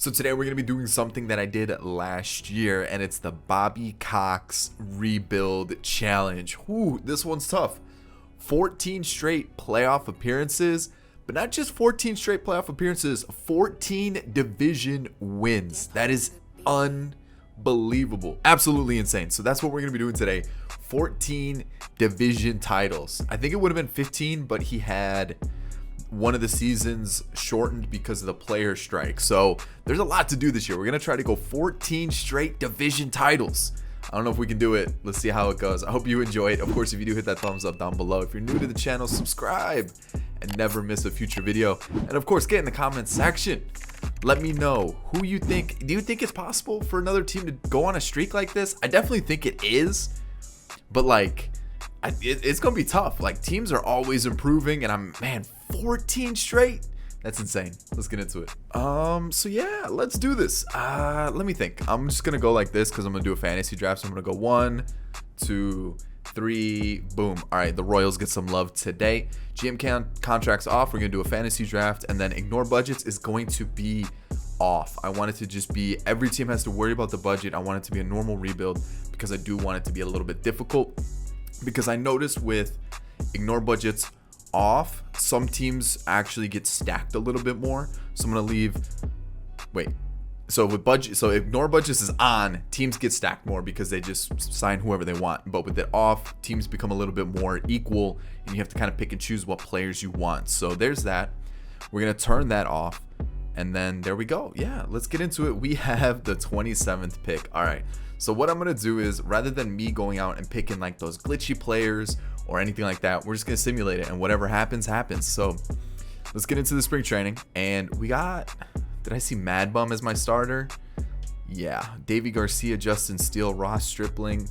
So today we're going to be doing something that I did last year, and it's the Bobby Cox Rebuild Challenge. Whew, this one's tough. 14 straight playoff appearances, but not just 14 straight playoff appearances, 14 division wins. That is unbelievable. Absolutely insane. So that's what we're going to be doing today. 14 division titles. I think it would have been 15, but he had one of the seasons shortened because of the player strike. So there's a lot to do this year. We're going to try to go 14 straight division titles. I don't know if we can do it. Let's see how it goes. I hope you enjoy it. Of course, if you do, hit that thumbs up down below. If you're new to the channel, subscribe and never miss a future video. And of course, get in the comments section. Let me know who you think. Do you think it's possible for another team to go on a streak like this? I definitely think it is. But like, it's going to be tough. Like, teams are always improving, and man, 14 straight. That's insane. Let's get into it. So yeah, let's do this. Let me think. I'm just going to go like this because I'm going to do a fantasy draft. So I'm going to go 1, 2, 3, boom. All right, the Royals get some love today. GM contracts off. We're going to do a fantasy draft, and then ignore budgets is going to be off. I want it to just be every team has to worry about the budget. I want it to be a normal rebuild because I do want it to be a little bit difficult, because I noticed with ignore budgets off, some teams actually get stacked a little bit more. So I'm gonna leave. Wait. So with budget, so ignore budgets is on, teams get stacked more because they just sign whoever they want. But with it off, teams become a little bit more equal, and you have to kind of pick and choose what players you want. So there's that. We're gonna turn that off, and then there we go. Yeah, let's get into it. We have the 27th pick. All right. So what I'm going to do is, rather than me going out and picking like those glitchy players or anything like that, we're just going to simulate it, and whatever happens, happens. So let's get into the spring training. And we got, did I see Mad Bum as my starter? Yeah. Davey Garcia, Justin Steele, Ross Stripling.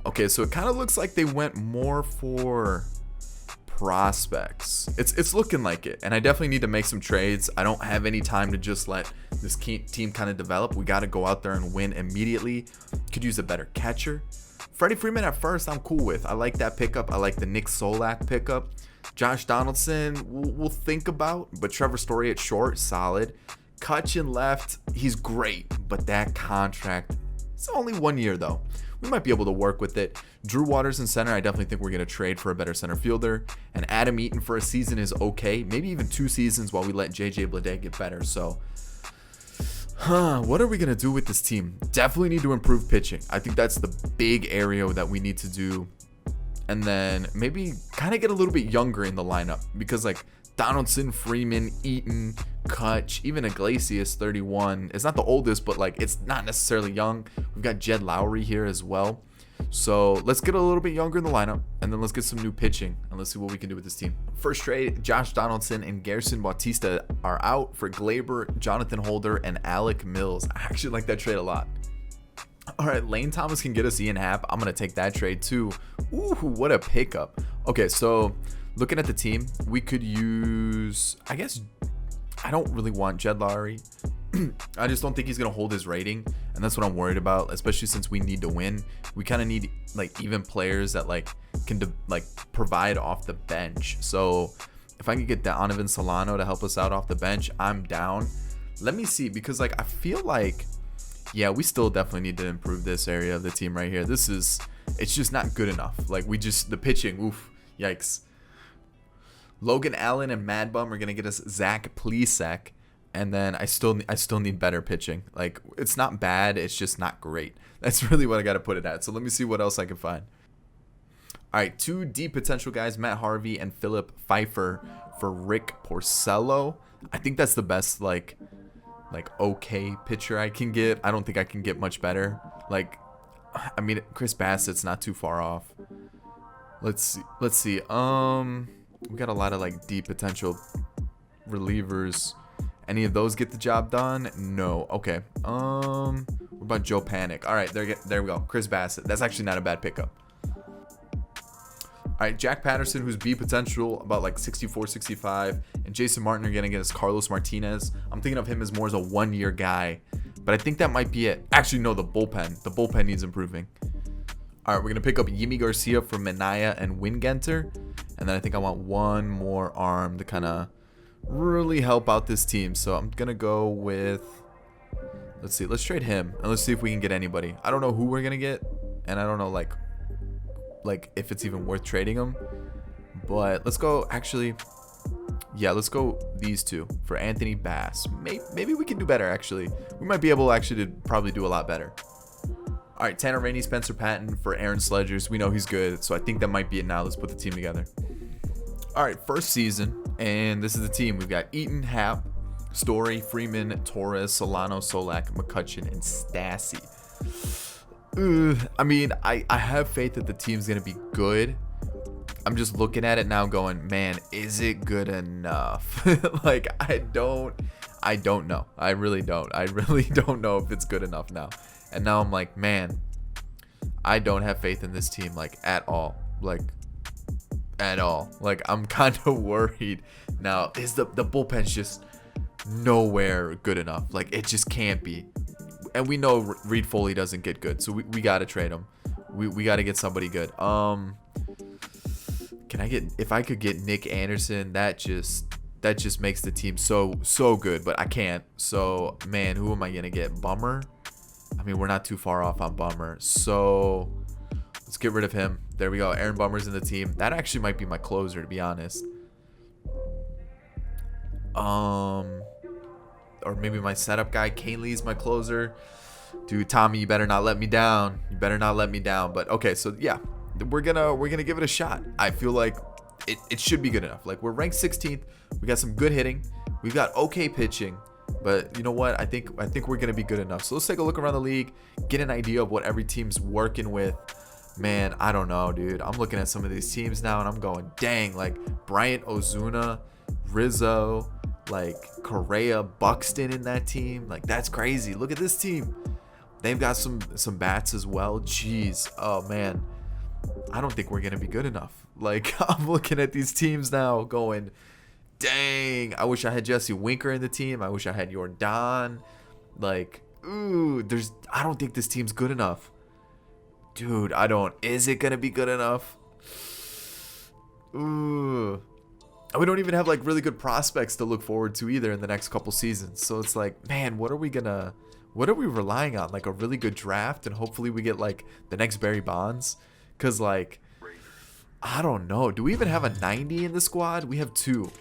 Okay, so it kind of looks like they went more for prospects. It's looking like it, and I definitely need to make some trades. I don't have any time to just let this team kind of develop. We got to go out there and win immediately. Could use a better catcher. Freddie Freeman at first I'm cool with. I like that pickup. I like the Nick Solak pickup. Josh Donaldson we'll think about, but Trevor Story at short, solid. Kutch in left, he's great, but that contract, it's only 1 year though. We might be able to work with it. Drew Waters in center, I definitely think we're going to trade for a better center fielder. And Adam Eaton for a season is okay. Maybe even 2 seasons while we let JJ Bleday get better. So, what are we going to do with this team? Definitely need to improve pitching. I think that's the big area that we need to do. And then maybe kind of get a little bit younger in the lineup. Because like Donaldson, Freeman, Eaton, Kutch, even Iglesias, 31. It's not the oldest, but like it's not necessarily young. We've got Jed Lowry here as well. So let's get a little bit younger in the lineup, and then let's get some new pitching, and let's see what we can do with this team. First trade, Josh Donaldson and Garrison Bautista are out for Glaber, Jonathan Holder, and Alec Mills. I actually like that trade a lot. All right, Lane Thomas can get us Ian Happ. I'm going to take that trade too. Ooh, what a pickup. Okay, so looking at the team, we could use, I guess, I don't really want Jed Lowry. I just don't think he's going to hold his rating, and that's what I'm worried about, especially since we need to win. We kind of need like even players that like can provide off the bench. So if I can get Donovan Solano to help us out off the bench, I'm down. Let me see, because like I feel like, yeah, we still definitely need to improve this area of the team right here. It's just not good enough. Like the pitching, oof, yikes. Logan Allen and Mad Bum are going to get us Zach Plesac. And then I still need better pitching. Like, it's not bad, it's just not great. That's really what I got to put it at. So let me see what else I can find. All right, 2 deep potential guys, Matt Harvey and Philip Pfeiffer for Rick Porcello. I think that's the best like okay pitcher I can get. I don't think I can get much better. Like, I mean, Chris Bassett's not too far off. Let's see. We got a lot of like deep potential relievers. Any of those get the job done? No. Okay. What about Joe Panic? All right, there we go. Chris Bassett. That's actually not a bad pickup. All right, Jack Patterson, who's B potential, about like 64, 65, and Jason Martin are going to get us Carlos Martinez. I'm thinking of him as more as a 1-year guy, but I think that might be it. Actually, no, the bullpen. The bullpen needs improving. All right, we're going to pick up Yimi Garcia from Minaya and Wingenter, and then I think I want one more arm to kind of really help out this team. So I'm gonna go with Let's see. Let's trade him and let's see if we can get anybody. I don't know who we're gonna get, and I don't know like if it's even worth trading him. But let's go. Actually, yeah, let's go these two for Anthony Bass. Maybe we can do better. Actually, we might be able actually to probably do a lot better. All right, Tanner Rainey, Spencer Patton for Aaron Sledgers. We know he's good, so I think that might be it now. Let's put the team together. All right, first season, and this is the team. We've got Eaton, Happ, Story, Freeman, Torres, Solano, Solak, McCutcheon, and Stassi. I mean, I have faith that the team's going to be good. I'm just looking at it now going, man, is it good enough? Like, I don't know. I really don't know if it's good enough now. And now I'm like, man, I don't have faith in this team, like, at all. Like, I'm kind of worried now. Is the bullpen's just nowhere good enough. Like, it just can't be. And we know Reed Foley doesn't get good, so we got to trade him. We got to get somebody good. If I could get Nick Anderson, that just makes the team so good, but I can't. So, man, who am I going to get? Bummer? I mean, we're not too far off on Bummer. So, let's get rid of him. There we go. Aaron Bummer's in the team. That actually might be my closer, to be honest. Or maybe my setup guy. Kane Lee's my closer. Dude, Tommy, you better not let me down. But okay, so yeah, we're gonna give it a shot. I feel like it should be good enough. Like, we're ranked 16th. We got some good hitting. We've got okay pitching. But you know what? I think we're gonna be good enough. So let's take a look around the league, get an idea of what every team's working with. Man, I don't know, dude. I'm looking at some of these teams now and I'm going, dang, like Bryant Ozuna, Rizzo, like Correa, Buxton in that team. Like, that's crazy. Look at this team. They've got some bats as well. Jeez. Oh man. I don't think we're gonna be good enough. Like, I'm looking at these teams now going, dang, I wish I had Jesse Winker in the team. I wish I had Jordan. Like, I don't think this team's good enough. Dude, is it gonna be good enough? Ooh. We don't even have like really good prospects to look forward to either in the next couple seasons. So it's like, man, what are we relying on? Like a really good draft, and hopefully we get like the next Barry Bonds. Cause like, I don't know. Do we even have a 90 in the squad? We have 2.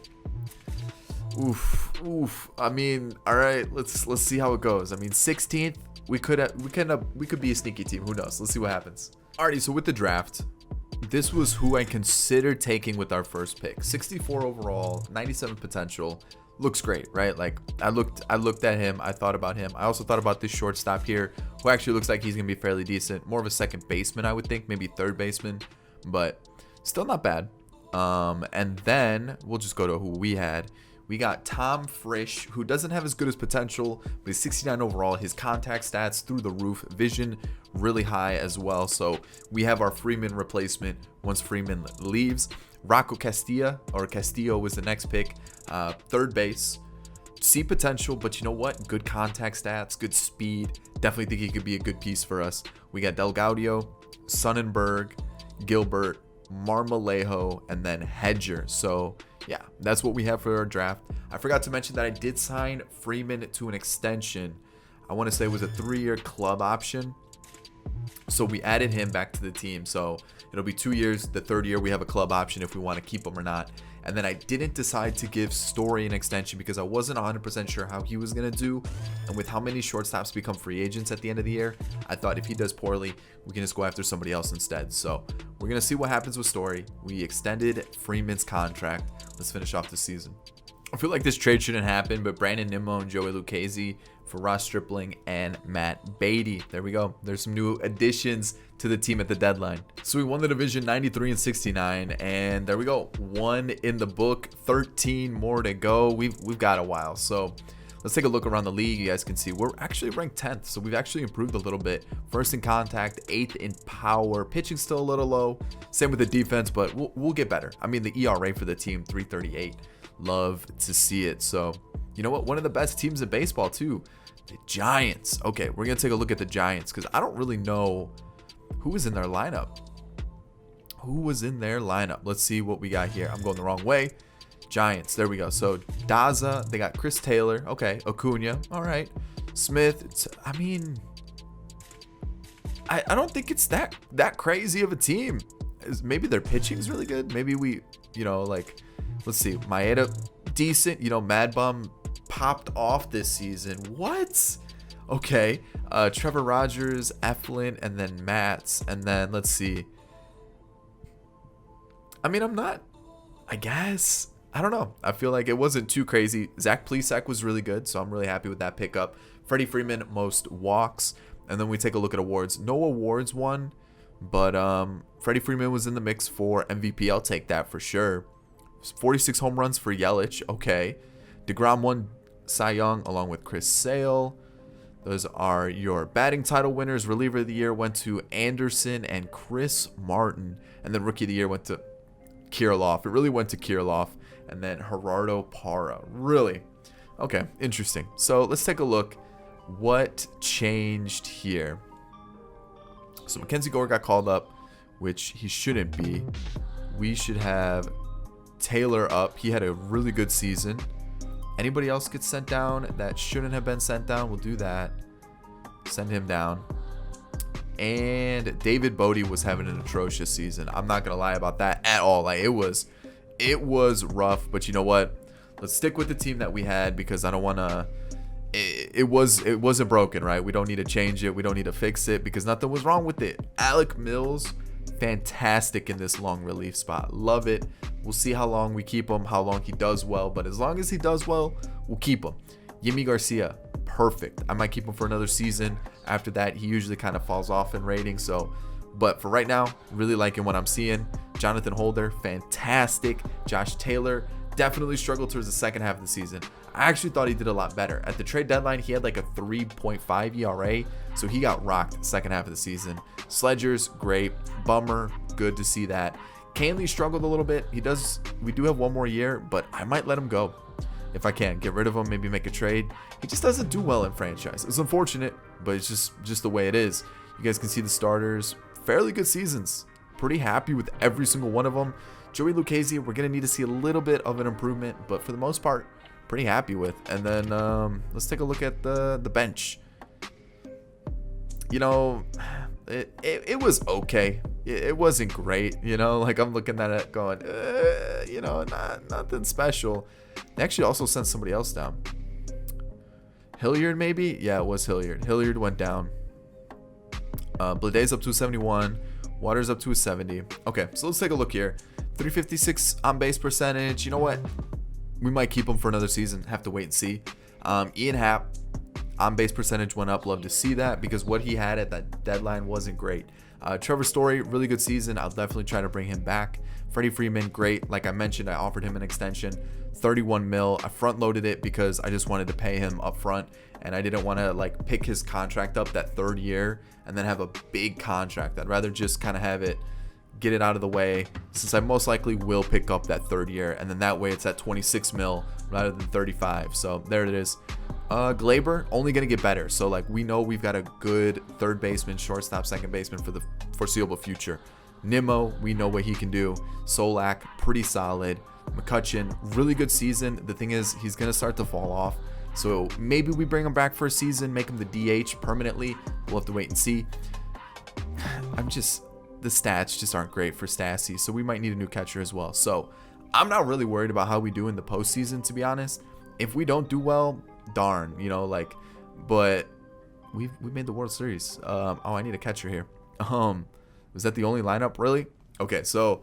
Oof. I mean, all right, let's see how it goes. I mean, 16th, we could be a sneaky team. Who knows? Let's see what happens. Alrighty, so with the draft, this was who I considered taking with our first pick. 64 overall, 97 potential. Looks great, right? Like, I looked at him. I thought about him. I also thought about this shortstop here, who actually looks like he's gonna be fairly decent. More of a second baseman, I would think, maybe third baseman, but still not bad. And then we'll just go to who we had. We got Tom Frisch, who doesn't have as good as potential, but he's 69 overall. His contact stats through the roof, vision really high as well. So we have our Freeman replacement once Freeman leaves. Rocco Castillo was the next pick. Third base. See potential, but you know what? Good contact stats, good speed. Definitely think he could be a good piece for us. We got Delgaudio, Sonnenberg, Gilbert, Marmolejo, and then Hedger. So yeah, that's what we have for our draft. I forgot to mention that I did sign Freeman to an extension. I want to say it was a 3-year club option. So we added him back to the team. So it'll be 2 years. The third year we have a club option if we want to keep him or not. And then I didn't decide to give Story an extension because I wasn't 100% sure how he was going to do. And with how many shortstops become free agents at the end of the year, I thought if he does poorly, we can just go after somebody else instead. So we're going to see what happens with Story. We extended Freeman's contract. Let's finish off the season. I feel like this trade shouldn't happen, but Brandon Nimmo and Joey Lucchesi for Ross Stripling and Matt Beatty. There we go. There's some new additions to the team at the deadline. So we won the division 93-69, and there we go. 1 in the book, 13 more to go. We've got a while. So let's take a look around the league. You guys can see we're actually ranked 10th, so we've actually improved a little bit. First in contact, 8th in power. Pitching still a little low. Same with the defense, but we'll get better. I mean, the ERA for the team, 3.38. Love to see it. So you know what? One of the best teams in baseball too. The Giants. Okay, we're going to take a look at the Giants because I don't really know who was in their lineup. Let's see what we got here. I'm going the wrong way. Giants. There we go. So Daza. They got Chris Taylor. Okay. Acuna. All right. Smith, I mean, I don't think it's that crazy of a team. Maybe their pitching is really good. Maybe we, like, let's see, Maeda, decent. Mad Bum popped off this season. What? Okay. Trevor Rogers, Eflin, and then Matz, and then let's see. I mean, I guess. I don't know. I feel like it wasn't too crazy. Zach Plesac was really good, so I'm really happy with that pickup. Freddie Freeman, most walks. And then we take a look at awards. No awards won, but Freddie Freeman was in the mix for MVP. I'll take that for sure. 46 home runs for Yelich. Okay. DeGrom won Cy Young along with Chris Sale. Those are your batting title winners. Reliever of the year went to Anderson and Chris Martin. And then rookie of the year went to Kirilloff. It really went to Kirilloff. And then Gerardo Parra. Really? Okay, interesting. So let's take a look. What changed here? So Mackenzie Gore got called up, which he shouldn't be. We should have Taylor up. He had a really good season. Anybody else gets sent down that shouldn't have been sent down, we'll do that. Send him down. And David Bodie was having an atrocious season. I'm not gonna lie about that at all. Like, it was rough, but you know what? Let's stick with the team that we had, because I don't want to. It wasn't broken, right? We don't need to change it. We don't need to fix it, because nothing was wrong with it. Alec Mills, fantastic in this long relief spot. Love it. We'll see how long we keep him, how long he does well. But as long as he does well, we'll keep him. Yimi Garcia, perfect. I might keep him for another season. After that, he usually kind of falls off in rating. But for right now, really liking what I'm seeing. Jonathan Holder, fantastic. Josh Taylor, definitely struggled towards the second half of the season. I actually thought he did a lot better. At the trade deadline, he had like a 3.5 ERA, so he got rocked the second half of the season. Sledgers, great. Bummer, good to see that. Canley struggled a little bit. We do have one more year, but I might let him go if I can. Get rid of him, maybe make a trade. He just doesn't do well in franchise. It's unfortunate, but it's just the way it is. You guys can see the starters. Fairly good seasons. Pretty happy with every single one of them. Joey Lucchesi, we're going to need to see a little bit of an improvement, but for the most part, pretty happy with. And then let's take a look at the bench. It was okay. It wasn't great, like I'm looking at it going, nothing special. They actually also sent somebody else down. Hilliard, maybe? Yeah, it was Hilliard. Hilliard went down. Bladay's up to a 71. Waters up to a 70. Okay, so let's take a look here. 356 on base percentage. You know what? We might keep him for another season. Have to wait and see. Ian Happ, on base percentage went up. Love to see that, because what he had at that deadline wasn't great. Trevor Story, really good season. I'll definitely try to bring him back. Freddie Freeman, great. Like I mentioned, I offered him an extension, 31 mil. I front loaded it because I just wanted to pay him up front, and I didn't want to like pick his contract up that third year and then have a big contract. I'd rather just kind of have it, get it out of the way, since I most likely will pick up that third year, and then that way it's at 26 mil rather than 35. So there it is. Glaber, only going to get better. So like we know we've got a good third baseman, shortstop, second baseman for the foreseeable future. Nimmo, we know what he can do. Solak, pretty solid. McCutchen, really good season. The thing is, he's going to start to fall off. So maybe we bring him back for a season, make him the DH permanently. We'll have to wait and see. The stats just aren't great for Stassi, so we might need a new catcher as well. So I'm not really worried about how we do in the postseason, to be honest. If we don't do well, darn, but we made the World Series. I need a catcher here. Was that the only lineup, really? Okay, so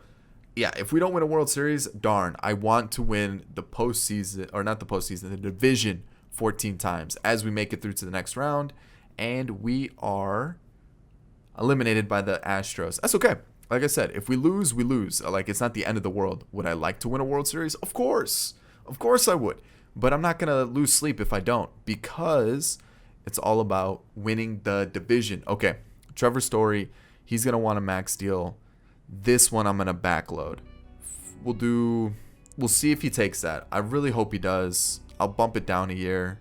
yeah, if we don't win a World Series, darn, I want to win the postseason, or not the postseason, the division 14 times as we make it through to the next round, and we are eliminated by the Astros. That's okay. Like I said, if we lose, we lose. Like, it's not the end of the world. Would I like to win a World Series? Of course I would. But I'm not going to lose sleep if I don't, because it's all about winning the division. Okay, Trevor Story, he's going to want a max deal. This one I'm going to backload. We'll see if he takes that. I really hope he does. I'll bump it down a year.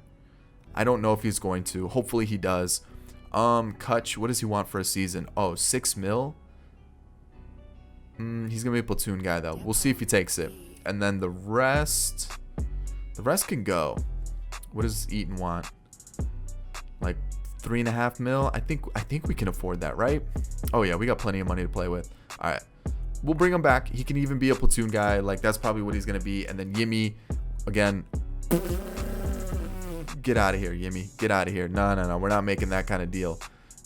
I don't know if he's going to. Hopefully he does. Kutch, what does he want for a season? Oh, 6 mil? He's going to be a platoon guy, though. We'll see if he takes it. And then the rest can go. What does Eaton want? like 3.5 mil. I think we can afford that, right? Oh yeah, we got plenty of money to play with. All right, we'll bring him back. He can even be a platoon guy. Like, that's probably what he's gonna be. And then Yimmy, again, get out of here, Yimmy. Get out of here. No. We're not making that kind of deal.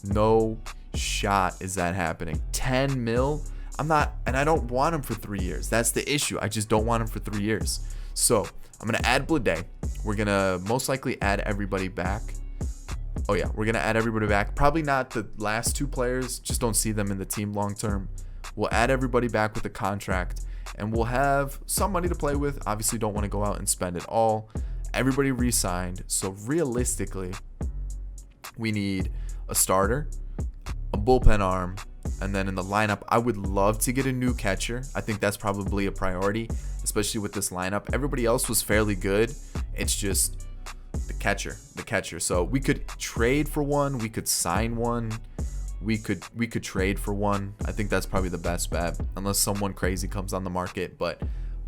No shot is that happening. 10 mil. I'm not, and I don't want him for 3 years. That's the issue. I just don't want him for 3 years. So I'm gonna add Blade. We're gonna most likely add everybody back. Oh yeah, we're gonna add everybody back. Probably not the last 2 players. Just don't see them in the team long term. We'll add everybody back with a contract, and we'll have some money to play with. Obviously, don't want to go out and spend it all. Everybody re-signed. So realistically, we need a starter, a bullpen arm, and then in the lineup, I would love to get a new catcher. I think that's probably a priority, especially with this lineup. Everybody else was fairly good. It's just the catcher. So we could trade for one. We could sign one. We could trade for one. I think that's probably the best bet, unless someone crazy comes on the market. But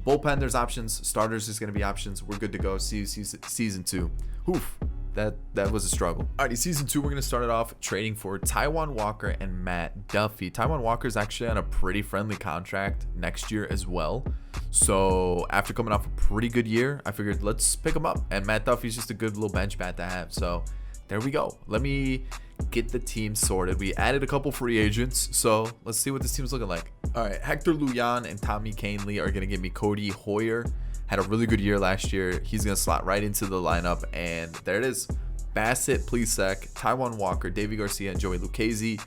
bullpen, there's options. Starters is going to be options. We're good to go. See you season 2. Oof. That was a struggle. Alrighty, season 2, we're going to start it off trading for Taijuan Walker and Matt Duffy. Taijuan Walker is actually on a pretty friendly contract next year as well. So after coming off a pretty good year, I figured let's pick him up. And Matt Duffy's just a good little bench bat to have. So there we go. Let me get the team sorted. We added a couple free agents, so let's see what this team's looking like. All right, Hector Luyan and Tommy Canely are going to give me Cody Hoyer. Had a really good year last year. He's going to slot right into the lineup, and there it is. Bassett, Plesac, Taijuan Walker, Davey Garcia, and Joey Lucchesi.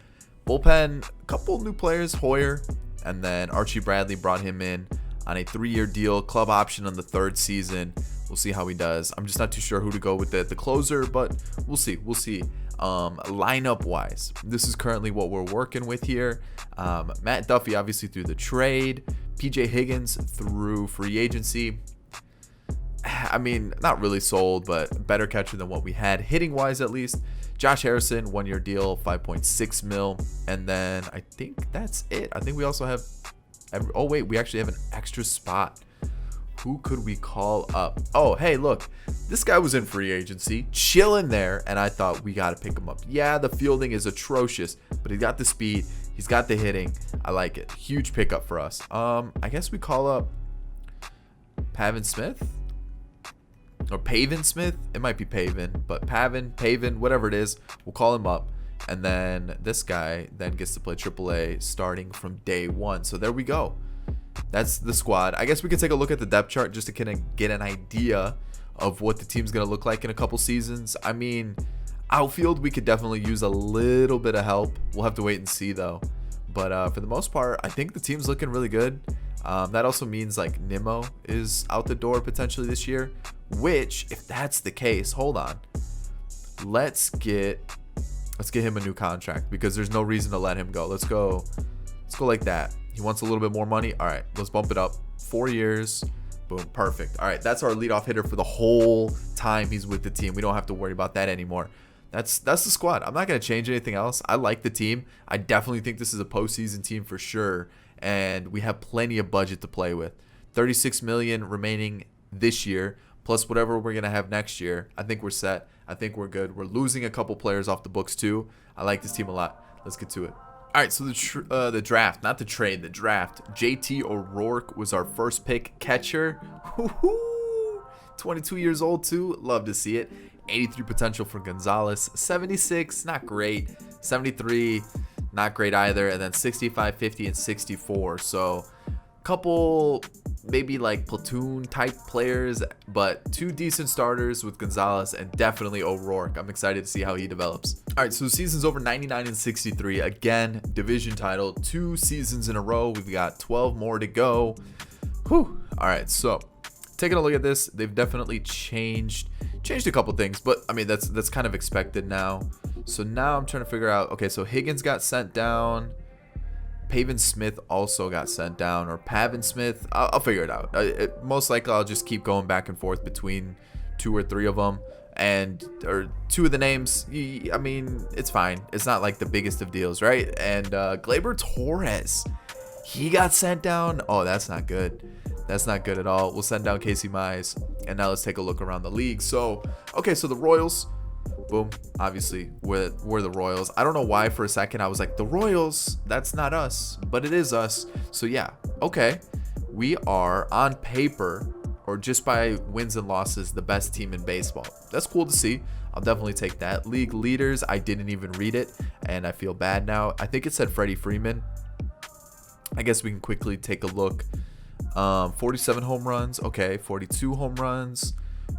Bullpen, a couple new players, Hoyer, and then Archie Bradley brought him in on a 3-year deal, club option on the 3rd season. We'll see how he does. I'm just not too sure who to go with the closer, but we'll see. Lineup wise, this is currently what we're working with here. Matt Duffy obviously through the trade, PJ Higgins through free agency. I mean, not really sold, but better catcher than what we had hitting wise, at least. Josh Harrison, 1-year deal, 5.6 mil. And then I think that's it. I think we also have, oh wait, we actually have an extra spot. Who could we call up? Oh, hey, look, this guy was in free agency, chilling there, and I thought we got to pick him up. Yeah, the fielding is atrocious, but he's got the speed, he's got the hitting. I like it. Huge pickup for us. I guess we call up Pavin Smith or Pavin Smith. It might be Pavin, but Pavin, whatever it is, we'll call him up. And then this guy then gets to play AAA starting from day 1. So there we go. That's the squad. I guess we could take a look at the depth chart just to kind of get an idea of what the team's going to look like in a couple seasons. I mean, outfield, we could definitely use a little bit of help. We'll have to wait and see, though. But for the most part, I think the team's looking really good. That also means, like, Nimmo is out the door potentially this year, which, if that's the case, hold on. Let's get him a new contract because there's no reason to let him go. Let's go like that. He wants a little bit more money. All right, let's bump it up. 4 years. Boom, perfect. All right, that's our leadoff hitter for the whole time he's with the team. We don't have to worry about that anymore. That's the squad. I'm not going to change anything else. I like the team. I definitely think this is a postseason team for sure, and we have plenty of budget to play with. $36 million remaining this year, plus whatever we're going to have next year. I think we're set. I think we're good. We're losing a couple players off the books too. I like this team a lot. Let's get to it. All right, so the draft, not the trade, the draft. JT O'Rourke was our first pick catcher. Woo-hoo! 22 years old too. Love to see it. 83 potential for Gonzalez. 76, not great. 73, not great either. And then 65, 50, and 64. So couple maybe like platoon type players, but 2 decent starters with Gonzalez and definitely O'Rourke. I'm excited to see how he develops. All right, so the season's over. 99 and 63. Again, division title, 2 seasons in a row. We've got 12 more to go. Whew. All right, so taking a look at this, they've definitely changed a couple things, but I mean that's kind of expected now. So now I'm trying to figure out, okay, so Higgins got sent down. Pavin Smith also got sent down, or Pavin Smith. I'll figure it out. Most likely I'll just keep going back and forth between 2 or 3 of them, or 2 of the names. I mean, it's fine. It's not like the biggest of deals, right? And Gleyber Torres, he got sent down. Oh, that's not good. That's not good at all. We'll send down Casey Mize, and now let's take a look around the league. So, okay, so the Royals, Boom. Obviously, we're the Royals. I don't know why for a second I was like, the Royals, that's not us, but it is us. So yeah, okay. We are on paper, or just by wins and losses, the best team in baseball. That's cool to see. I'll definitely take that. League leaders, I didn't even read it, and I feel bad now. I think it said Freddie Freeman. I guess we can quickly take a look. 47 home runs. Okay, 42 home runs.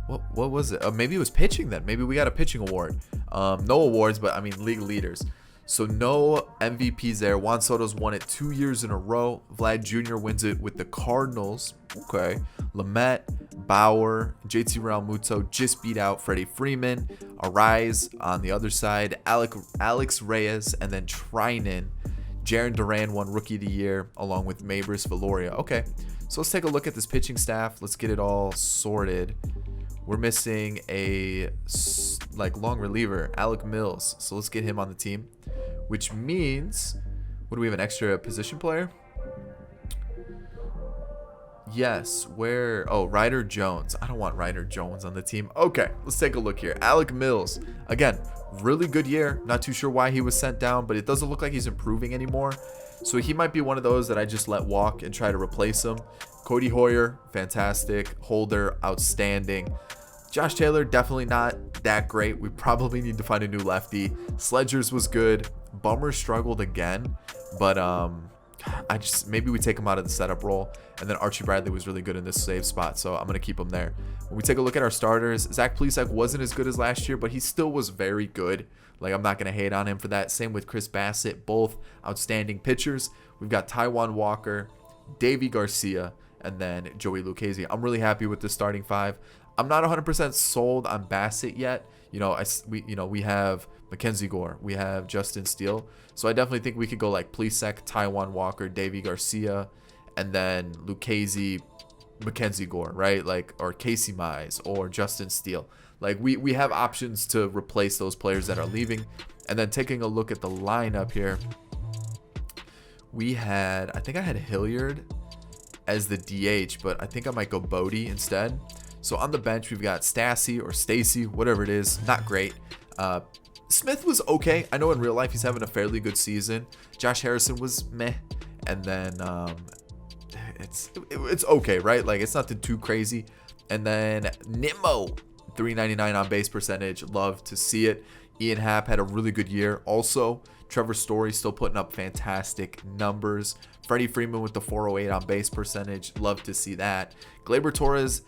What was it? Maybe it was pitching then. Maybe we got a pitching award. No awards, but I mean league leaders. So no MVPs there. Juan Soto's won it 2 years in a row. Vlad Jr. wins it with the Cardinals. Okay. Lamet, Bauer, JT Realmuto just beat out Freddie Freeman. Arise on the other side. Alex Reyes, and then Trinan. Jarren Duran won Rookie of the Year along with Maybris Valoria. Okay. So let's take a look at this pitching staff. Let's get it all sorted. We're missing a long reliever, Alec Mills. So let's get him on the team, which means, what do we have, an extra position player? Yes, where? Oh, Ryder Jones. I don't want Ryder Jones on the team. Okay, let's take a look here. Alec Mills. Again, really good year. Not too sure why he was sent down, but it doesn't look like he's improving anymore. So he might be one of those that I just let walk and try to replace him. Cody Hoyer, fantastic. Holder, outstanding. Josh Taylor, definitely not that great. We probably need to find a new lefty. Sledgers was good. Bummer struggled again, but maybe we take him out of the setup role. And then Archie Bradley was really good in this save spot, so I'm going to keep him there. When we take a look at our starters, Zach Plesac wasn't as good as last year, but he still was very good. Like, I'm not going to hate on him for that. Same with Chris Bassett, both outstanding pitchers. We've got Taijuan Walker, Davy Garcia, and then Joey Lucchesi. I'm really happy with the starting five. I'm not 100% sold on Bassett yet. We have Mackenzie Gore, we have Justin Steele, so I definitely think we could go like Plesac, Taijuan Walker, Davy Garcia, and then Lucchesi, Mackenzie Gore, right? Like, or Casey Mize or Justin Steele. Like, we have options to replace those players that are leaving. And then taking a look at the lineup here, I think I had Hilliard as the DH, but I think I might go Bodie instead. So on the bench, we've got Stassi or Stacy, whatever it is. Not great. Smith was okay. I know in real life he's having a fairly good season. Josh Harrison was meh. And then it's okay, right? Like, it's nothing too crazy. And then Nimmo, 399 on base percentage. Love to see it. Ian Happ had a really good year. Also, Trevor Story still putting up fantastic numbers. Freddie Freeman with the 408 on base percentage. Love to see that. Gleyber Torres,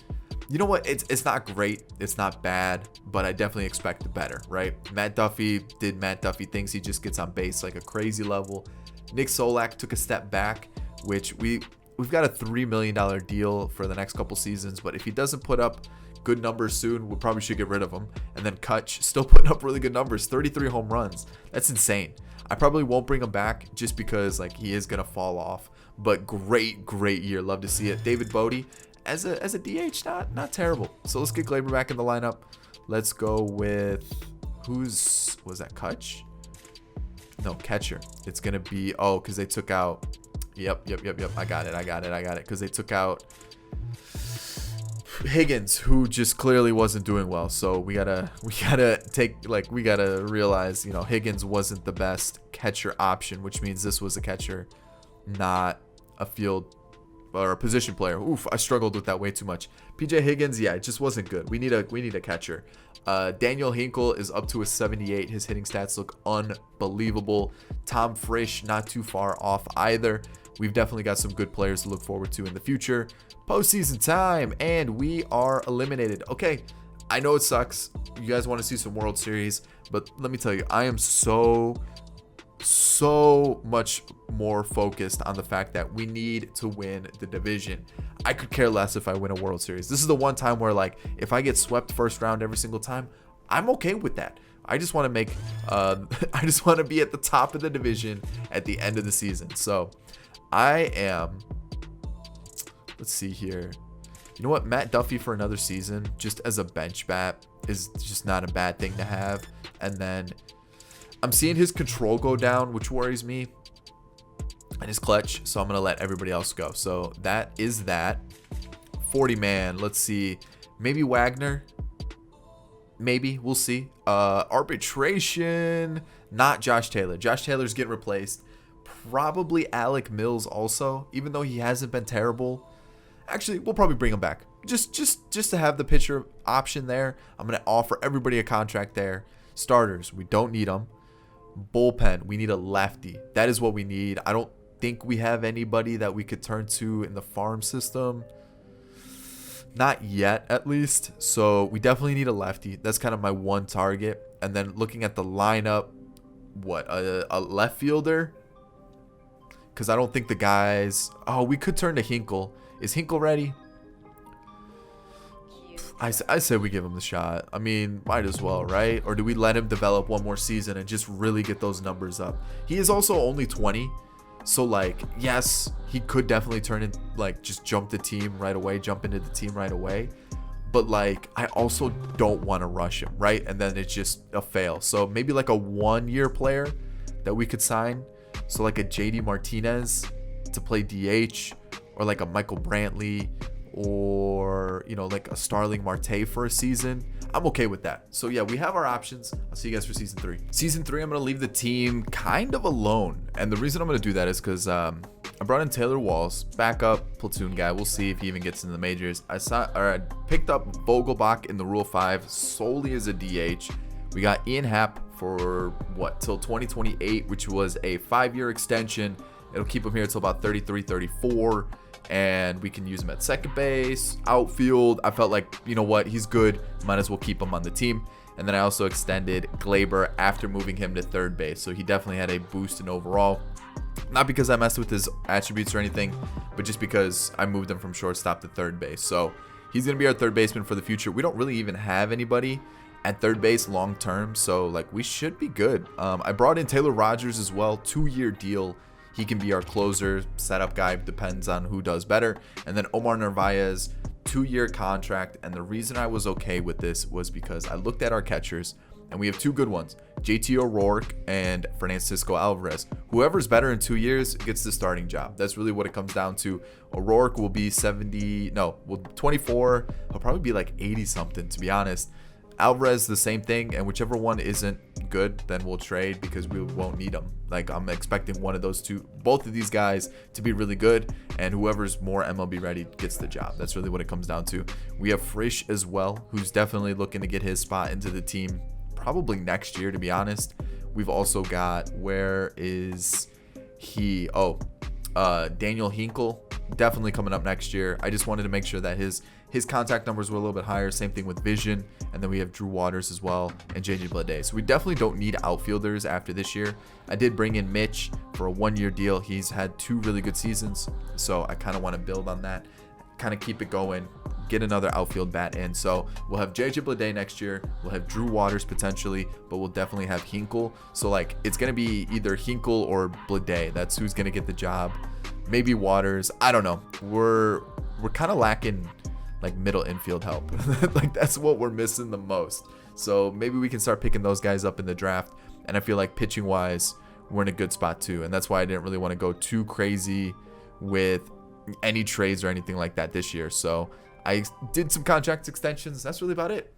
you know what? It's not great. It's not bad, but I definitely expect better, right? Matt Duffy did Matt Duffy things. He just gets on base like a crazy level. Nick Solak took a step back, which we've got a $3 million deal for the next couple seasons, but if he doesn't put up good numbers soon, we probably should get rid of him. And then Kutch, still putting up really good numbers, 33 home runs. That's insane. I probably won't bring him back just because like he is gonna fall off. But great year. Love to see it. David Bodie as a DH, not terrible. So let's get Gleyber back in the lineup. Let's go with was that Kutch? No, catcher. It's gonna be because they took out. Yep. I got it. Because they took out Higgins, who just clearly wasn't doing well. So we gotta realize, Higgins wasn't the best catcher option, which means this was a catcher, not a field or a position player. Oof, I struggled with that way too much. PJ Higgins, yeah, it just wasn't good. We need a catcher. Daniel Hinkle is up to a 78. His hitting stats look unbelievable. Tom Frisch, not too far off either. We've definitely got some good players to look forward to in the future. Postseason time, and we are eliminated. Okay, I know it sucks. You guys want to see some World Series, but let me tell you, I am so much more focused on the fact that we need to win the division. I could care less if I win a World Series. This is the one time where, like, if I get swept first round every single time, I'm okay with that. I just want to make I just want to be at the top of the division at the end of the season. So I am, let's see here. You know what? Matt Duffy for another season, just as a bench bat, is just not a bad thing to have. And then I'm seeing his control go down, which worries me, and his clutch. So I'm going to let everybody else go. So that is that. 40 man. Let's see. Maybe Wagner. Maybe. We'll see. Arbitration. Not Josh Taylor. Josh Taylor's getting replaced. Probably Alec Mills also, even though he hasn't been terrible. Actually, we'll probably bring him back. Just to have the pitcher option there. I'm going to offer everybody a contract there. Starters, we don't need them. Bullpen, we need a lefty. That is what we need. I don't think we have anybody that we could turn to in the farm system. Not yet, at least. So we definitely need a lefty. That's kind of my one target. And then looking at the lineup, what, a left fielder? Because I don't think the guys... Oh, we could turn to Hinkle. Is Hinkle ready? I say we give him the shot. I mean, might as well, right? Or do we let him develop one more season and just really get those numbers up? He is also only 20. So, like, yes, he could definitely turn in, like, just jump the team right away, jump into the team right away. But, like, I also don't want to rush him, right? And then it's just a fail. So, maybe, like, a one-year player that we could sign. So, like, a JD Martinez to play DH, or, like, a Michael Brantley, or, you know, like a Starling Marte for a season. I'm okay with that. So yeah, we have our options. I'll see you guys for season 3. Season 3, I'm going to leave the team kind of alone. And the reason I'm going to do that is because I brought in Taylor Walls, backup platoon guy. We'll see if he even gets into the majors. I picked up Vogelbach in the Rule 5 solely as a DH. We got Ian Happ for what, till 2028, which was a 5-year extension. It'll keep him here until about 33, 34. And we can use him at second base, outfield. I felt like, you know what, he's good. Might as well keep him on the team. And then I also extended Glaber after moving him to third base. So he definitely had a boost in overall. Not because I messed with his attributes or anything, but just because I moved him from shortstop to third base. So he's going to be our third baseman for the future. We don't really even have anybody at third base long term. So, like, we should be good. I brought in Taylor Rogers as well, 2-year deal. He can be our closer, setup guy, depends on who does better. And then Omar Narvaez, 2-year contract. And the reason I was okay with this was because I looked at our catchers, and we have 2 good ones, JT O'Rourke and Francisco Alvarez. Whoever's better in 2 years gets the starting job. That's really what it comes down to. O'Rourke will be 24. He'll probably be like 80 something, to be honest. Alvarez, the same thing, and whichever one isn't good, then we'll trade because we won't need them. Like, I'm expecting one of those two, both of these guys, to be really good, and whoever's more MLB ready gets the job. That's really what it comes down to. We have Frisch as well, who's definitely looking to get his spot into the team probably next year, to be honest. We've also got, where is he? Oh, Daniel Hinkle, definitely coming up next year. I just wanted to make sure that his contact numbers were a little bit higher. Same thing with Vision. And then we have Drew Waters as well and JJ Bleday. So we definitely don't need outfielders after this year. I did bring in Mitch for a 1-year deal. He's had 2 really good seasons. So I kind of want to build on that, kind of keep it going, get another outfield bat in. So we'll have JJ Bleday next year. We'll have Drew Waters potentially, but we'll definitely have Hinkle. So, like, it's going to be either Hinkle or Bleday. That's who's going to get the job. Maybe Waters. I don't know. We're kind of lacking, like, middle infield help. Like, that's what we're missing the most. So maybe we can start picking those guys up in the draft. And I feel like pitching wise, we're in a good spot too. And that's why I didn't really want to go too crazy with any trades or anything like that this year. So I did some contract extensions. That's really about it.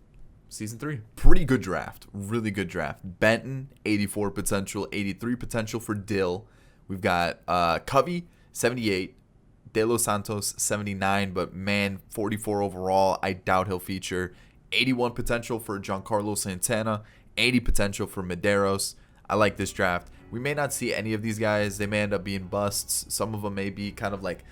Season 3. Pretty good draft. Really good draft. Benton, 84 potential, 83 potential for Dill. We've got Covey, 78. De Los Santos, 79, but man, 44 overall. I doubt he'll feature. 81 potential for Giancarlo Santana, 80 potential for Medeiros. I like this draft. We may not see any of these guys. They may end up being busts. Some of them may be kind of like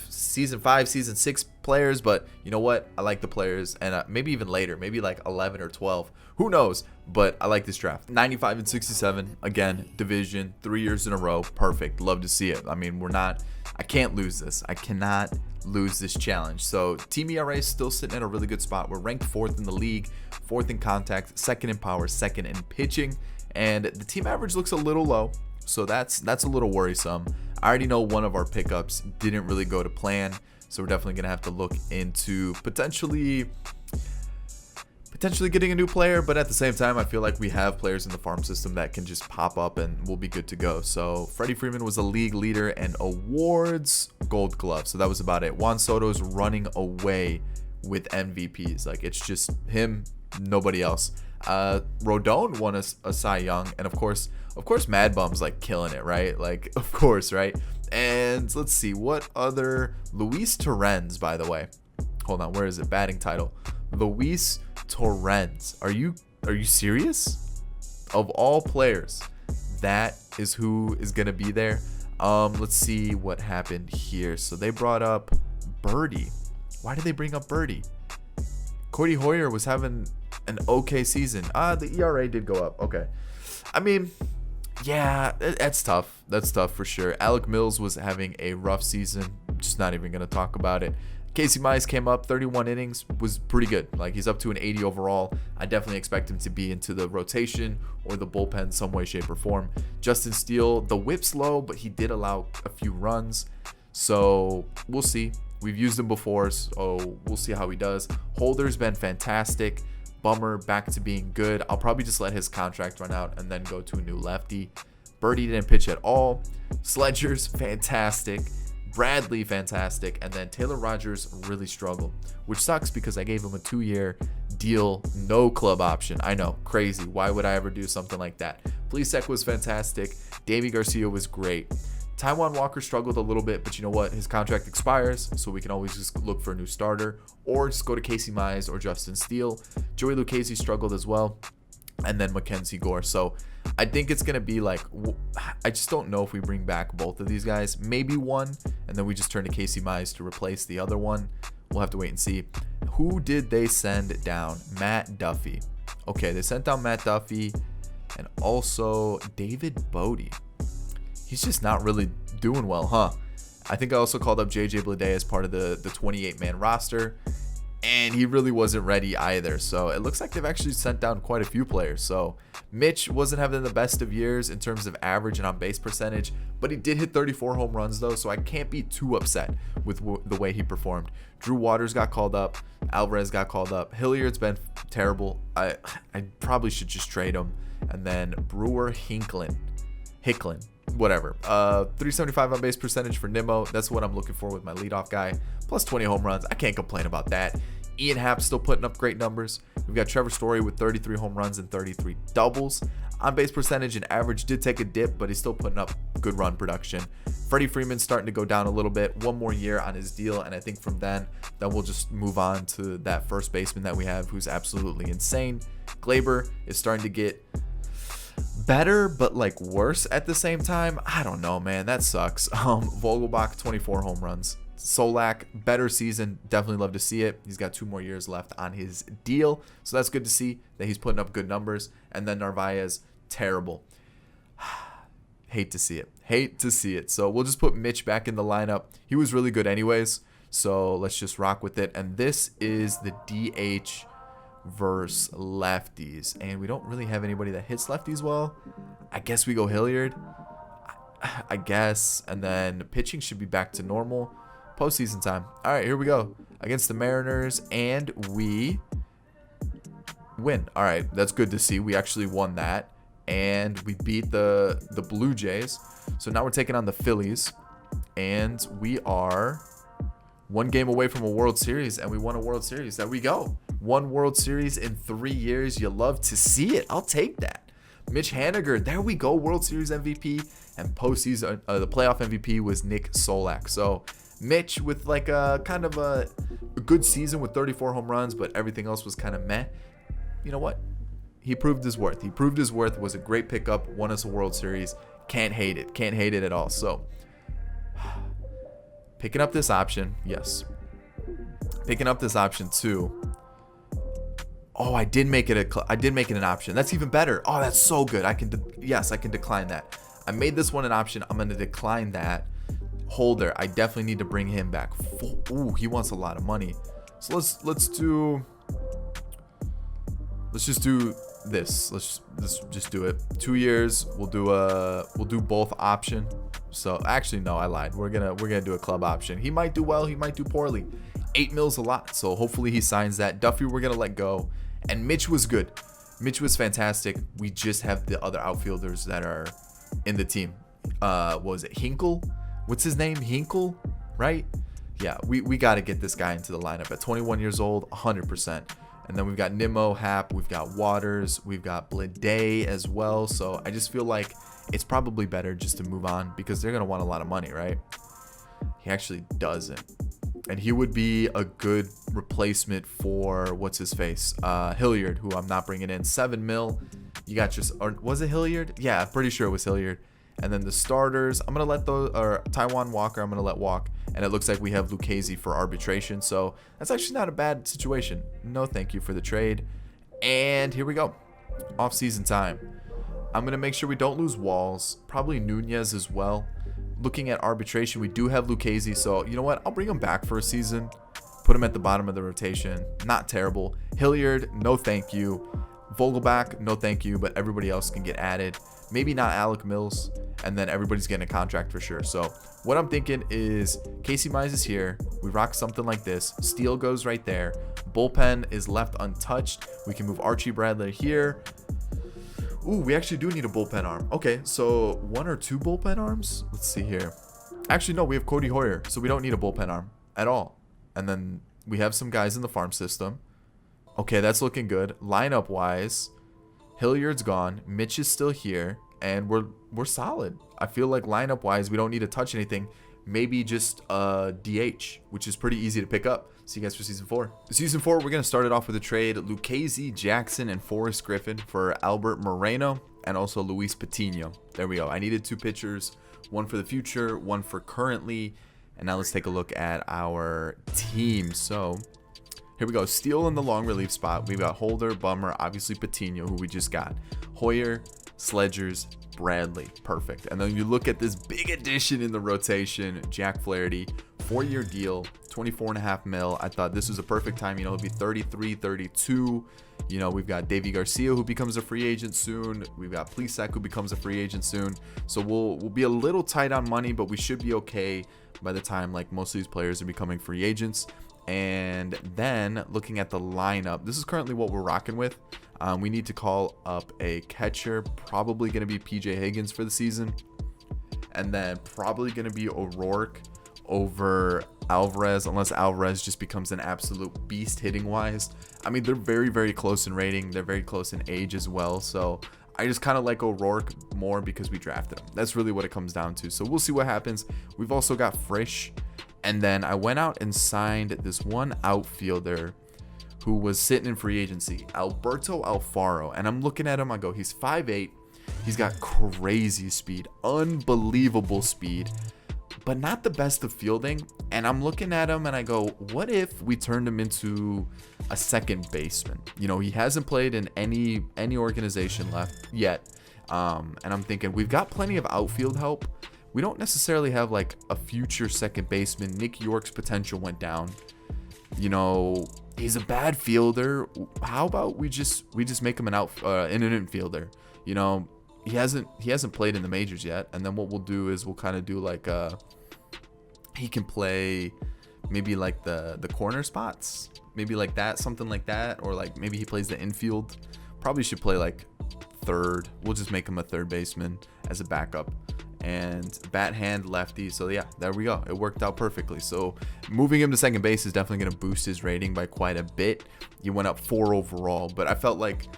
season 5, season 6 players, but you know what? I like the players, and maybe even later, maybe like 11 or 12. Who knows? But I like this draft. 95 and 67. Again, division, 3 years in a row. Perfect. Love to see it. I mean, I can't lose this. I cannot lose this challenge. So team ERA is still sitting at a really good spot. We're ranked 4th in the league, 4th in contact, 2nd in power, 2nd in pitching, and the team average looks a little low. So that's a little worrisome. I already know one of our pickups didn't really go to plan, so we're definitely going to have to look into potentially getting a new player, but at the same time, I feel like we have players in the farm system that can just pop up and we'll be good to go. So Freddie Freeman was a league leader and awards, Gold Glove. So that was about it. Juan Soto's running away with MVPs. Like, it's just him, nobody else. Rodon won a Cy Young, and of course Mad Bum's like killing it, right? Like, of course, right? And let's see what other. Luis Torrens, by the way. Hold on, where is it? Batting title. Luis Torrens. Are you serious? Of all players, that is who is gonna be there. Let's see what happened here. So they brought up Birdie. Why did they bring up Birdie? Cody Hoyer was having an okay season. The ERA did go up. Okay. I mean, yeah, that's tough. That's tough for sure. Alec Mills was having a rough season. Just not even going to talk about it. Casey Mize came up, 31 innings, was pretty good. Like, he's up to an 80 overall. I definitely expect him to be into the rotation or the bullpen some way, shape, or form. Justin Steele, the whip's low, but he did allow a few runs. So we'll see. We've used him before, so we'll see how he does. Holder's been fantastic. Bummer back to being good. I'll probably just let his contract run out and then go to a new lefty. Birdie didn't pitch at all. Sledger's fantastic. Bradley fantastic. And then Taylor Rogers really struggled, which sucks because I gave him a 2-year deal, no club option. I know, crazy. Why would I ever do something like that? Plesac was fantastic. Davey Garcia was great. Taijuan Walker struggled a little bit, but you know what? His contract expires, so we can always just look for a new starter or just go to Casey Mize or Justin Steele. Joey Lucchesi struggled as well, and then Mackenzie Gore. So I think it's going to be like, I just don't know if we bring back both of these guys. Maybe one, and then we just turn to Casey Mize to replace the other one. We'll have to wait and see. Who did they send down? Matt Duffy. Okay, they sent down Matt Duffy and also David Bodie. He's just not really doing well, huh? I think I also called up JJ Bleday as part of the 28-man roster, and he really wasn't ready either. So it looks like they've actually sent down quite a few players. So Mitch wasn't having the best of years in terms of average and on-base percentage, but he did hit 34 home runs, though, so I can't be too upset with the way he performed. Drew Waters got called up. Alvarez got called up. Hilliard's been terrible. I probably should just trade him. And then Brewer Hinklin. Whatever. 375 on base percentage for Nimmo. That's what I'm looking for with my leadoff guy. Plus 20 home runs. I can't complain about that. Ian Happ still putting up great numbers. We've got Trevor Story with 33 home runs and 33 doubles. On base percentage and average did take a dip, but he's still putting up good run production. Freddie Freeman starting to go down a little bit. One more year on his deal, and I think from then we'll just move on to that first baseman that we have, who's absolutely insane. Glaber is starting to get better, but like worse at the same time. I don't know, man. That sucks. Vogelbach, 24 home runs. Solak, better season. Definitely love to see it. He's got 2 more years left on his deal, so that's good to see that he's putting up good numbers. And then Narvaez, terrible. Hate to see it. So we'll just put Mitch back in the lineup. He was really good anyways, so let's just rock with it. And this is the DH versus lefties, and we don't really have anybody that hits lefties well. I guess we go Hilliard, I guess, and then pitching should be back to normal. Postseason time. All right, here we go against the Mariners, and we win. All right, that's good to see. We actually won that, and we beat the Blue Jays. So now we're taking on the Phillies, and we are 1 game away from a World Series, and we won a World Series. There we go. 1 World Series in 3 years. You love to see it. I'll take that. Mitch Haniger, there we go. World Series MVP, and postseason, the playoff MVP was Nick Solak. So Mitch with like a kind of a good season with 34 home runs, but everything else was kind of meh. You know what? He proved his worth. Was a great pickup. Won us a World Series. Can't hate it at all. So picking up this option, yes. Picking up this option too. Oh, I did make it an option. That's even better. Oh, that's so good. I can decline that. I made this one an option. I'm going to decline that. Holder, I definitely need to bring him back. Ooh, he wants a lot of money. So let's just do this. Let's just do it. 2 years. We'll do both option. So actually, no, I lied. We're gonna do a club option. He might do well. He might do poorly. 8 mils a lot. So hopefully he signs that. Duffy, we're gonna let go. And Mitch was good. Mitch was fantastic. We just have the other outfielders that are in the team. What was it? Hinkle? What's his name? Hinkle, right? Yeah, we got to get this guy into the lineup at 21 years old, 100%. And then we've got Nimmo, Hap, we've got Waters, we've got Blade as well. So I just feel like it's probably better just to move on because they're going to want a lot of money, right? He actually doesn't. And he would be a good replacement for, what's his face? Hilliard, who I'm not bringing in. 7 mil. You got just, or was it Hilliard? Yeah, I'm pretty sure it was Hilliard. And then the starters, I'm going to let those, or Taiwan Walker, I'm going to let walk. And it looks like we have Lucchesi for arbitration. So that's actually not a bad situation. No thank you for the trade. And here we go. Off-season time. I'm going to make sure we don't lose Walls. Probably Nunez as well. Looking at arbitration, we do have Lucchesi. So you know what? I'll bring him back for a season. Put him at the bottom of the rotation. Not terrible. Hilliard, no thank you. Vogelback, no thank you. But everybody else can get added. Maybe not Alec Mills. And then everybody's getting a contract for sure. So what I'm thinking is Casey Mize is here. We rock something like this. Steele goes right there. Bullpen is left untouched. We can move Archie Bradley here. Ooh, we actually do need a bullpen arm. Okay, so 1 or 2 bullpen arms? Let's see here. Actually, no, we have Cody Hoyer, so we don't need a bullpen arm at all. And then we have some guys in the farm system. Okay, that's looking good. Lineup-wise, Hilliard's gone. Mitch is still here. And we're solid. I feel like lineup-wise, we don't need to touch anything. Maybe just DH, which is pretty easy to pick up. See you guys for Season 4. Season 4, we're going to start it off with a trade. Lucchesi, Jackson, and Forrest Griffin for Albert Moreno and also Luis Patino. There we go. I needed 2 pitchers. One for the future, one for currently. And now let's take a look at our team. So here we go. Steele in the long relief spot. We've got Holder, Bummer, obviously Patino, who we just got. Hoyer, Sledgers, Bradley. Perfect. And then you look at this big addition in the rotation, Jack Flaherty, 4-year deal, 24.5 mil. I thought this was a perfect time. You know, it'll be 33, 32. You know, we've got Davy Garcia, who becomes a free agent soon. We've got Plesac, who becomes a free agent soon. So we'll be a little tight on money, but we should be okay by the time like most of these players are becoming free agents. And then looking at the lineup, this is currently what we're rocking with. We need to call up a catcher, probably going to be PJ Higgins for the season. And then probably going to be O'Rourke over Alvarez, unless Alvarez just becomes an absolute beast hitting wise. I mean, they're very, very close in rating. They're very close in age as well. So I just kind of like O'Rourke more because we drafted him. That's really what it comes down to. So we'll see what happens. We've also got Frisch. And then I went out and signed this one outfielder who was sitting in free agency, Alberto Alfaro. And I'm looking at him, I go, he's 5'8". He's got crazy speed, unbelievable speed, but not the best of fielding. And I'm looking at him and I go, what if we turned him into a second baseman? You know, he hasn't played in any organization left yet. And I'm thinking, we've got plenty of outfield help. We don't necessarily have like a future second baseman. Nick York's potential went down. You know, he's a bad fielder. How about we just make him an infielder? You know, he hasn't played in the majors yet. And then what we'll do is we'll kind of do like he can play maybe like the corner spots, maybe like that, something like that, or like maybe he plays the infield. Probably should play like third. We'll just make him a third baseman as a backup. And bat hand lefty. So yeah, there we go. It worked out perfectly. So moving him to second base is definitely going to boost his rating by quite a bit. He went up 4 overall, but I felt like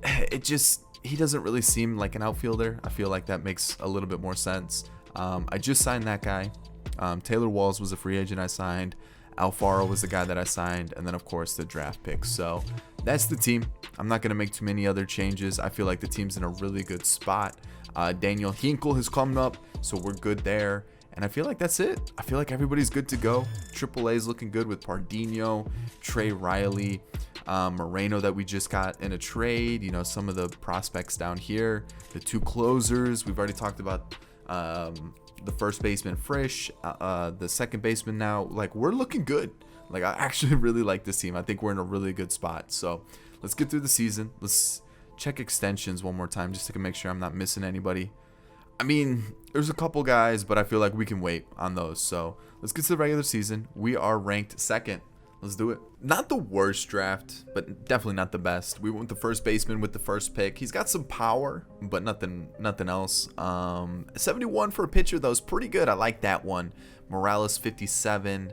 he doesn't really seem like an outfielder. I feel like that makes a little bit more sense. I just signed that guy. Taylor Walls was a free agent I signed. Alfaro was the guy that I signed. And then of course the draft picks. So that's the team. I'm not going to make too many other changes. I feel like the team's in a really good spot. Daniel Hinkle has come up, so we're good there. And I feel like that's it. I feel like everybody's good to go. AAA is looking good with Pardinho, Trey Riley, Moreno that we just got in a trade. You know, some of the prospects down here. The 2 closers. We've already talked about the first baseman Frisch, the second baseman now. Like, we're looking good. Like, I actually really like this team. I think we're in a really good spot. So let's get through the season. Let's check extensions one more time just to make sure I'm not missing anybody. I mean, there's a couple guys, but I feel like we can wait on those. So let's get to the regular season. We are ranked second. Let's do it. Not the worst draft, but definitely not the best. We went with the first baseman with the first pick. He's got some power, but nothing else. 71 for a pitcher, though, is pretty good. I like that one. Morales, 57.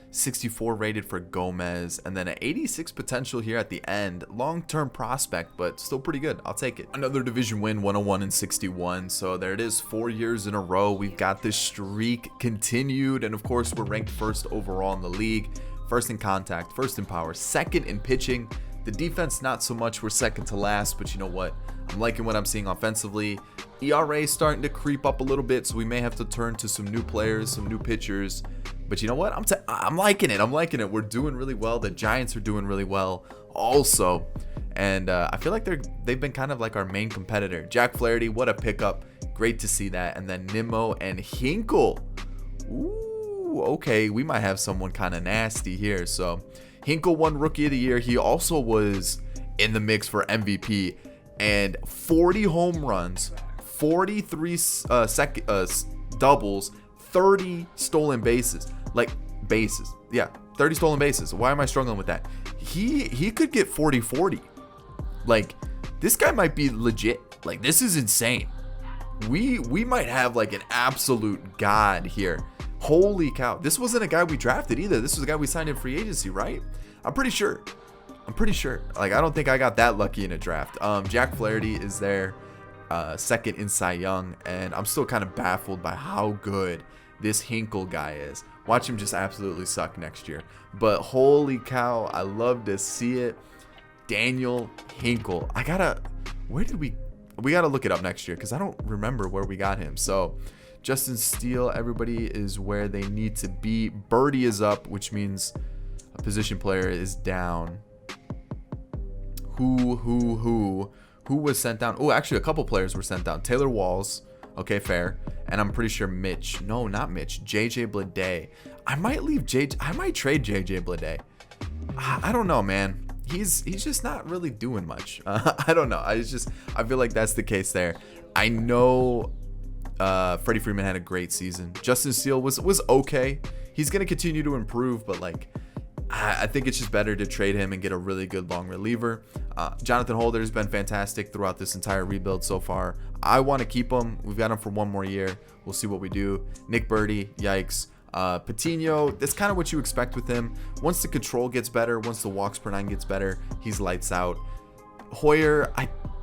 64 rated for Gomez, and then an 86 potential here at the end. Long-term prospect, but still pretty good. I'll take it. Another division win, 101 and 61. So there it is, 4 years in a row. We've got this streak continued, and of course, we're ranked first overall in the league. First in contact, first in power, second in pitching. The defense, not so much. We're second to last, but you know what? I'm liking what I'm seeing offensively. ERA starting to creep up a little bit, so we may have to turn to some new players, some new pitchers. But you know what? I'm liking it. I'm liking it. We're doing really well. The Giants are doing really well also. And I feel like they've been kind of like our main competitor. Jack Flaherty, what a pickup. Great to see that. And then Nimmo and Hinkle. Ooh, okay. We might have someone kind of nasty here. So Hinkle won Rookie of the Year. He also was in the mix for MVP. And 40 home runs, 43 doubles, 30 stolen bases. Like bases. Yeah, 30 stolen bases. Why am I struggling with that? He could get 40-40. Like, this guy might be legit. Like, this is insane. We might have like an absolute god here. Holy cow. This wasn't a guy we drafted either. This was a guy we signed in free agency, right? I'm pretty sure. Like, I don't think I got that lucky in a draft. Jack Flaherty is there, second in Cy Young, and I'm still kind of baffled by how good this Hinkle guy is. Watch him just absolutely suck next year. But holy cow, I love to see it. Daniel Hinkle. We gotta look it up next year because I don't remember where we got him. So Justin Steele, everybody is where they need to be. Birdie is up, which means a position player is down. Who was sent down? Oh, actually, a couple players were sent down. Taylor Walls. Okay, fair. And I'm pretty sure Mitch. No, not Mitch. JJ Bleday. I might trade JJ Bleday. I don't know, man. He's just not really doing much. I don't know. I feel like that's the case there. I know Freddie Freeman had a great season. Justin Steele was okay. He's gonna continue to improve, but like, I think it's just better to trade him and get a really good long reliever. Jonathan Holder has been fantastic throughout this entire rebuild so far. I want to keep him. We've got him for one more year. We'll see what we do. Nick Birdie, yikes. Patino, that's kind of what you expect with him. Once the control gets better, once the walks per 9 gets better, he's lights out. Hoyer,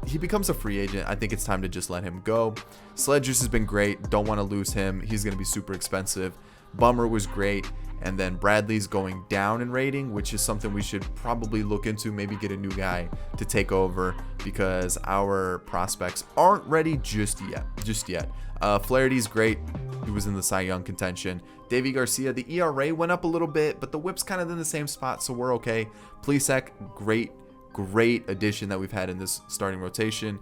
he becomes a free agent. I think it's time to just let him go. Sledgers has been great. Don't want to lose him. He's going to be super expensive. Bummer was great. And then Bradley's going down in rating, which is something we should probably look into. Maybe get a new guy to take over because our prospects aren't ready just yet. Flaherty's great. He was in the Cy Young contention. Davey Garcia, the ERA went up a little bit, but the whip's kind of in the same spot, so we're okay. Plesac, great addition that we've had in this starting rotation.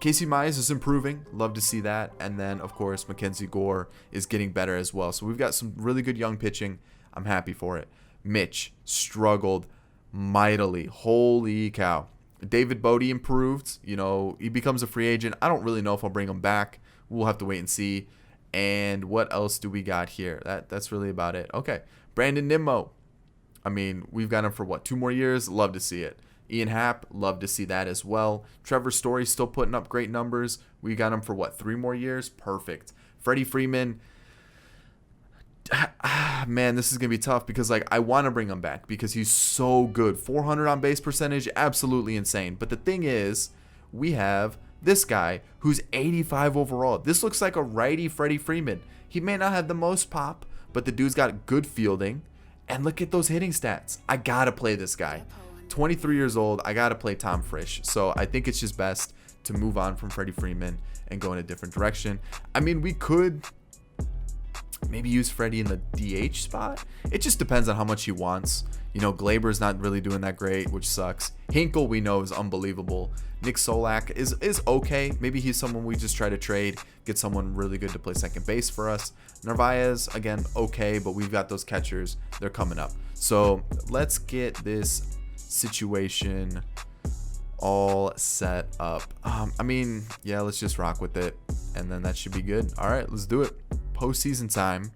Casey Mize is improving. Love to see that. And then, of course, Mackenzie Gore is getting better as well. So we've got some really good young pitching. I'm happy for it. Mitch struggled mightily. Holy cow. David Bodie improved. You know, he becomes a free agent. I don't really know if I'll bring him back. We'll have to wait and see. And what else do we got here? That's really about it. Okay. Brandon Nimmo. I mean, we've got him for what, 2 more years? Love to see it. Ian Happ, love to see that as well. Trevor Story still putting up great numbers. We got him for what, 3 more years? Perfect. Freddie Freeman. Man, this is going to be tough because like I want to bring him back because he's so good. 400 on base percentage, absolutely insane. But the thing is, we have this guy who's 85 overall. This looks like a righty Freddie Freeman. He may not have the most pop, but the dude's got good fielding. And look at those hitting stats. I got to play this guy. 23 years old. I got to play Tom Frisch. So I think it's just best to move on from Freddie Freeman and go in a different direction. I mean, we could maybe use Freddie in the DH spot. It just depends on how much he wants. You know, Glaber's not really doing that great, which sucks. Hinkle, we know, is unbelievable. Nick Solak is okay. Maybe he's someone we just try to trade, get someone really good to play second base for us. Narvaez, again, okay, but we've got those catchers. They're coming up. So let's get this situation all set up. I mean, yeah, let's just rock with it, and then that should be good. All right, let's do it. Postseason time.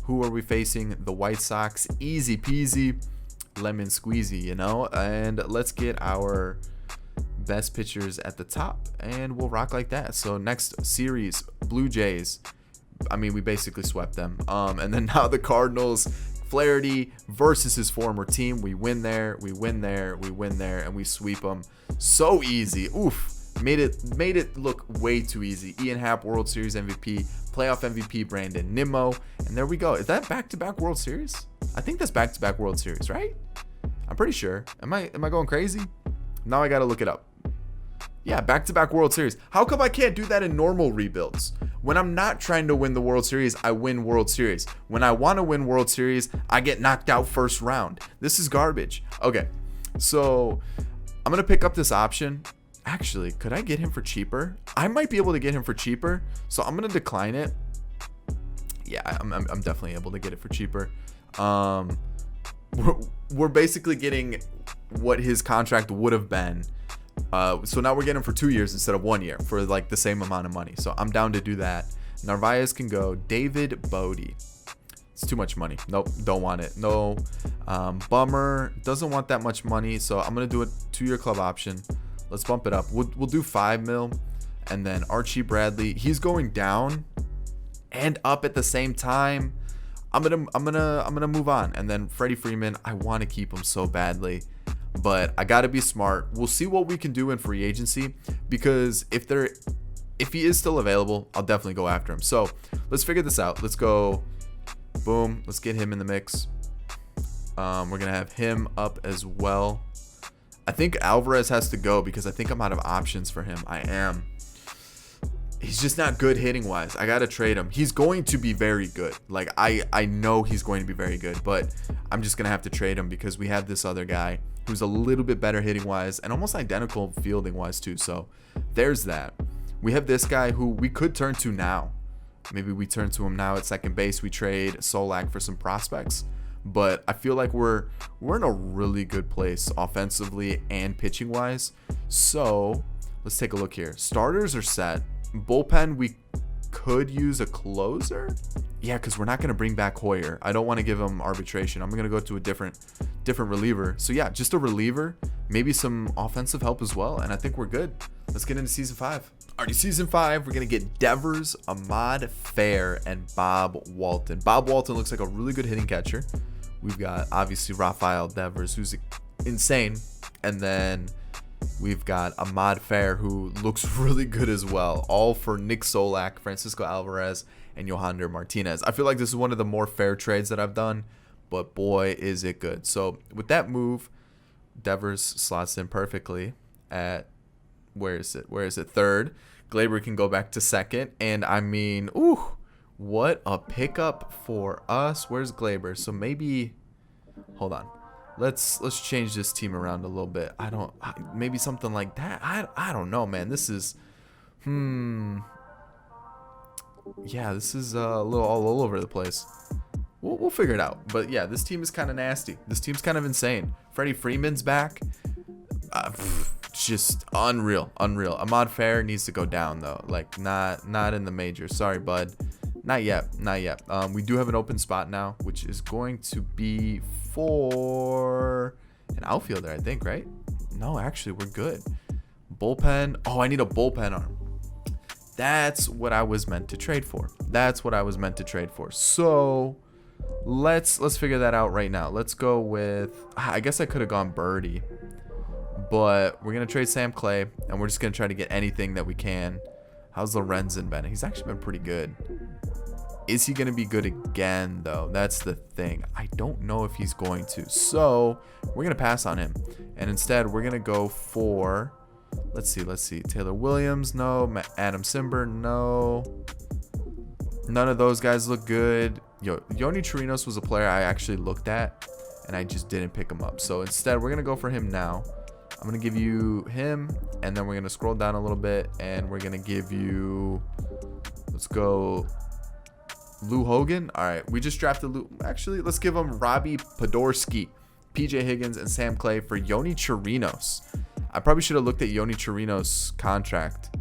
Who are we facing? The White Sox. Easy peasy. lemon squeezy, you know. And let's get our best pitchers at the top, and we'll rock like that. So next series, Blue Jays. I mean, we basically swept them. And then now the Cardinals, Flaherty versus his former team. We win there, we win there, we win there, and we sweep them. So easy. Oof. Made it look way too easy. Ian Happ, World Series MVP, playoff MVP Brandon Nimmo, and there we go. Is that back-to-back World Series? I think that's back-to-back World Series, right? I'm pretty sure. Am I going crazy? Now I gotta look it up. Yeah, back-to-back World Series. How come I can't do that in normal rebuilds? When I'm not trying to win the World Series, I win World Series. When I want to win World Series, I get knocked out first round. This is garbage. Okay, so I'm gonna pick up this option. Actually, could I get him for cheaper? I might be able to get him for cheaper, so I'm gonna decline it. Yeah, I'm definitely able to get it for cheaper. We're basically getting what his contract would have been. So now we're getting him for 2 years instead of 1 year for like the same amount of money. So I'm down to do that. Narvaez can go. David Bodie. It's too much money. Nope, don't want it. No. Bummer doesn't want that much money, so I'm gonna do a 2-year club option. Let's bump it up. We'll do 5 mil, and then Archie Bradley. He's going down and up at the same time. I'm gonna move on. And then Freddie Freeman. I want to keep him so badly, but I gotta be smart. We'll see what we can do in free agency, because if he is still available, I'll definitely go after him. So let's figure this out. Let's go. Boom. Let's get him in the mix. We're gonna have him up as well. I think Alvarez has to go because I think I'm out of options for him. I am. He's just not good hitting wise. I gotta trade him. He's going to be very good. Like I know he's going to be very good, but I'm just gonna have to trade him because we have this other guy who's a little bit better hitting wise and almost identical fielding wise too. So there's that. We have this guy who we could turn to now. Maybe we turn to him now at second base. We trade Solak for some prospects. But I feel like we're in a really good place offensively and pitching wise. So let's take a look here. Starters are set. Bullpen, we could use a closer. Yeah, because we're not going to bring back Hoyer. I don't want to give him arbitration. I'm going to go to a different reliever. So yeah, just a reliever. Maybe some offensive help as well. And I think we're good. Let's get into season 5. Alrighty, season 5, we're going to get Devers, Ahmad Fair, and Bob Walton. Bob Walton looks like a really good hitting catcher. We've got, obviously, Rafael Devers, who's insane. And then we've got Ahmad Fair, who looks really good as well. All for Nick Solak, Francisco Alvarez, and Yohander Martinez. I feel like this is one of the more fair trades that I've done. But boy, is it good. So with that move, Devers slots in perfectly at, where is it? Third. Glaber can go back to second. And I mean, ooh. What a pickup for us. Where's Glaber? So maybe, hold on. Let's change this team around a little bit. Maybe something like that. I don't know, man. This is, yeah, this is a little all over the place. We'll figure it out. But yeah, this team is kind of nasty. This team's kind of insane. Freddie Freeman's back. Just unreal. Ahmad Fair needs to go down though. Like not in the major. Sorry, bud. Not yet. We do have an open spot now, which is going to be for an outfielder, I think, right? No, actually, we're good. Bullpen. Oh, I need a bullpen arm. That's what I was meant to trade for. So let's figure that out right now. Let's go with, I guess I could have gone Birdie, but we're going to trade Sam Clay, and we're just going to try to get anything that we can. How's Lorenzen been? He's actually been pretty good. Is he going to be good again, though? That's the thing. I don't know if he's going to. So we're going to pass on him. And instead, we're going to go for, let's see. Taylor Williams, no. Adam Simber, no. None of those guys look good. Yoni Chirinos was a player I actually looked at, and I just didn't pick him up. So instead, we're going to go for him now. I'm going to give you him, and then we're going to scroll down a little bit, and we're going to give you, let's go, Lou Hogan. All right, we just drafted Lou. Actually, let's give him Robbie Podorski, PJ Higgins, and Sam Clay for Yoni Chirinos. I probably should have looked at Yoni Chirinos' contract.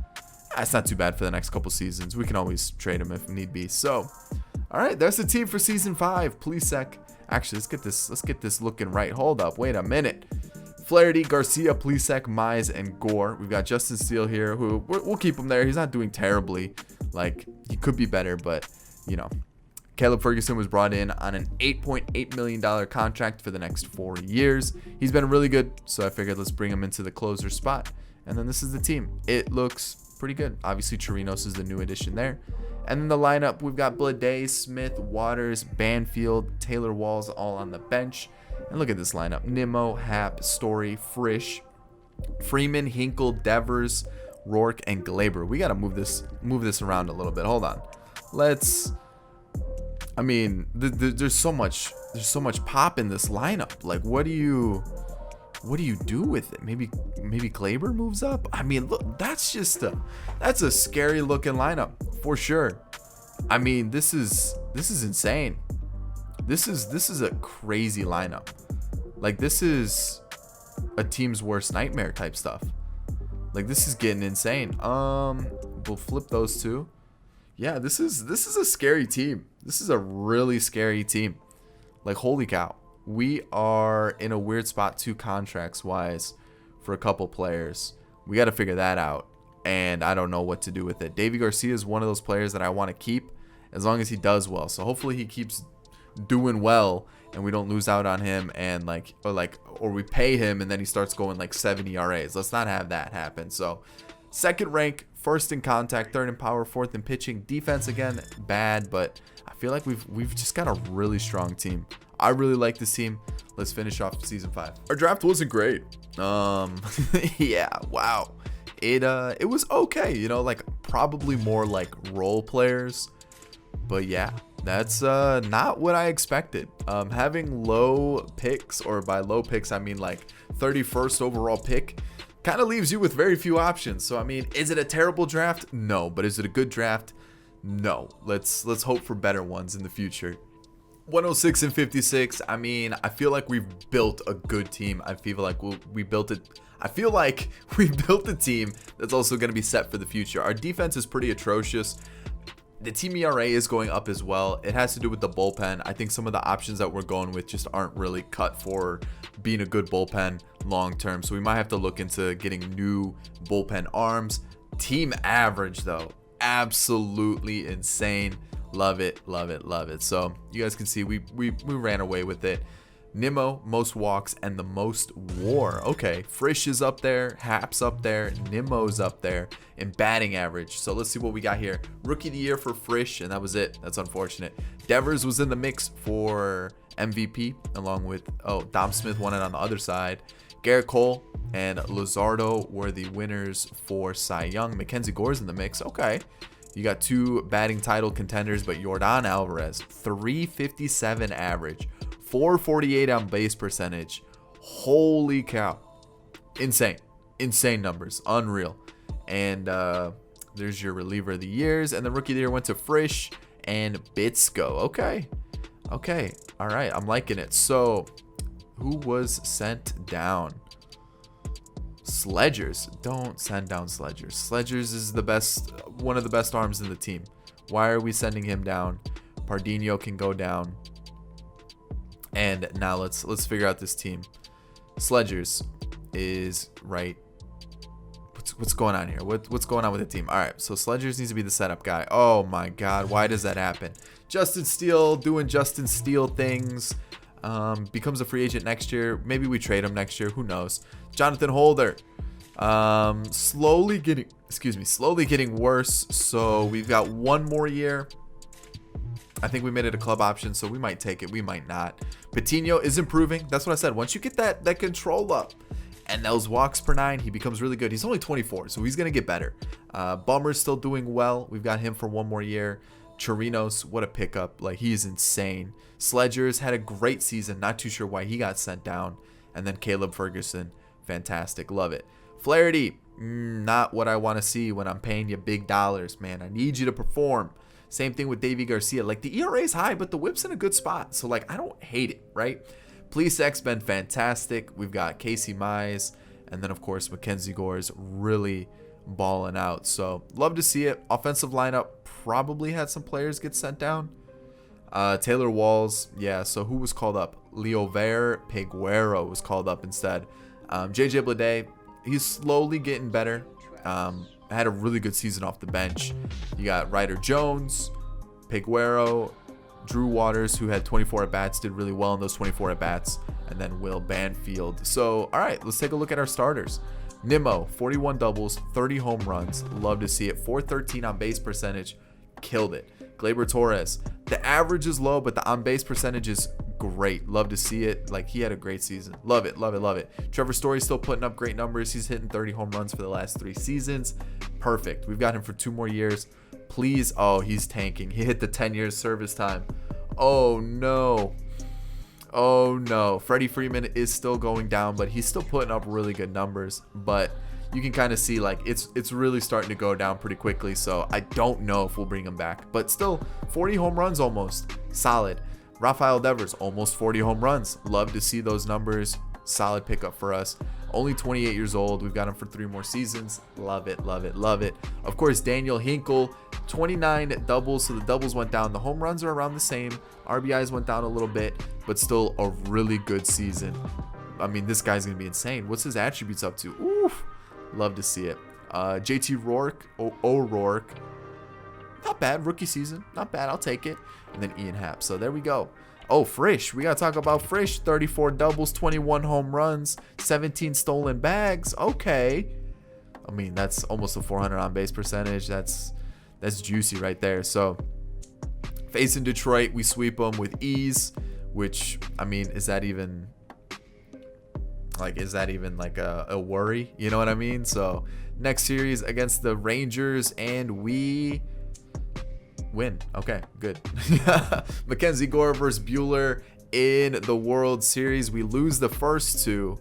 That's not too bad for the next couple seasons. We can always trade him if need be. So, all right, that's the team for season 5. Plisek, Actually, let's get this looking right. Hold up, wait a minute. Flaherty, Garcia, Plesac, Mize, and Gore. We've got Justin Steele here, who we'll keep him there. He's not doing terribly. Like, he could be better, but, you know. Caleb Ferguson was brought in on an $8.8 million contract for the next 4 years. He's been really good, so I figured let's bring him into the closer spot. And then this is the team. It looks pretty good. Obviously, Chirinos is the new addition there. And then the lineup, we've got Blade, Smith, Waters, Banfield, Taylor Walls all on the bench. And look at this lineup. Nimmo, Happ, Story, Frisch, Freeman, Hinkle, Devers, Rourke, and Glaber. We got to move this around a little bit. Hold on. I mean, there's so much pop in this lineup. Like, what do you do with it? Maybe Glaber moves up. I mean, look, that's a scary looking lineup for sure. I mean, this is insane. This is a crazy lineup. Like, this is a team's worst nightmare type stuff. Like, this is getting insane. We'll flip those two. Yeah, this is a scary team. This is a really scary team. Like, holy cow. We are in a weird spot too, contracts wise, for a couple players. We got to figure that out, and I don't know what to do with it. Davy Garcia is one of those players that I want to keep as long as he does well. So hopefully he keeps doing well and we don't lose out on him, and or we pay him and then he starts going like 7 ERAs. Let's not have that happen. So second rank, first in contact, third in power, fourth in pitching. Defense, again, bad, but I feel like we've just got a really strong team. I really like this team. Let's finish off season 5. Our draft wasn't great. Yeah, wow. It was okay, you know, like probably more like role players. But yeah, that's not what I expected. Having low picks, or by low picks I mean like 31st overall pick, kind of leaves you with very few options. So I mean, is it a terrible draft? No. But is it a good draft? No. Let's hope for better ones in the future. 106 and 56. I mean, I feel like we've built a good team. I feel like we built it. I feel like we built a team that's also going to be set for the future. Our defense is pretty atrocious. The team ERA is going up as well. It has to do with the bullpen. I think some of the options that we're going with just aren't really cut for being a good bullpen long term. So we might have to look into getting new bullpen arms. Team average, though, absolutely insane. Love it, love it, love it. So you guys can see we ran away with it. Nimmo, most walks and the most WAR. Okay, Frisch is up there, Happ's up there, Nimmo's up there in batting average. So let's see what we got here. Rookie of the year for Frisch, and that was it. That's unfortunate. Devers was in the mix for MVP, along with Dom Smith won it on the other side. Garrett Cole and Luzardo were the winners for Cy Young. Mackenzie Gore's in the mix. Okay. You got two batting title contenders, but Yordan Alvarez, 357 average, 448 on base percentage. Holy cow. Insane. Insane numbers. Unreal. And there's your reliever of the years. And the rookie of the year went to Frisch and Bitsko. Okay. Okay. All right. I'm liking it. So, who was sent down? Sledgers. Don't send down Sledgers. Sledgers is one of the best arms in the team. Why are we sending him down? Pardinho can go down. And now let's figure out this team. Sledgers is right. What's going on here? What's going on with the team? All right, so Sledgers needs to be the setup guy. Oh my God, why does that happen? Justin Steele doing Justin Steele things. Becomes a free agent next year. Maybe we trade him next year. Who knows? Jonathan Holder, slowly getting worse. So we've got one more year. I think we made it a club option, so we might take it. We might not. Patino is improving. That's what I said. Once you get that control up and those walks per 9, he becomes really good. He's only 24, so he's going to get better. Bummer's still doing well. We've got him for one more year. Chirinos, what a pickup. Like, he's insane. Sledgers had a great season. Not too sure why he got sent down. And then Caleb Ferguson, fantastic. Love it. Flaherty, not what I want to see when I'm paying you big dollars, man. I need you to perform. Same thing with Davy Garcia. Like, the ERA is high, but the whip's in a good spot. So, like, I don't hate it, right? Plesac's been fantastic. We've got Casey Mize. And then, of course, Mackenzie Gore's really balling out. So, love to see it. Offensive lineup probably had some players get sent down. Taylor Walls, yeah. So who was called up? Leover Peguero was called up instead. JJ Bleday, he's slowly getting better. Had a really good season off the bench. You got Ryder Jones, Peguero, Drew Waters, who had 24 at-bats, did really well in those 24 at-bats, and then Will Banfield. So, all right, let's take a look at our starters. Nimmo, 41 doubles, 30 home runs. Love to see it. 413 on base percentage. Killed it. Gleyber Torres, the average is low, but the on base percentage is great. Love to see it. Like, he had a great season. Love it, love it, love it. Trevor Story's still putting up great numbers. He's hitting 30 home runs for the last 3 seasons. Perfect. We've got him for 2 more years. Please. Oh, he's tanking. He hit the 10 years service time. Oh no. Oh no. Freddie Freeman is still going down, but he's still putting up really good numbers. But you can kind of see, like, it's really starting to go down pretty quickly. So I don't know if we'll bring him back. But still, 40 home runs almost. Solid. Rafael Devers, almost 40 home runs. Love to see those numbers. Solid pickup for us. Only 28 years old. We've got him for 3 more seasons. Love it, love it, love it. Of course, Daniel Hinkle, 29 doubles. So the doubles went down. The home runs are around the same. RBIs went down a little bit, but still a really good season. I mean, this guy's going to be insane. What's his attributes up to? Oof. Love to see it. JT O'Rourke. Not bad. Rookie season. Not bad. I'll take it. And then Ian Happ. So there we go. Oh, Frisch. We got to talk about Frisch. 34 doubles, 21 home runs, 17 stolen bags. Okay. I mean, that's almost a 400 on base percentage. That's juicy right there. So facing Detroit, we sweep them with ease, which, I mean, is that even like a worry? You know what I mean? So next series against the Rangers, and we win. Okay, good. Mackenzie Gore versus Bueller in the World Series. We lose the first 2.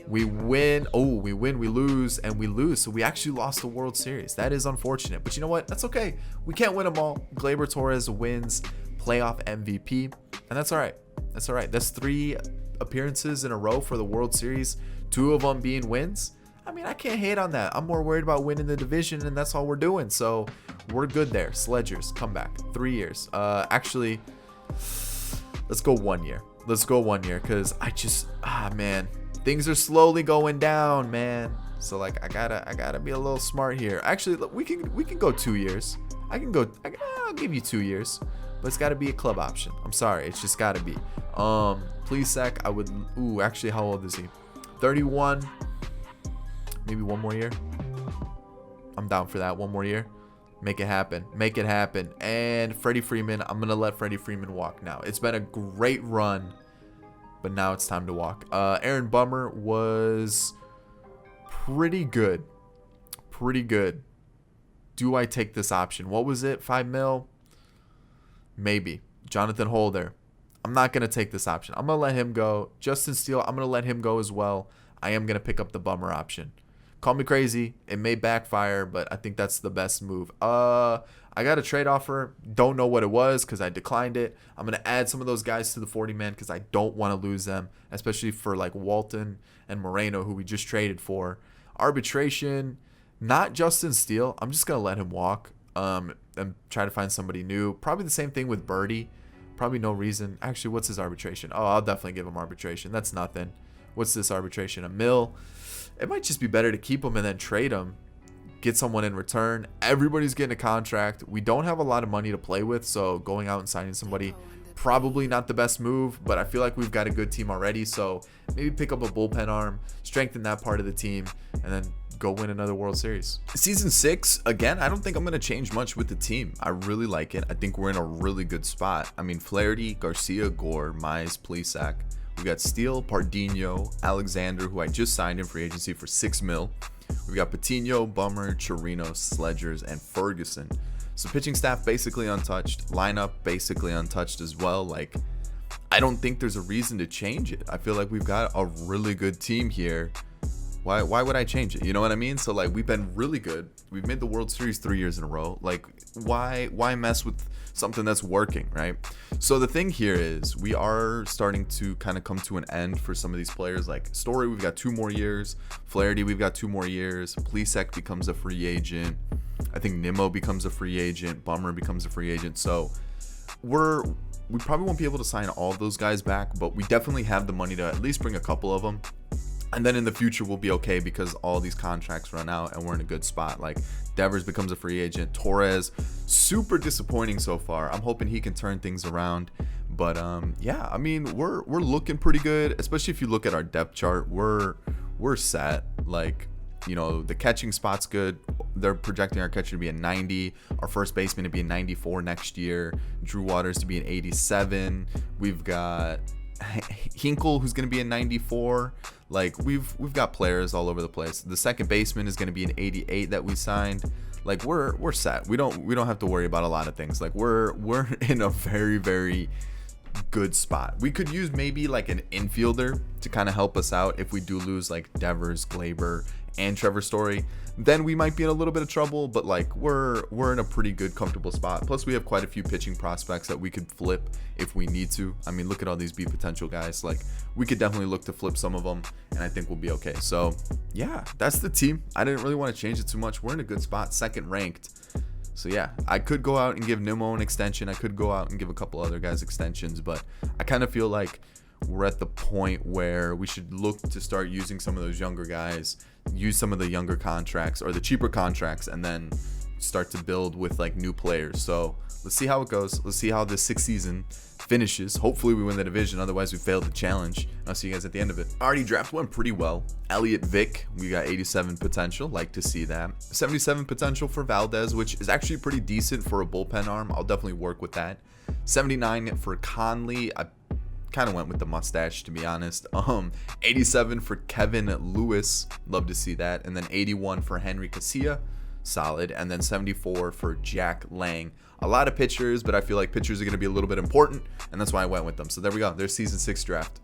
We win. Oh, we win, we lose, and we lose. So we actually lost the World Series. That is unfortunate. But you know what? That's okay. We can't win them all. Gleyber Torres wins playoff MVP, and that's all right. That's all right. That's 3 appearances in a row for the World Series, 2 of them being wins. I mean, I can't hate on that. I'm more worried about winning the division, and that's all we're doing. So we're good there. Sledgers, come back. 3 years. Actually, let's go 1 year. Let's go 1 year, because I just, man, things are slowly going down, man. So, like, I gotta be a little smart here. Actually, we can go 2 years. I'll give you 2 years, but it's got to be a club option. I'm sorry, it's just got to be. Please, Sec, I would. Ooh, actually, how old is he? 31. Maybe 1 more year. I'm down for that. 1 more year. Make it happen. Make it happen. And Freddie Freeman, I'm going to let Freddie Freeman walk now. It's been a great run, but now it's time to walk. Aaron Bummer was pretty good. Pretty good. Do I take this option? What was it? 5 mil? Maybe. Jonathan Holder. I'm not going to take this option. I'm going to let him go. Justin Steele, I'm going to let him go as well. I am going to pick up the Bummer option. Call me crazy. It may backfire, but I think that's the best move. I got a trade offer. Don't know what it was because I declined it. I'm going to add some of those guys to the 40-man because I don't want to lose them, especially for like Walton and Moreno, who we just traded for. Arbitration, not Justin Steele. I'm just going to let him walk and try to find somebody new. Probably the same thing with Birdie. Probably no reason. Actually, what's his arbitration? Oh, I'll definitely give him arbitration. That's nothing. What's this arbitration? $1 million. It might just be better to keep him and then trade him. Get someone in return. Everybody's getting a contract. We don't have a lot of money to play with, so going out and signing somebody, probably not the best move, but I feel like we've got a good team already, so maybe pick up a bullpen arm, strengthen that part of the team, and then go win another World Series. Season 6, again, I don't think I'm going to change much with the team. I really like it. I think we're in a really good spot. I mean, Flaherty, Garcia, Gore, Mize, Plesac. We got Steele, Pardinho, Alexander, who I just signed in free agency for $6 million. We've got Patino, Bummer, Chirino, Sledgers, and Ferguson. So pitching staff basically untouched. Lineup basically untouched as well. Like, I don't think there's a reason to change it. I feel like we've got a really good team here. Why would I change it? You know what I mean? So, like, we've been really good. We've made the World Series 3 years in a row. Like, why mess with something that's working, right? So the thing here is we are starting to kind of come to an end for some of these players. Like Story, we've got 2 more years. Flaherty, we've got 2 more years. Plesac becomes a free agent. I think Nimmo becomes a free agent. Bummer becomes a free agent. So we're we probably won't be able to sign all those guys back, but we definitely have the money to at least bring a couple of them. And then in the future, we'll be okay because all these contracts run out and we're in a good spot. Like, Devers becomes a free agent. Torres, super disappointing so far. I'm hoping he can turn things around. But yeah, I mean, we're looking pretty good, especially if you look at our depth chart. We're set. Like, you know, the catching spot's good. They're projecting our catcher to be a 90, our first baseman to be a 94 next year, Drew Waters to be an 87. We've got Hinkle, who's going to be a 94. Like, we've got players all over the place. The second baseman is going to be an 88 that we signed. Like, we're set. We don't have to worry about a lot of things. Like, we're in a very, very good spot. We could use maybe like an infielder to kind of help us out if we do lose like Devers, Glaber, and Trevor Story. Then we might be in a little bit of trouble, but like we're in a pretty good, comfortable spot. Plus, we have quite a few pitching prospects that we could flip if we need to. I mean, look at all these B potential guys. Like, we could definitely look to flip some of them, and I think we'll be okay. So yeah, that's the team. I didn't really want to change it too much. We're in a good spot, second ranked. So yeah, I could go out and give Nimmo an extension. I could go out and give a couple other guys extensions, but I kind of feel like we're at the point where we should look to start using some of those younger guys, use some of the younger contracts or the cheaper contracts, and then start to build with like new players. So let's see how it goes. Let's see how this sixth season finishes. Hopefully we win the division. Otherwise, we failed the challenge. I'll see you guys at the end of it. Already, draft went pretty well. Elliott Vick, we got 87 potential. Like to see that. 77 potential for Valdez, which is actually pretty decent for a bullpen arm. I'll definitely work with that. 79 for Conley. I kind of went with the mustache, to be honest. 87 for Kevin Lewis. Love to see that. And then 81 for Henry Casilla. Solid. And then 74 for Jack Lang. A lot of pitchers, but I feel like pitchers are going to be a little bit important, and that's why I went with them. So there we go. There's season 6 draft.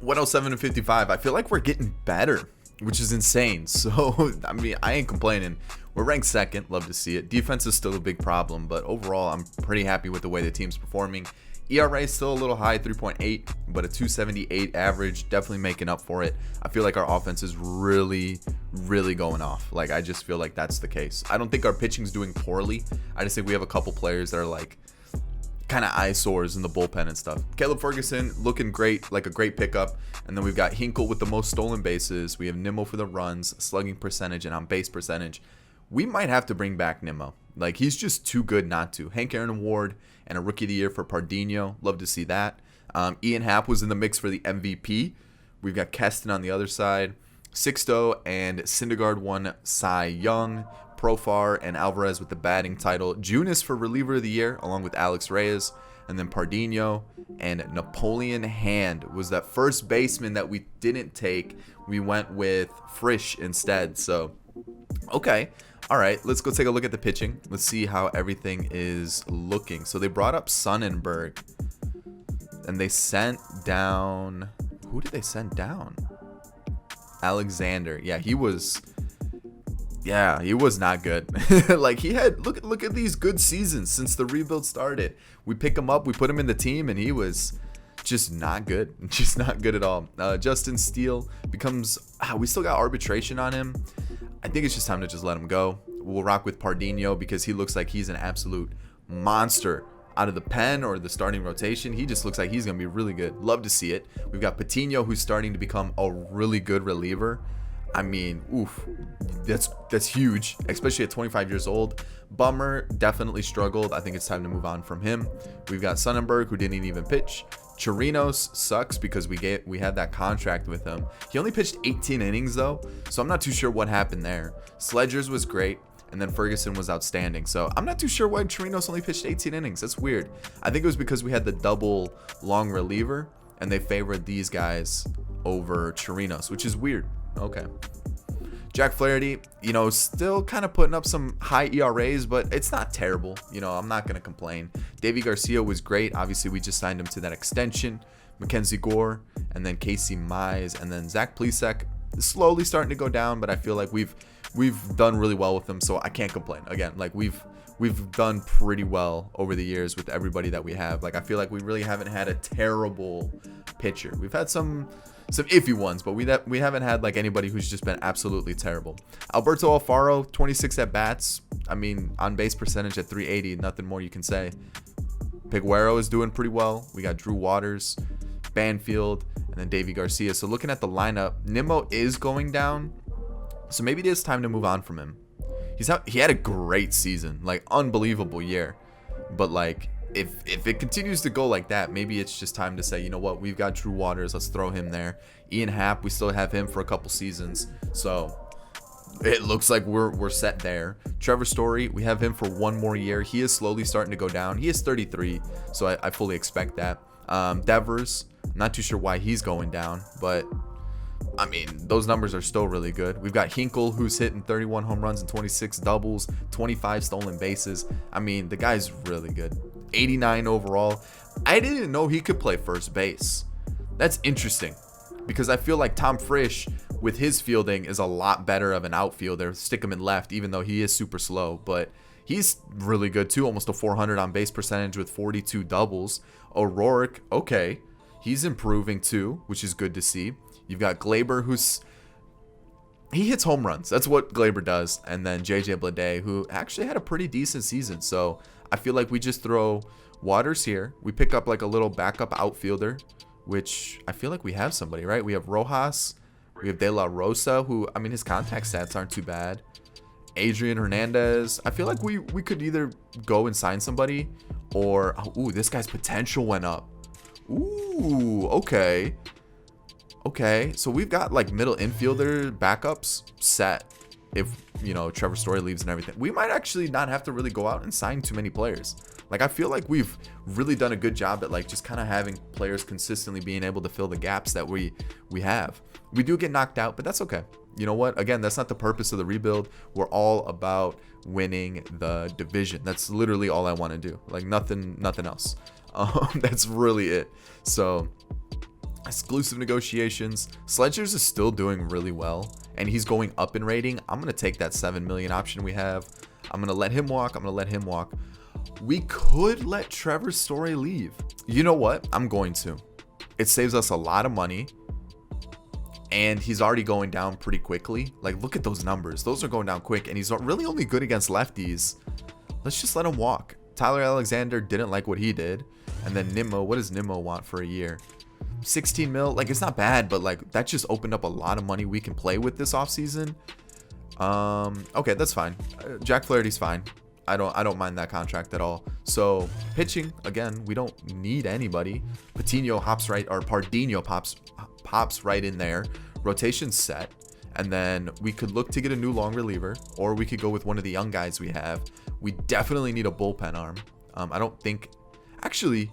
107 to 55. I feel like we're getting better, which is insane. So, I mean, I ain't complaining. We're ranked second. Love to see it. Defense is still a big problem, but overall, I'm pretty happy with the way the team's performing. ERA is still a little high, 3.8, but a 278 average, definitely making up for it. I feel like our offense is really, really going off. Like, I just feel like that's the case. I don't think our pitching's doing poorly. I just think we have a couple players that are like kind of eyesores in the bullpen and stuff. Caleb Ferguson looking great, like a great pickup. And then we've got Hinkle with the most stolen bases. We have Nimmo for the runs, slugging percentage, and on base percentage. We might have to bring back Nimmo. Like, he's just too good not to. Hank Aaron Award and a Rookie of the Year for Pardinho. Love to see that. Ian Happ was in the mix for the MVP. We've got Keston on the other side. Sixto and Syndergaard won Cy Young. Profar and Alvarez with the batting title. Junis for Reliever of the Year, along with Alex Reyes. And then Pardinho and Napoleon Hand was that first baseman that we didn't take. We went with Frisch instead. So, okay. All right, let's go take a look at the pitching. Let's see how everything is looking. So they brought up Sonnenberg, and they sent down... Who did they send down? Alexander. Yeah, he was not good. Like, he had... Look at these good seasons since the rebuild started. We pick him up, we put him in the team, and he was just not good. Just not good at all. Justin Steele becomes... we still got arbitration on him. I think it's just time to just let him go. We'll rock with Pardinho because he looks like he's an absolute monster out of the pen or the starting rotation. He just looks like he's going to be really good. Love to see it. We've got Patino, who's starting to become a really good reliever. I mean, oof, that's huge, especially at 25 years old. Bummer definitely struggled. I think it's time to move on from him. We've got Sonnenberg, who didn't even pitch. Chirinos sucks because we had that contract with him. He only pitched 18 innings though, so I'm not too sure what happened there. Sledgers was great, and then Ferguson was outstanding. So I'm not too sure why Chirinos only pitched 18 innings. That's weird. I think it was because we had the double long reliever, and they favored these guys over Chirinos, which is weird. Okay. Jack Flaherty, still kind of putting up some high ERAs, but it's not terrible. I'm not going to complain. Davey Garcia was great. Obviously, we just signed him to that extension. Mackenzie Gore, and then Casey Mize, and then Zach Plesac is slowly starting to go down, but I feel like we've done really well with them, so I can't complain. Again, like we've done pretty well over the years with everybody that we have. Like, I feel like we really haven't had a terrible pitcher. We've had some iffy ones, but we haven't had like anybody who's just been absolutely terrible. Alberto Alfaro, 26 at bats. I mean, on base percentage at 380, nothing more you can say. Piguero is doing pretty well. We got Drew Waters, Banfield, and then Davy Garcia. So looking at the lineup, Nimmo is going down. So maybe it is time to move on from him. He had a great season, like unbelievable year. But like if it continues to go like that, maybe it's just time to say, you know what, we've got Drew Waters, let's throw him there. Ian Happ, we still have him for a couple seasons. So it looks like we're set there. Trevor Story, we have him for one more year. He is slowly starting to go down. He is 33, so I fully expect that. Devers, not too sure why he's going down, but I mean, those numbers are still really good. We've got Hinkle, who's hitting 31 home runs and 26 doubles, 25 stolen bases. I mean, the guy's really good. 89 overall. I didn't know he could play first base. That's interesting because I feel like Tom Frisch, with his fielding, is a lot better of an outfielder. Stick him in left, even though he is super slow, but he's really good too. Almost a 400 on base percentage with 42 doubles. O'Rourke, okay, he's improving too, which is good to see. You've got Glaber, he hits home runs. That's what Glaber does. And then JJ Bleday, who actually had a pretty decent season. So I feel like we just throw Waters here. We pick up like a little backup outfielder, which I feel like we have somebody, right? We have Rojas. We have De La Rosa, who, I mean, his contact stats aren't too bad. Adrian Hernandez. I feel like we could either go and sign somebody or, ooh, this guy's potential went up. Ooh, okay. Okay, so we've got like middle infielder backups set if, you know, Trevor Story leaves and everything. We might actually not have to really go out and sign too many players. Like, I feel like we've really done a good job at like just kind of having players consistently being able to fill the gaps that we have. We do get knocked out, but that's okay. You know what? Again, that's not the purpose of the rebuild. We're all about winning the division. That's literally all I want to do. Like nothing else. That's really it. So exclusive negotiations. Sledgers is still doing really well, and he's going up in rating. I'm going to take that 7 million option we have. I'm going to let him walk. We could let Trevor Story leave. You know what? I'm going to. It saves us a lot of money, and he's already going down pretty quickly. Like, look at those numbers. Those are going down quick, and he's really only good against lefties. Let's just let him walk. Tyler Alexander didn't like what he did. And then Nimmo, what does Nimmo want for a year? 16 mil. Like, it's not bad, but like that just opened up a lot of money we can play with this offseason. Okay, that's fine. Jack Flaherty's fine. I don't mind that contract at all. So pitching, again, we don't need anybody. Pardinho pops right in there. Rotation's set. And then we could look to get a new long reliever, or we could go with one of the young guys we have. We definitely need a bullpen arm. I don't think, actually,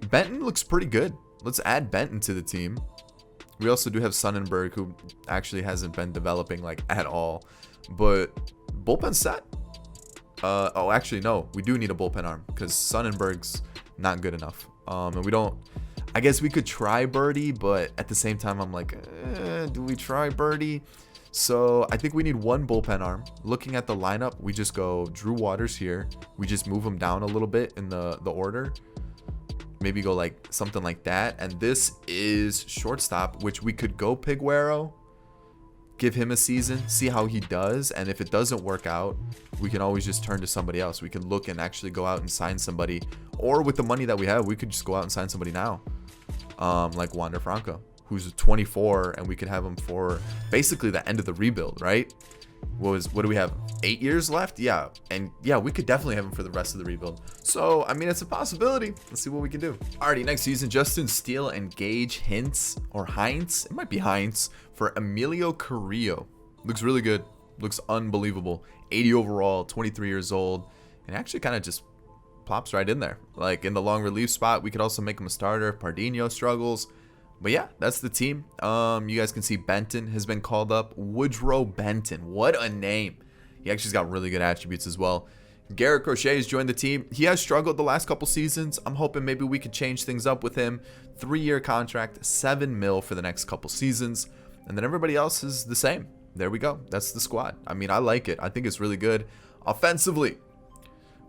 Benton looks pretty good. Let's add Benton to the team. We also do have Sonnenberg, who actually hasn't been developing like at all, but bullpen set. Oh, actually, no, we do need a bullpen arm because Sonnenberg's not good enough. And we don't, I guess we could try Birdie, but at the same time, I'm like, do we try Birdie? So I think we need one bullpen arm. Looking at the lineup, we just go Drew Waters here. We just move him down a little bit in the order. Maybe go like something like that. And this is shortstop, which we could go Piguero, give him a season, see how he does. And if it doesn't work out, we can always just turn to somebody else. We can look and actually go out and sign somebody. Or with the money that we have, we could just go out and sign somebody now. Like Wander Franco, who's 24, and we could have him for basically the end of the rebuild, right? What do we have? 8 years left? Yeah. And yeah, we could definitely have him for the rest of the rebuild. So, I mean, it's a possibility. Let's see what we can do. Alrighty, next season, Justin Steele and Gage Hintz, or Heinz. It might be Heinz, for Emilio Carrillo. Looks really good. Looks unbelievable. 80 overall, 23 years old. And actually kind of just plops right in there. Like in the long relief spot, we could also make him a starter if Pardinho struggles. But yeah, that's the team. You guys can see Benton has been called up. Woodrow Benton. What a name. He actually's got really good attributes as well. Garrett Crochet has joined the team. He has struggled the last couple seasons. I'm hoping maybe we could change things up with him. 3-year contract, 7 mil for the next couple seasons. And then everybody else is the same. There we go. That's the squad. I mean, I like it. I think it's really good. Offensively,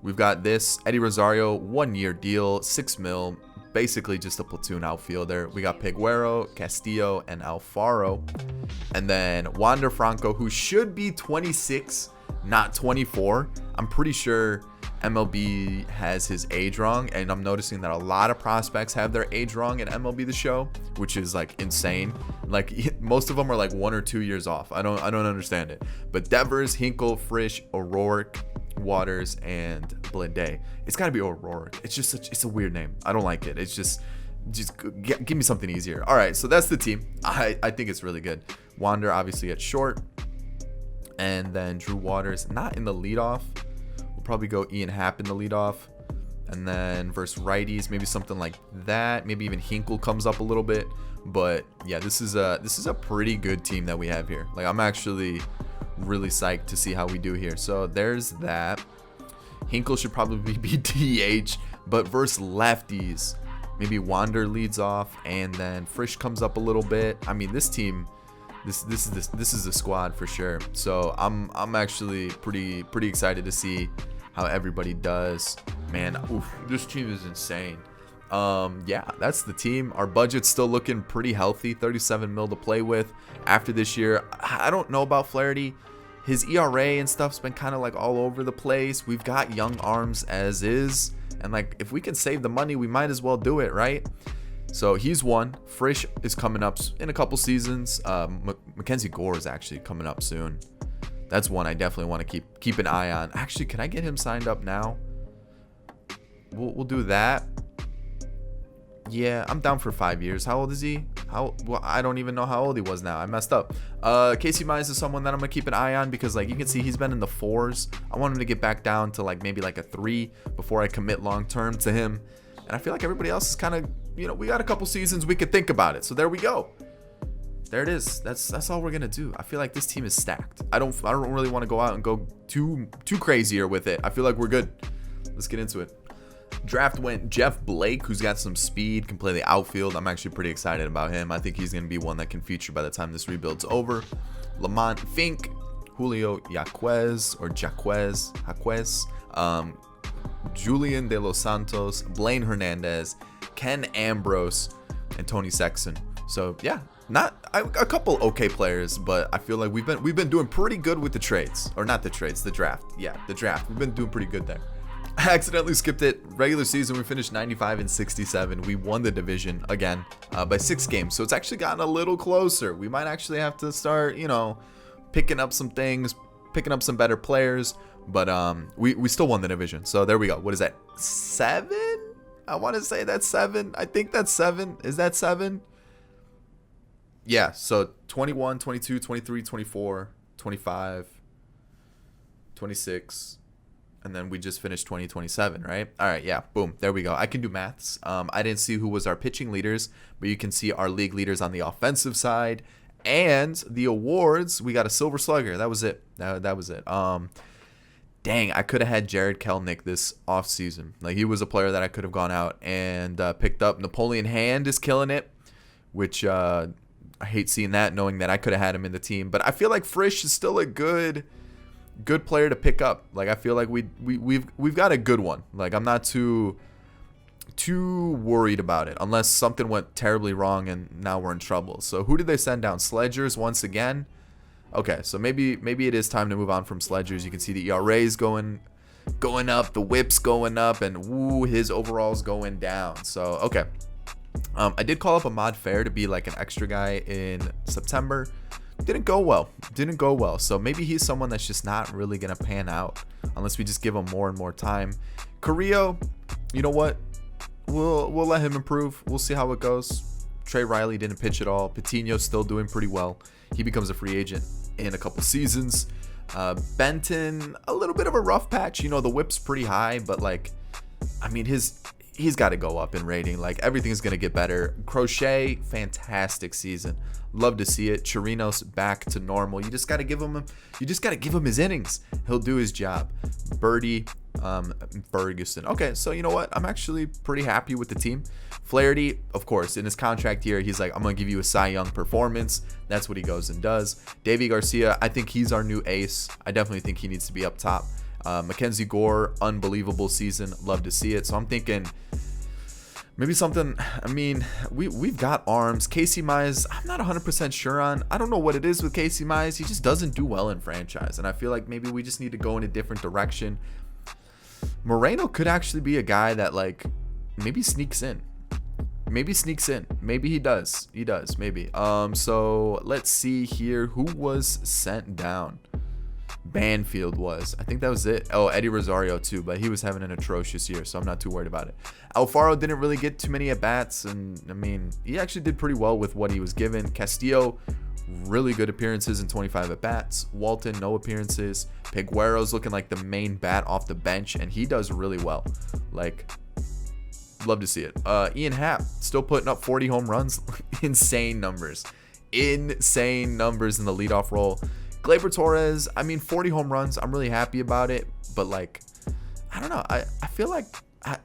we've got this Eddie Rosario, 1-year deal, 6 mil. Basically just a platoon outfielder. We got Piguero, Castillo, and Alfaro. And then Wander Franco, who should be 26, not 24. I'm pretty sure MLB has his age wrong, and I'm noticing that a lot of prospects have their age wrong in MLB The Show, which is like insane. Like most of them are like 1 or 2 years off. I don't understand it. But Devers, Hinkle, Frisch, O'Rourke, Waters, and Blade. It's got to be O'Rourke. It's a weird name. I don't like it. It's just give me something easier. All right, so that's the team. I think it's really good. Wander obviously at short, and then Drew Waters not in the leadoff. We'll probably go Ian Happ in the leadoff, and then versus righties, maybe something like that. Maybe even Hinkle comes up a little bit. But yeah, this is a pretty good team that we have here. Like, I'm actually really psyched to see how we do here. So there's that. Hinkle should probably be DH, but versus lefties, maybe Wander leads off, and then Frisch comes up a little bit. I mean, this team, this is a squad for sure. So I'm actually pretty excited to see how everybody does. Man, oof, this team is insane. Yeah, that's the team. Our budget's still looking pretty healthy, 37 mil to play with after this year. I don't know about Flaherty. His ERA and stuff's been kind of like all over the place. We've got young arms as is, and like if we can save the money, we might as well do it, right? So he's one. Frisch is coming up in a couple seasons. Mackenzie Gore is actually coming up soon. That's one I definitely want to keep an eye on. Actually, can I get him signed up now? We'll do that. Yeah, I'm down for 5 years. How old is he? Well, I don't even know how old he was now. I messed up. Casey Mize is someone that I'm gonna keep an eye on, because like you can see he's been in the 4s. I want him to get back down to like maybe like a 3 before I commit long term to him. And I feel like everybody else is kind of, we got a couple seasons we could think about it. So there we go. There it is. That's all we're gonna do. I feel like this team is stacked. I don't really want to go out and go too crazier with it. I feel like we're good. Let's get into it. Draft went Jeff Blake, who's got some speed, can play the outfield. I'm actually pretty excited about him. I think he's going to be one that can feature by the time this rebuild's over. Lamont Fink, Julio Jaquez, Julian De Los Santos, Blaine Hernandez, Ken Ambrose, and Tony Sexton. So yeah, not a couple okay players, but I feel like we've been doing pretty good with the trades, or not the trades, the draft. Yeah, the draft. We've been doing pretty good there. I accidentally skipped it. Regular season, we finished 95-67. We won the division again by 6 games. So it's actually gotten a little closer. We might actually have to start, picking up some things, picking up some better players. But we still won the division. So there we go. What is that? 7? I want to say that's 7. I think that's 7. Is that 7? Yeah. So 21, 22, 23, 24, 25, 26. And then we just finished 2027, right? All right, yeah, boom, there we go. I can do maths. I didn't see who was our pitching leaders, but you can see our league leaders on the offensive side. And the awards, we got a Silver Slugger. That was it. That was it. Dang, I could have had Jared Kelenic this offseason. Like, he was a player that I could have gone out and picked up. Napoleon Hand is killing it, which I hate seeing that, knowing that I could have had him in the team. But I feel like Frisch is still a good player to pick up. Like, I feel like we've got a good one. Like, I'm not too worried about it, unless something went terribly wrong and now we're in trouble. So who did they send down? Sledgers once again. Okay, so maybe it is time to move on from Sledgers. You can see the ERA's going up, the whip's going up, and woo, his overall's going down. So okay, I did call up Ahmad Fair to be like an extra guy in September. Didn't go well. So maybe he's someone that's just not really gonna pan out unless we just give him more and more time. Carrillo, you know what? We'll let him improve. We'll see how it goes. Trey Riley didn't pitch at all. Patino's still doing pretty well. He becomes a free agent in a couple seasons. Benton, a little bit of a rough patch. The whip's pretty high, but like, I mean, he's got to go up in rating. Like, everything's going to get better. Crochet, fantastic season. Love to see it. Chirinos back to normal. You just got to give him his innings. He'll do his job. Birdie, Ferguson. Okay, so you know what? I'm actually pretty happy with the team. Flaherty, of course, in his contract here, he's like, I'm going to give you a Cy Young performance. That's what he goes and does. Davy Garcia, I think he's our new ace. I definitely think he needs to be up top. Mackenzie Gore, unbelievable season. Love to see it. So I'm thinking maybe something. I mean, we've got arms. Casey Mize, I'm not 100% sure on. I don't know what it is with Casey Mize. He just doesn't do well in franchise. And I feel like maybe we just need to go in a different direction. Moreno could actually be a guy that like maybe sneaks in. Maybe sneaks in. Maybe he does. He does. Maybe. So let's see here. Who was sent down? Banfield was. I think that was it. Oh, Eddie Rosario too, but he was having an atrocious year, so I'm not too worried about it. Alfaro didn't really get too many at bats, and I mean, he actually did pretty well with what he was given. Castillo, really good appearances in 25 at bats. Walton, no appearances. Peguero's looking like the main bat off the bench, and he does really well. Like, love to see it. Ian Happ still putting up 40 home runs. Insane numbers. Insane numbers in the leadoff role. Gleyber Torres, I mean, 40 home runs. I'm really happy about it. But, like, I don't know. I feel like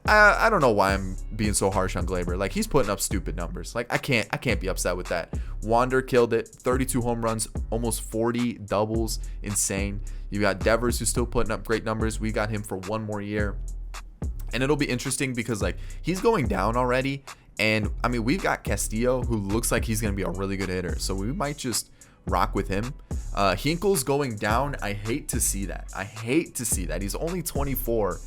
I don't know why I'm being so harsh on Gleyber. Like, he's putting up stupid numbers. Like, I can't be upset with that. Wander killed it. 32 home runs, almost 40 doubles. Insane. You got Devers, who's still putting up great numbers. We got him for one more year. And it'll be interesting because, like, he's going down already. And, I mean, we've got Castillo, who looks like he's going to be a really good hitter. So we might just rock with him. Hinkle's going down. I hate to see that. I hate to see that. He's only 24,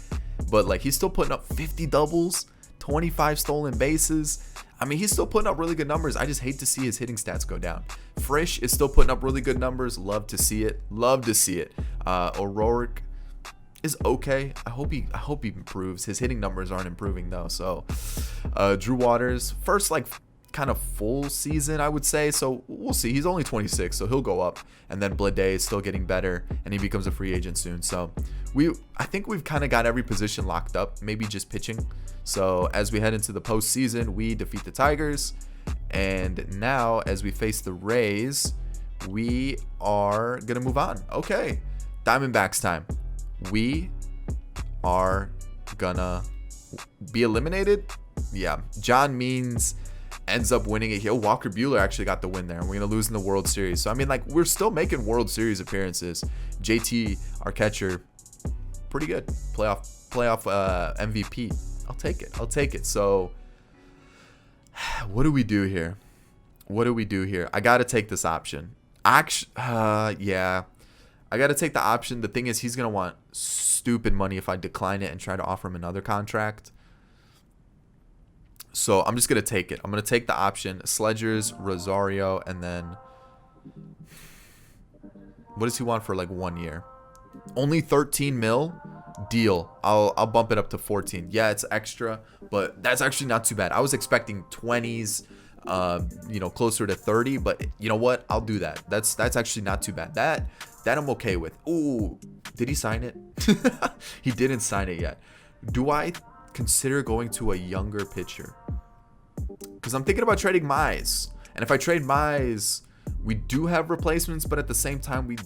but like he's still putting up 50 doubles, 25 stolen bases. I mean, he's still putting up really good numbers. I just hate to see his hitting stats go down. Frisch is still putting up really good numbers. Love to see it. Love to see it. O'Rourke is okay. I hope he improves. His hitting numbers aren't improving though. So Drew Waters, first like kind of full season, I would say. So we'll see. He's only 26, so he'll go up. And then Blade is still getting better, and he becomes a free agent soon. So I think we've kind of got every position locked up, maybe just pitching. So as we head into the postseason, we defeat the Tigers. And now as we face the Rays, we are going to move on. Okay. Diamondbacks time. We are gonna be eliminated. Yeah. John Means ends up winning it here. Walker Buehler actually got the win there, and we're gonna lose in the World Series. So I mean, like, we're still making World Series appearances. JT, our catcher, pretty good. Playoff MVP. I'll take it. So what do we do here? I gotta take this option. Yeah, I gotta take the option. The thing is, he's gonna want stupid money if I decline it and try to offer him another contract. So I'm just going to take it. I'm going to take the option. Sledgers, Rosario, and then what does he want for like 1 year? Only 13 mil? Deal. I'll bump it up to 14. Yeah, it's extra, but that's actually not too bad. I was expecting 20s, closer to 30, but you know what? I'll do that. That's actually not too bad. That I'm okay with. Ooh, did he sign it? He didn't sign it yet. Do I consider going to a younger pitcher? Because I'm thinking about trading Mize. And if I trade Mize, we do have replacements, but at the same time, we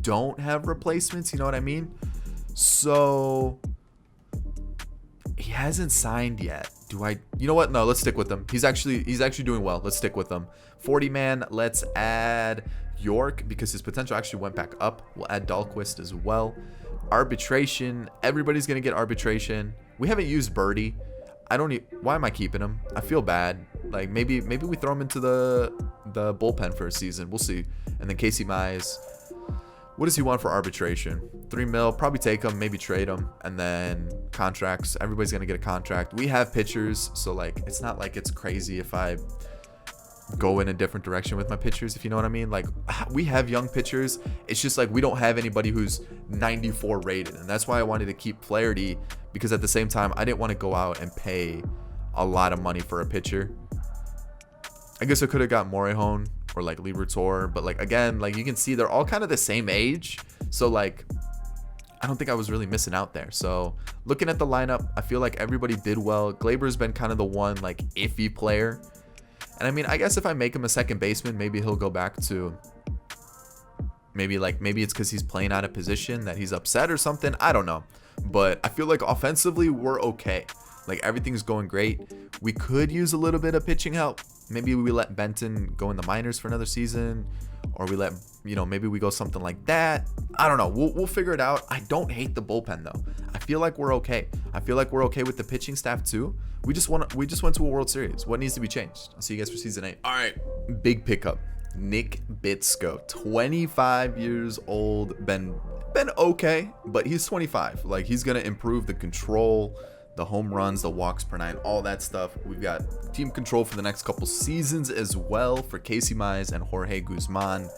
don't have replacements. You know what I mean? So he hasn't signed yet. You know what? No, let's stick with him. He's actually doing well. Let's stick with him. 40 man. Let's add York because his potential actually went back up. We'll add Dahlquist as well. Arbitration. Everybody's gonna get arbitration. We haven't used Birdie. Why am I keeping him? I feel bad. Like maybe we throw him into the bullpen for a season. We'll see. And then Casey Mize. What does he want for arbitration? 3 mil. Probably take him. Maybe trade him. And then contracts. Everybody's gonna get a contract. We have pitchers, so like it's not like it's crazy if I go in a different direction with my pitchers, if you know what I mean. Like, we have young pitchers. It's just like we don't have anybody who's 94 rated, and that's why I wanted to keep Flaherty, because at the same time I didn't want to go out and pay a lot of money for a pitcher. I guess I could have got Morihone or like Liberatore, but like again, like you can see they're all kind of the same age, so like I don't think I was really missing out there. So looking at the lineup, I feel like everybody did well. Gleyber's been kind of the one like iffy player. And I mean, I guess if I make him a second baseman, maybe he'll go back to maybe it's because he's playing out of position that he's upset or something. I don't know. But I feel like offensively, we're okay. Like everything's going great. We could use a little bit of pitching help. Maybe we let Benton go in the minors for another season, or we let, maybe we go something like that. I don't know. We'll figure it out. I don't hate the bullpen though. I feel like we're okay. I feel like we're okay with the pitching staff too. We just went to a World Series. What needs to be changed? I'll see you guys for season 8. All right, big pickup. Nick Bitsko, 25 years old, been been okay, but he's 25. Like, he's going to improve the control, the home runs, the walks per nine, all that stuff. We've got team control for the next couple seasons as well for Casey Mize and Jorge Guzman.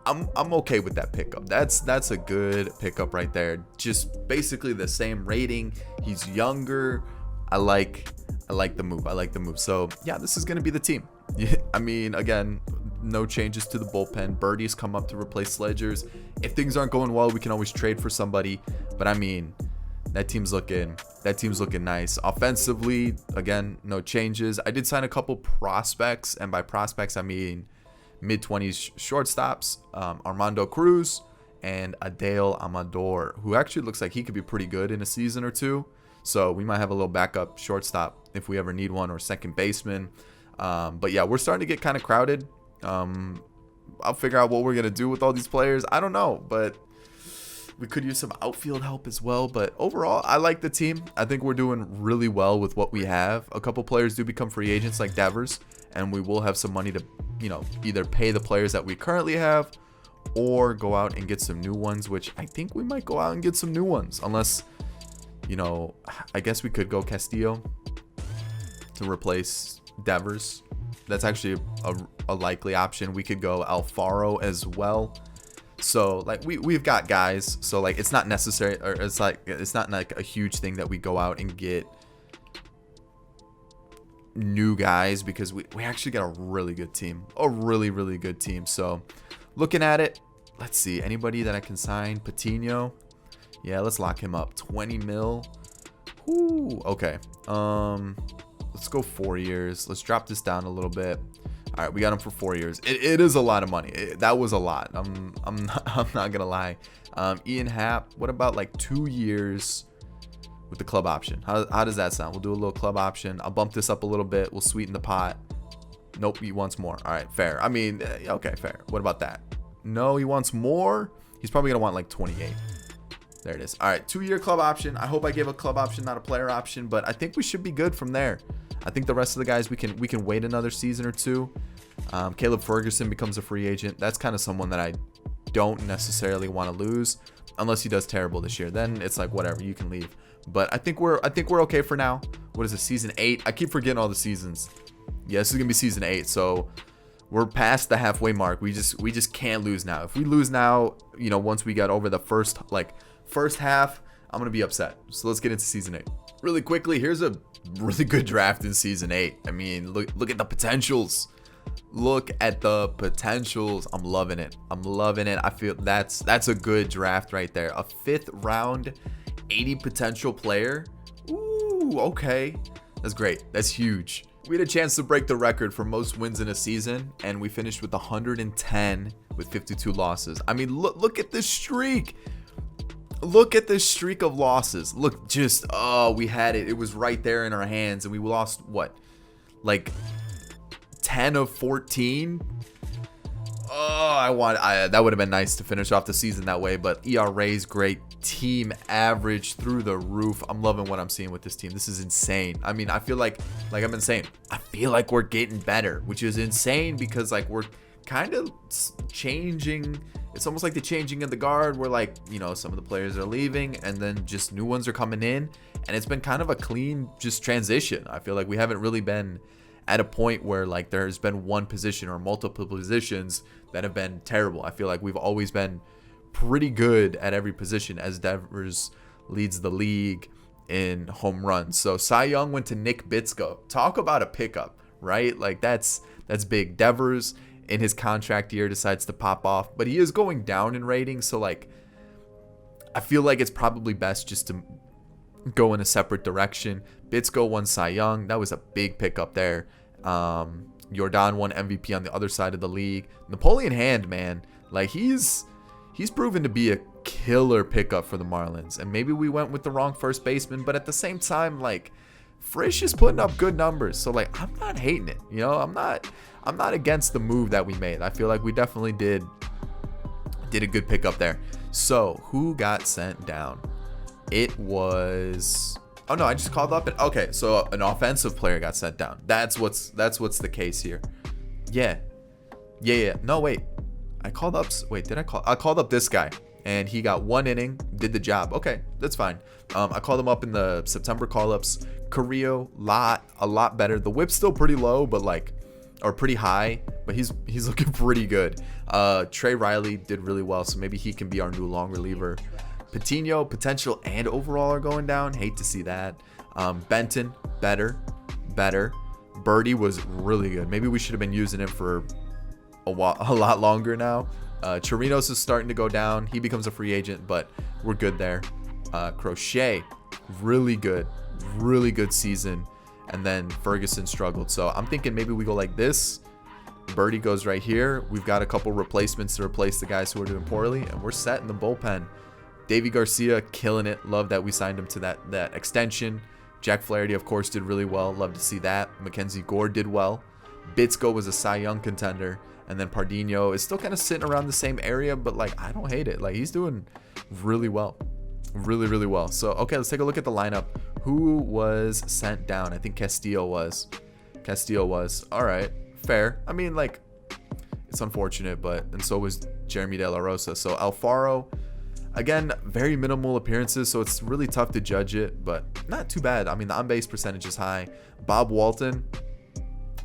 I'm okay with that pickup. That's a good pickup right there. Just basically the same rating. He's younger. I like the move. So yeah, this is gonna be the team. I mean, again, no changes to the bullpen. Birdie's come up to replace Sledgers. If things aren't going well, we can always trade for somebody. But I mean, that team's looking nice. Offensively, again, no changes. I did sign a couple prospects, and by prospects I mean mid-20s shortstops, Armando Cruz and Adele Amador, who actually looks like he could be pretty good in a season or two. So we might have a little backup shortstop if we ever need one, or second baseman. But yeah, we're starting to get kind of crowded. I'll figure out what we're going to do with all these players. I don't know, but we could use some outfield help as well. But overall, I like the team. I think we're doing really well with what we have. A couple players do become free agents like Devers, and we will have some money to, either pay the players that we currently have or go out and get some new ones, which I think we might go out and get some new ones. Unless, I guess we could go Castillo to replace Devers. That's actually a likely option. We could go Alfaro as well. So like we've got guys. So like it's not necessary, or it's not like a huge thing that we go out and get new guys, because we actually got a really good team. A really good team. So looking at it, let's see. Anybody that I can sign? Patino. Yeah, let's lock him up. 20 mil. Ooh, okay. Let's go 4 years. Let's drop this down a little bit. All right, we got him for 4 years. It is a lot of money. That was a lot. I'm not gonna lie. Ian Happ. What about like 2 years with the club option? How does that sound? We'll do a little club option. I'll bump this up a little bit. We'll sweeten the pot. Nope, he wants more. All right, fair. I mean, okay, fair. What about that? No, he wants more. He's probably gonna want like 28. There it is. All right, 2 year club option. I hope I gave a club option, not a player option, but I think we should be good from there. I think the rest of the guys, we can wait another season or two. Caleb Ferguson becomes a free agent. That's kind of someone that I don't necessarily want to lose unless he does terrible this year. Then it's like, whatever, you can leave. But I think we're okay for now. What is it, season 8? I keep forgetting all the seasons. Yeah, this is gonna be season 8. So we're past the halfway mark. We just can't lose now. If we lose now, once we get over the first half, I'm gonna be upset. So let's get into season 8 really quickly. Here's a really good draft in season 8. I mean, look at the potentials. Look at the potentials. I'm loving it. I feel that's a good draft right there. A 5th round, 80 potential player. Ooh, okay. That's great. That's huge. We had a chance to break the record for most wins in a season, and we finished with 110 with 52 losses. I mean, look at this streak. Look at this streak of losses. Look, we had it. It was right there in our hands, and we lost what? Like 10 of 14? That would have been nice to finish off the season that way, but ERA's great. Team average through the roof. I'm loving what I'm seeing with this team. This is insane. I mean, I feel like I've been saying, I feel like we're getting better, which is insane because like we're kind of changing. It's almost like the changing of the guard where like, some of the players are leaving and then just new ones are coming in, and it's been kind of a clean just transition. I feel like we haven't really been at a point where like there's been one position or multiple positions that have been terrible. I feel like we've always been pretty good at every position, as Devers leads the league in home runs. So Cy Young went to Nick Bitsko. Talk about a pickup, right? Like that's big. Devers in his contract year decides to pop off, but he is going down in rating. So like, I feel like it's probably best just to go in a separate direction. Bitsko won Cy Young. That was a big pickup there. Jordan won MVP on the other side of the league. Napoleon Hand, man, like he's proven to be a killer pickup for the Marlins. And maybe we went with the wrong first baseman, but at the same time, like Frisch is putting up good numbers. So like, I'm not hating it. I'm not against the move that we made. I feel like we definitely did a good pickup there. So who got sent down? It was, oh no, I just called up okay, so an offensive player got sent down. That's what's the case here. Yeah. No, wait. I called up this guy. and he got 1 inning, did the job. Okay, that's fine. I called him up in the September call-ups. Carrillo, a lot better. The whip's still pretty low, but like, or pretty high, but he's looking pretty good. Trey Riley did really well, so maybe he can be our new long reliever. Patino, potential and overall are going down. Hate to see that. Benton, better. Birdie was really good. Maybe we should have been using him for a lot longer now. Chirinos is starting to go down. He becomes a free agent, but we're good there. Crochet, really good season. And then Ferguson struggled. So I'm thinking maybe we go like this. Birdie goes right here. We've got a couple replacements to replace the guys who are doing poorly, and we're set in the bullpen. Davey Garcia killing it. Love that we signed him to that extension. Jack Flaherty, of course, did really well. Love to see that. Mackenzie Gore did well. Bitsko was a Cy Young contender. And then Pardinho is still kind of sitting around the same area, but like, I don't hate it. Like, he's doing really well. Really well. So, okay, let's take a look at the lineup. Who was sent down? I think Castillo was. All right, fair. I mean, like, it's unfortunate, and so was Jeremy De La Rosa. So Alfaro, again, very minimal appearances, so it's really tough to judge it, but not too bad. I mean, the on-base percentage is high. Bob Walton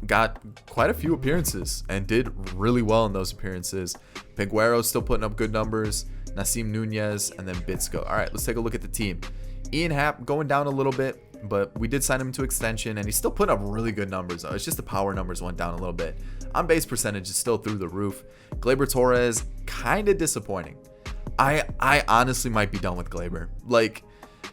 got quite a few appearances and did really well in those appearances. Peguero's still putting up good numbers. Nasim Nunez, and then Bitsko. All right, let's take a look at the team. Ian Happ going down a little bit, but we did sign him to extension, and he's still putting up really good numbers, though. It's just the power numbers went down a little bit. On-base percentage is still through the roof. Gleyber Torres, kind of disappointing. I honestly might be done with Gleyber. Like,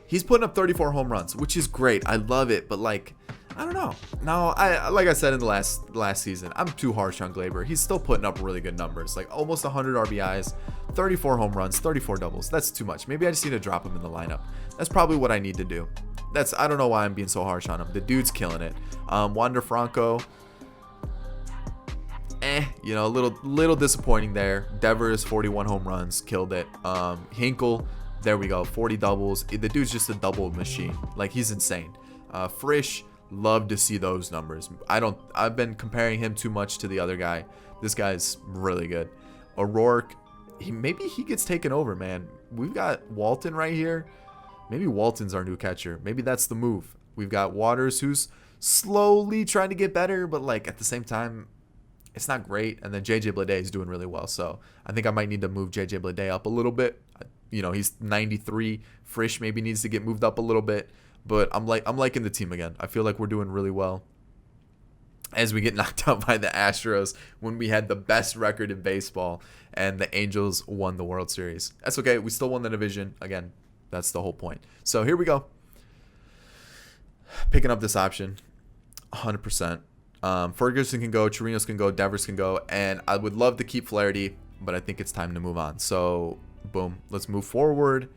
he's putting up 34 home runs, which is great. I love it, but like, I don't know. No, like I said in the last season, I'm too harsh on Gleyber. He's still putting up really good numbers, like almost 100 RBIs, 34 home runs, 34 doubles. That's too much. Maybe I just need to drop him in the lineup. That's probably what I need to do. I don't know why I'm being so harsh on him. The dude's killing it. Wander Franco, a little disappointing there. Devers, 41 home runs, killed it. Hinkle, there we go, 40 doubles. The dude's just a double machine. Like, he's insane. Frisch, love to see those numbers. I've been comparing him too much to the other guy. This guy's really good. O'Rourke, maybe he gets taken over, man. We've got Walton right here. Maybe Walton's our new catcher. Maybe that's the move. We've got Waters, who's slowly trying to get better, but like at the same time, it's not great. And then JJ Bleday is doing really well. So I think I might need to move JJ Bleday up a little bit. He's 93. Frisch maybe needs to get moved up a little bit. But I'm liking the team again. I feel like we're doing really well. As we get knocked out by the Astros when we had the best record in baseball and the Angels won the World Series. That's okay. We still won the division. Again, that's the whole point. So here we go. Picking up this option. 100%. Ferguson can go. Chirinos can go. Devers can go. And I would love to keep Flaherty, but I think it's time to move on. So, boom. Let's move forward.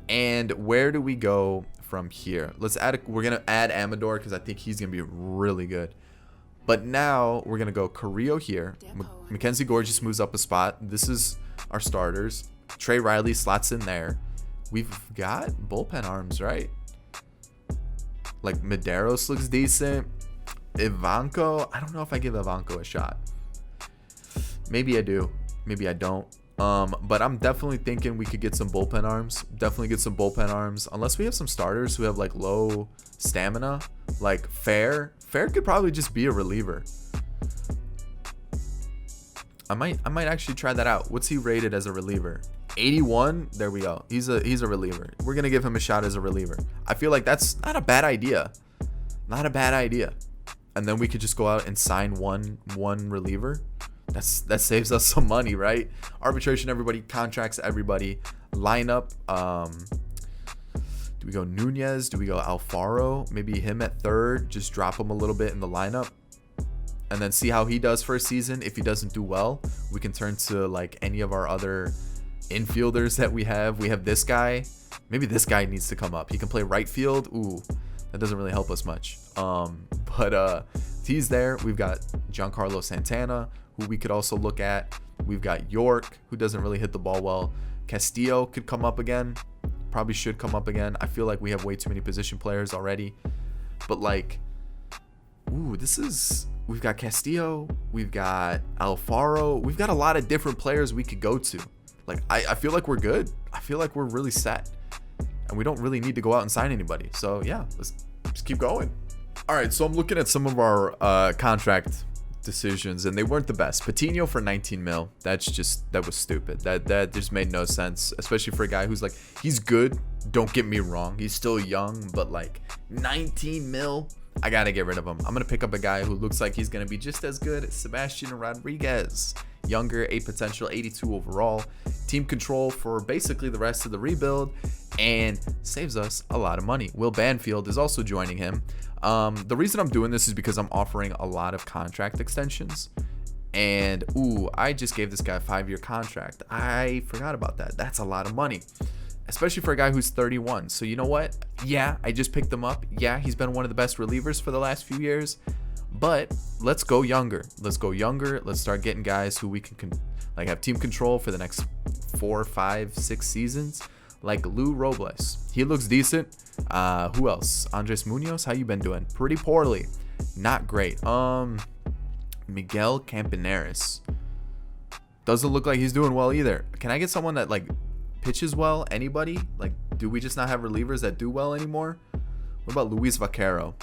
And where do we go from here? We're going to add Amador because I think he's going to be really good. But now we're going to go Carrillo here. Mackenzie Gore just moves up a spot. This is our starters. Trey Riley slots in there. We've got bullpen arms, right? Like Medeiros looks decent. Ivanko, I don't know if I give Ivanko a shot. Maybe I do. Maybe I don't. But I'm definitely thinking we could get some bullpen arms. Unless we have some starters who have like low stamina. Like Fair could probably just be a reliever. I might actually try that out. What's he rated as a reliever? 81. There we go. He's a reliever. We're gonna give him a shot as a reliever. I feel like that's not a bad idea. And then we could just go out and sign one reliever. That saves us some money, right? Arbitration, everybody, contracts, everybody. Lineup. Do we go Nunez? Do we go Alfaro? Maybe him at third. Just drop him a little bit in the lineup. And then see how he does for a season. If he doesn't do well, we can turn to like any of our other infielders that we have. We have this guy. Maybe this guy needs to come up. He can play right field. Ooh, that doesn't really help us much. But he's there. We've got Giancarlo Santana, who we could also look at. We've got York, who doesn't really hit the ball well. Castillo could come up again. Probably should come up again. I feel like we have way too many position players already. But like, ooh, we've got Castillo. We've got Alfaro. We've got a lot of different players we could go to. Like, I feel like we're good. I feel like we're really set. And we don't really need to go out and sign anybody. So, yeah, let's just keep going. All right, so I'm looking at some of our contract decisions, and they weren't the best. Patino for 19 mil. That was stupid. That just made no sense, especially for a guy who's like, he's good. Don't get me wrong. He's still young, but like 19 mil. I got to get rid of him. I'm going to pick up a guy who looks like he's going to be just as good as Sebastian Rodriguez. Younger, 8 potential, 82 overall. Team control for basically the rest of the rebuild and saves us a lot of money. Will Banfield is also joining him. The reason I'm doing this is because I'm offering a lot of contract extensions. And, I just gave this guy a 5-year contract. I forgot about that. That's a lot of money, especially for a guy who's 31. So you know what? Yeah, I just picked him up. Yeah, he's been one of the best relievers for the last few years. But let's go younger. Let's go younger. Let's start getting guys who we can like have team control for the next 4, 5, 6 seasons. Like Lou Robles. He looks decent. Who else? Andres Munoz. How you been doing? Pretty poorly. Not great. Miguel Campaneris. Doesn't look like he's doing well either. Can I get someone that like pitches well? Anybody? Like, do we just not have relievers that do well anymore? What about Luis Vaquero?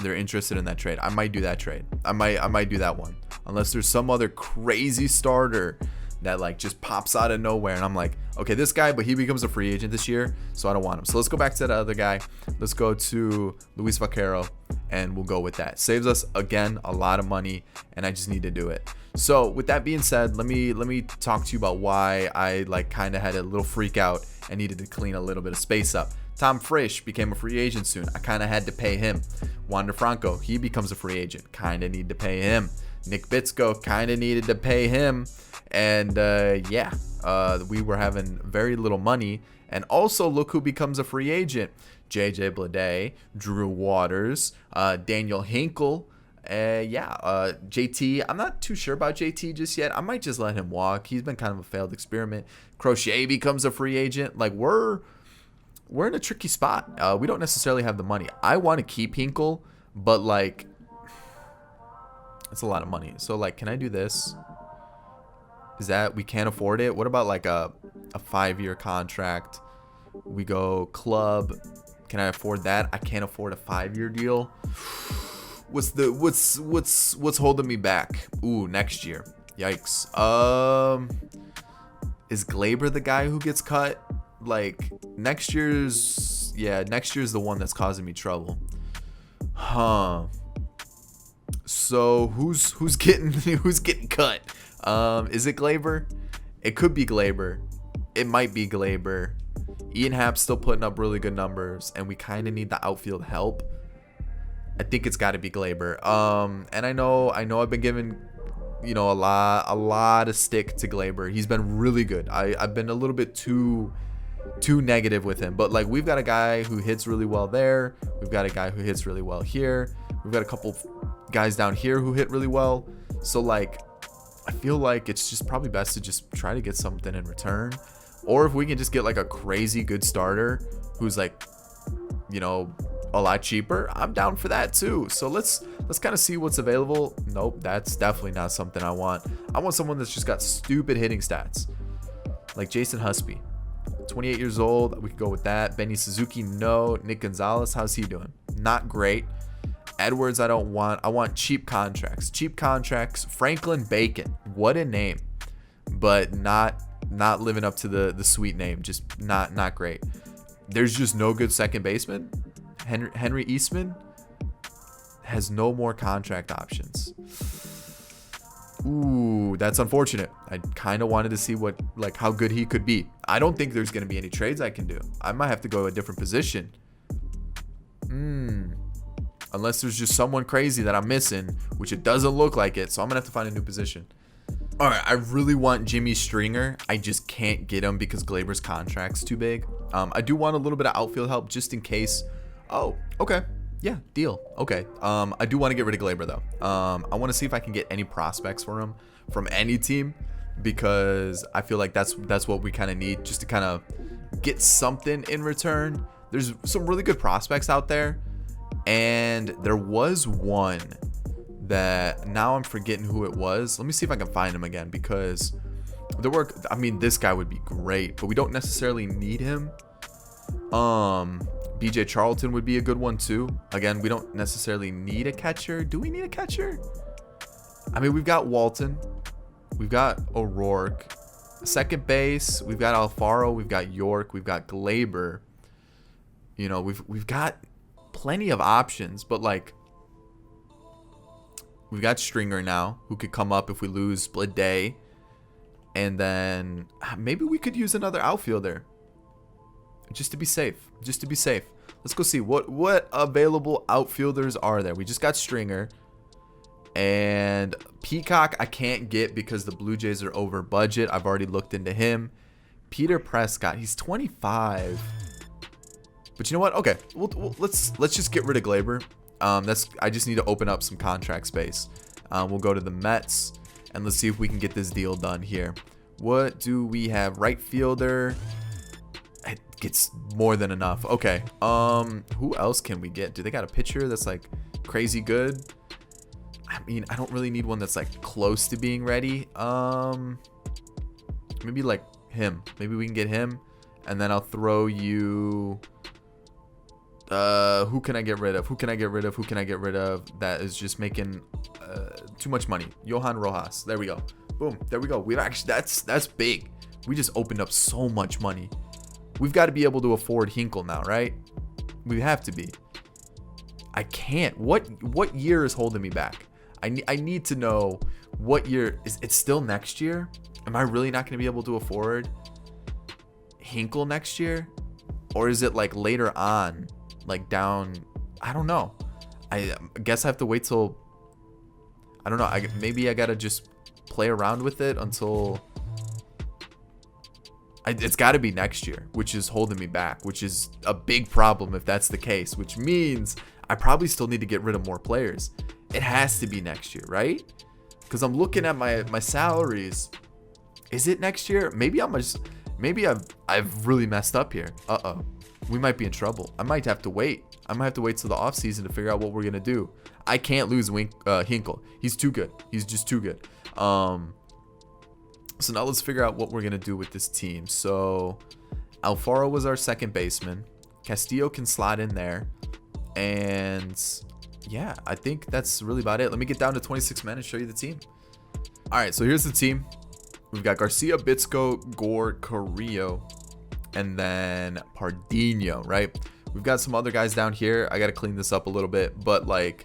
They're interested in that trade. I might do that trade. I might do that one. Unless there's some other crazy starter that like just pops out of nowhere and I'm like, okay, this guy, but he becomes a free agent this year, so I don't want him. So let's go back to that other guy. Let's go to Luis Vaquero and we'll go with that. Saves us again a lot of money, and I just need to do it. So with that being said, let me talk to you about why I like kind of had a little freak out and needed to clean a little bit of space up. Tom Frisch became a free agent soon. I kind of had to pay him. Wander Franco, he becomes a free agent. Kind of need to pay him. Nick Bitsko, kind of needed to pay him. And we were having very little money. And also, look who becomes a free agent. JJ Bleday, Drew Waters, Daniel Hinkle. JT, I'm not too sure about JT just yet. I might just let him walk. He's been kind of a failed experiment. Crochet becomes a free agent. Like, we're in a tricky spot. We don't necessarily have the money. I want to keep Hinkle, but like, it's a lot of money. So like, can I do this? Is that we can't afford it? What about like a 5-year contract? We go club. Can I afford that? I can't afford a 5-year deal. What's holding me back? Next year. Yikes. Is Glaber the guy who gets cut? Like next year's the one that's causing me trouble. So who's getting cut? Is it Glaber? It could be Glaber. It might be Glaber. Ian Happ's still putting up really good numbers, and we kind of need the outfield help. I think it's got to be Glaber. And I know I've been giving a lot of stick to Glaber. He's been really good. I've been a little bit too negative with him, but like, we've got a guy who hits really well there. We've got a guy who hits really well here. We've got a couple guys down here who hit really well. So like, I feel like it's just probably best to just try to get something in return, or if we can just get like a crazy good starter who's like, a lot cheaper, I'm down for that too. So let's kind of see what's available. Nope, that's definitely not something I want. I want someone that's just got stupid hitting stats, like Jason Husby. 28 years old. We could go with that. Benny Suzuki, no. Nick Gonzalez, how's he doing? Not great. Edwards, I don't want. I want cheap contracts. Franklin Bacon, what a name, but not living up to the sweet name. Just not great. There's just no good second baseman. Henry Eastman has no more contract options. That's unfortunate. I kind of wanted to see how good he could be. I don't think there's going to be any trades I can do. I might have to go a different position. Unless there's just someone crazy that I'm missing, which it doesn't look like it. So I'm going to have to find a new position. All right, I really want Jimmy Stringer. I just can't get him because Glaber's contract's too big. I do want a little bit of outfield help just in case. Oh, okay. Yeah, deal. Okay. I do want to get rid of Glaber though. I want to see if I can get any prospects for him from any team, because I feel like that's what we kind of need, just to kind of get something in return. There's some really good prospects out there, and there was one that now I'm forgetting who it was. Let me see if I can find him again, because I mean, this guy would be great, but we don't necessarily need him. BJ Charlton would be a good one too. Again, we don't necessarily need a catcher. Do we need a catcher? I mean, we've got Walton, we've got O'Rourke. Second base, we've got Alfaro, we've got York, we've got Glaber. You know, we've got plenty of options, but like, we've got Stringer now, who could come up if we lose split day. And then maybe we could use another outfielder. Just to be safe. Just to be safe. Let's go see what available outfielders are there. We just got Stringer. And Peacock I can't get because the Blue Jays are over budget. I've already looked into him. Peter Prescott. He's 25. But you know what? Okay. Let's just get rid of Glaber. I just need to open up some contract space. We'll go to the Mets. And let's see if we can get this deal done here. What do we have? Right fielder. It gets more than enough. Okay. Who else can we get? Do they got a pitcher that's like crazy good? I mean, I don't really need one that's like close to being ready. Maybe like him. Maybe we can get him. And then I'll throw you. Who can I get rid of? Who can I get rid of? Who can I get rid of? That is just making too much money. Johan Rojas. There we go. Boom. There we go. We've actually that's big. We just opened up so much money. We've got to be able to afford Hinkle now, right? We have to be. I can't. What year is holding me back? I need to know what year. It's still next year? Am I really not going to be able to afford Hinkle next year? Or is it like later on? Like down? I don't know. I guess I have to wait till... I don't know. Maybe I got to just play around with it until... It's got to be next year, which is holding me back, which is a big problem if that's the case, which means I probably still need to get rid of more players. It has to be next year, right? Because I'm looking at my salaries. Is it next year? Maybe I've really messed up here. Uh-oh. We might be in trouble. I might have to wait. I might have to wait till the offseason to figure out what we're going to do. I can't lose Hinkle. He's too good. He's just too good. So now let's figure out what we're going to do with this team. So Alfaro was our second baseman. Castillo can slide in there. And yeah, I think that's really about it. Let me get down to 26 men and show you the team. All right, so here's the team. We've got Garcia, Bitsko, Gore, Carrillo, and then Pardinho, right? We've got some other guys down here. I got to clean this up a little bit, but like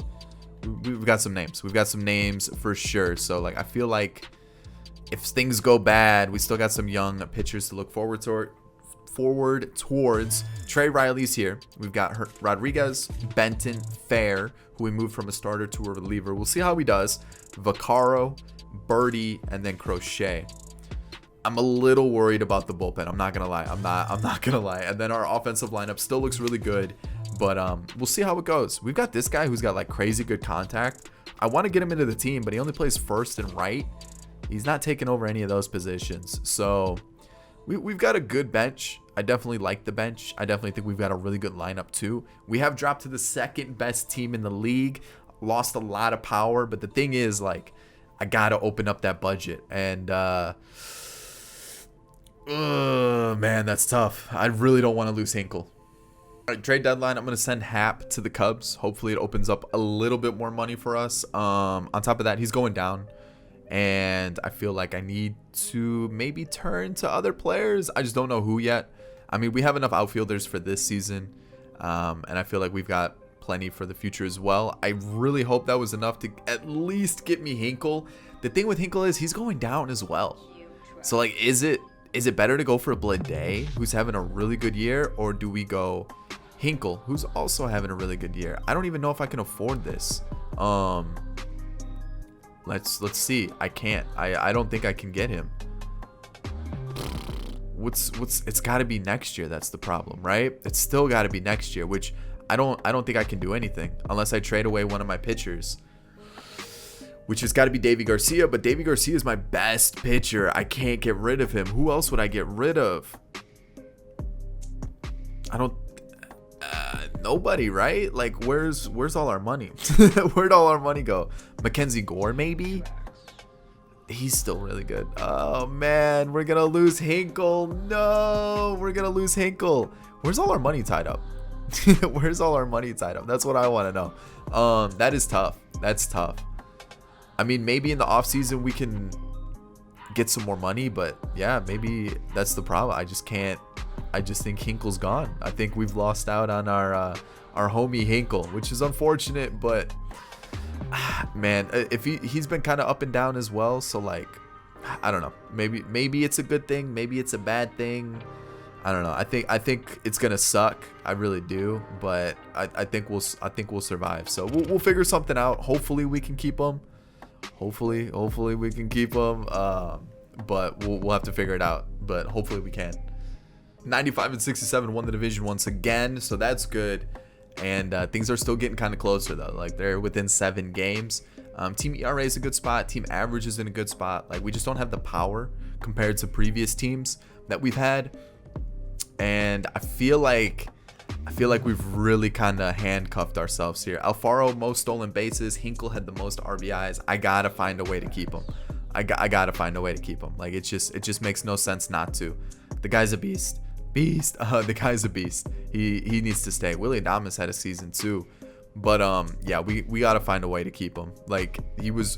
we've got some names. We've got some names for sure. So like I feel like if things go bad, we still got some young pitchers to look forward towards. Trey Riley's here. We've got Rodriguez, Benton, Fair, who we moved from a starter to a reliever. We'll see how he does. Vaccaro, Birdie, and then Crochet. I'm a little worried about the bullpen. I'm not gonna lie. I'm not gonna lie. And then our offensive lineup still looks really good, but we'll see how it goes. We've got this guy who's got like crazy good contact. I want to get him into the team, but he only plays first and right. He's not taking over any of those positions. So we've got a good bench. I definitely like the bench. I definitely think we've got a really good lineup too. We have dropped to the second best team in the league. Lost a lot of power, but the thing is, like, I gotta open up that budget. And man, that's tough. I really don't want to lose Hinkle. All right, trade deadline. I'm gonna send Hap to the Cubs. Hopefully, it opens up a little bit more money for us. On top of that, he's going down. And I feel like I need to maybe turn to other players. I just don't know who yet. I mean, we have enough outfielders for this season. And I feel like we've got plenty for the future as well. I really hope that was enough to at least get me Hinkle. The thing with Hinkle is he's going down as well. So, like, is it better to go for a Blade, who's having a really good year? Or do we go Hinkle, who's also having a really good year? I don't even know if I can afford this. Let's see. I can't. I don't think I can get him. It's got to be next year. That's the problem, right? It's still got to be next year, which I don't think I can do anything unless I trade away one of my pitchers, which has got to be Davy Garcia. But Davy Garcia is my best pitcher. I can't get rid of him. Who else would I get rid of? I don't. Nobody, right? Like, where's all our money? Where'd all our money go? Mackenzie Gore, maybe? He's still really good. Oh man, we're gonna lose Hinkle. No, we're gonna lose Hinkle. Where's all our money tied up? Where's all our money tied up? That's what I want to know. That is tough. That's tough. I mean, maybe in the offseason we can get some more money, but yeah, maybe that's the problem. I just can't. I just think Hinkle's gone. I think we've lost out on our homie Hinkle, which is unfortunate, but man, if he's been kind of up and down as well, so like I don't know, maybe it's a good thing, maybe it's a bad thing. I don't know. I think it's gonna suck. I really do, but I think we'll survive. So we'll figure something out. Hopefully we can keep him. Hopefully we can keep him. But we'll have to figure it out. But hopefully we can. 95 and 67 won the division once again, so that's good. And things are still getting kind of closer though. Like they're within 7 games. Team ERA is a good spot. Team average is in a good spot. Like we just don't have the power compared to previous teams that we've had. And I feel like we've really kind of handcuffed ourselves here. Alfaro, most stolen bases. Hinkle had the most RBIs. I gotta find a way to keep him. I gotta find a way to keep him. Like it just makes no sense not to. The guy's a beast. The guy's a beast. He needs to stay. Willie Adames had a season too, but yeah, we gotta find a way to keep him. Like he was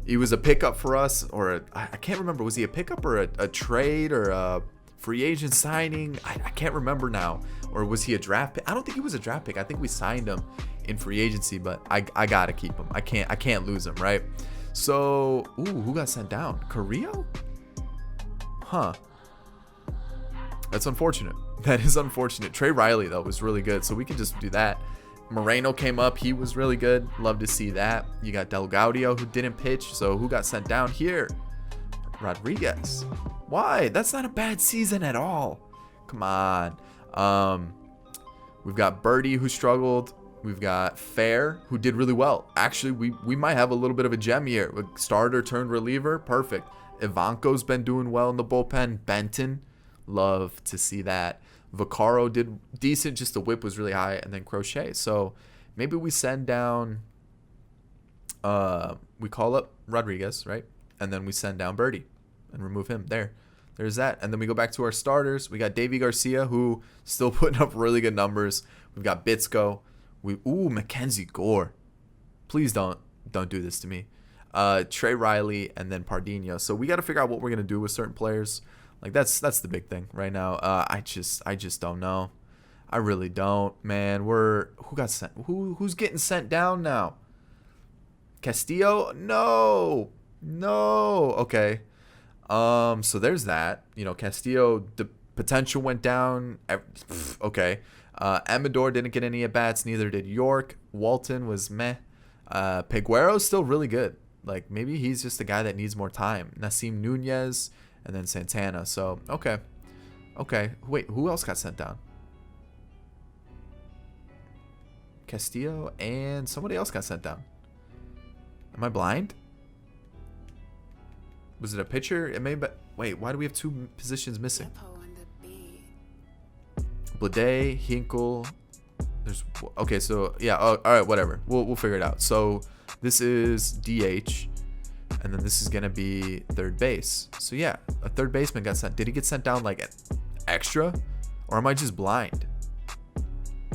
a pickup for us, or I can't remember. Was he a pickup or a trade or a free agent signing? I can't remember now. Or was he a draft pick? I don't think he was a draft pick. I think we signed him in free agency, but I gotta keep him. I can't lose him, right? So, who got sent down? Carrillo? Huh. That's unfortunate. That is unfortunate. Trey Riley, though, was really good, so we can just do that. Moreno came up. He was really good. Love to see that. You got Del Gaudio, who didn't pitch, so who got sent down here? Rodriguez. Why? That's not a bad season at all. Come on. We've got Birdie, who struggled. We've got Fair, who did really well. Actually, we might have a little bit of a gem here. Starter turned reliever. Perfect. Ivanko's been doing well in the bullpen. Benton. Love to see that. Vaccaro did decent. Just the whip was really high. And then Crochet. So maybe we send down... we call up Rodriguez, right? And then we send down Birdie and remove him. There's that. And then we go back to our starters. We got Davy Garcia, who still putting up really good numbers. We've got Bitsko. Mackenzie Gore. Please don't do this to me. Trey Riley and then Pardinho. So we got to figure out what we're gonna do with certain players. Like that's the big thing right now. I just don't know. I really don't, man. Who got sent? Who's getting sent down now? Castillo? No. Okay. So there's that. You know, Castillo, the potential went down. Okay. Amador didn't get any at bats. Neither did York. Walton was meh. Peguero's still really good. Like maybe he's just the guy that needs more time. Nasim Nunez and then Santana. So okay. Wait, who else got sent down? Castillo and somebody else got sent down. Am I blind? Was it a pitcher? It may be. Wait, why do we have 2 positions missing? Blade, Hinkle. There's okay. So yeah. All right. Whatever. We'll figure it out. So this is DH, and then this is gonna be third base. So yeah, a third baseman got sent. Did he get sent down like extra, or am I just blind?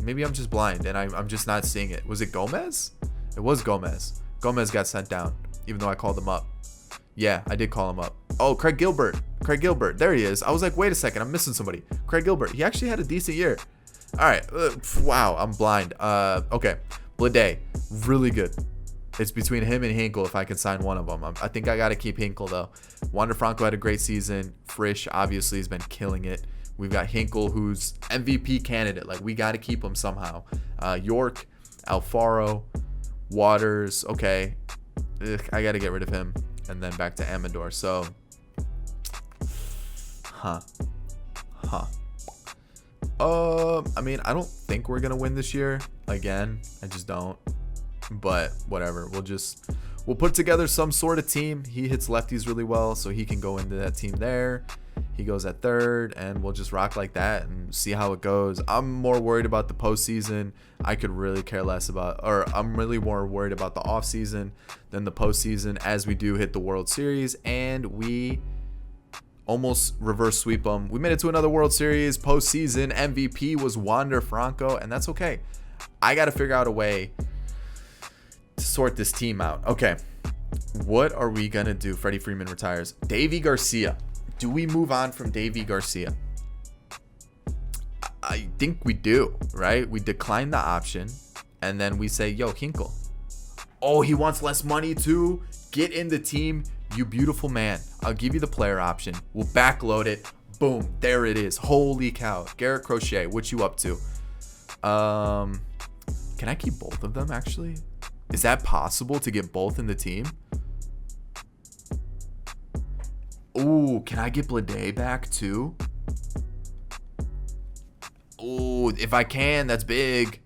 Maybe I'm just blind and I'm just not seeing it. Was it Gomez? It was Gomez. Gomez got sent down, even though I called him up. Yeah, I did call him up. Oh, Craig Gilbert. There he is. I was like, wait a second, I'm missing somebody. Craig Gilbert. He actually had a decent year. All right. Wow, I'm blind. Okay. Blade, really good. It's between him and Hinkle if I can sign one of them. I think I got to keep Hinkle, though. Wander Franco had a great season. Frisch, obviously, has been killing it. We've got Hinkle, who's MVP candidate. Like, we got to keep him somehow. York, Alfaro, Waters. Okay. I got to get rid of him. And then back to Amador. So, I mean, I don't think we're gonna win this year. Again, I just don't. But whatever. we'll put together some sort of team. He hits lefties really well, so he can go into that team there. He goes at third, and we'll just rock like that and see how it goes. I'm more worried about the postseason. I could really care less about, or I'm really more worried about the offseason than the postseason, as we do hit the World Series, and we almost reverse sweep them. We made it to another World Series. Postseason MVP was Wander Franco, and that's okay. I got to figure out a way to sort this team out. Okay, what are we going to do? Freddie Freeman retires. Davy Garcia. Do we move on from Davy Garcia? I think we do, right? We decline the option, and then we say, yo, Hinkle. Oh, he wants less money too? Get in the team, you beautiful man. I'll give you the player option. We'll backload it. Boom, there it is. Holy cow. Garrett Crochet, what you up to? Can I keep both of them, actually? Is that possible to get both in the team? Ooh, can I get Blade back too? Ooh, if I can, that's big.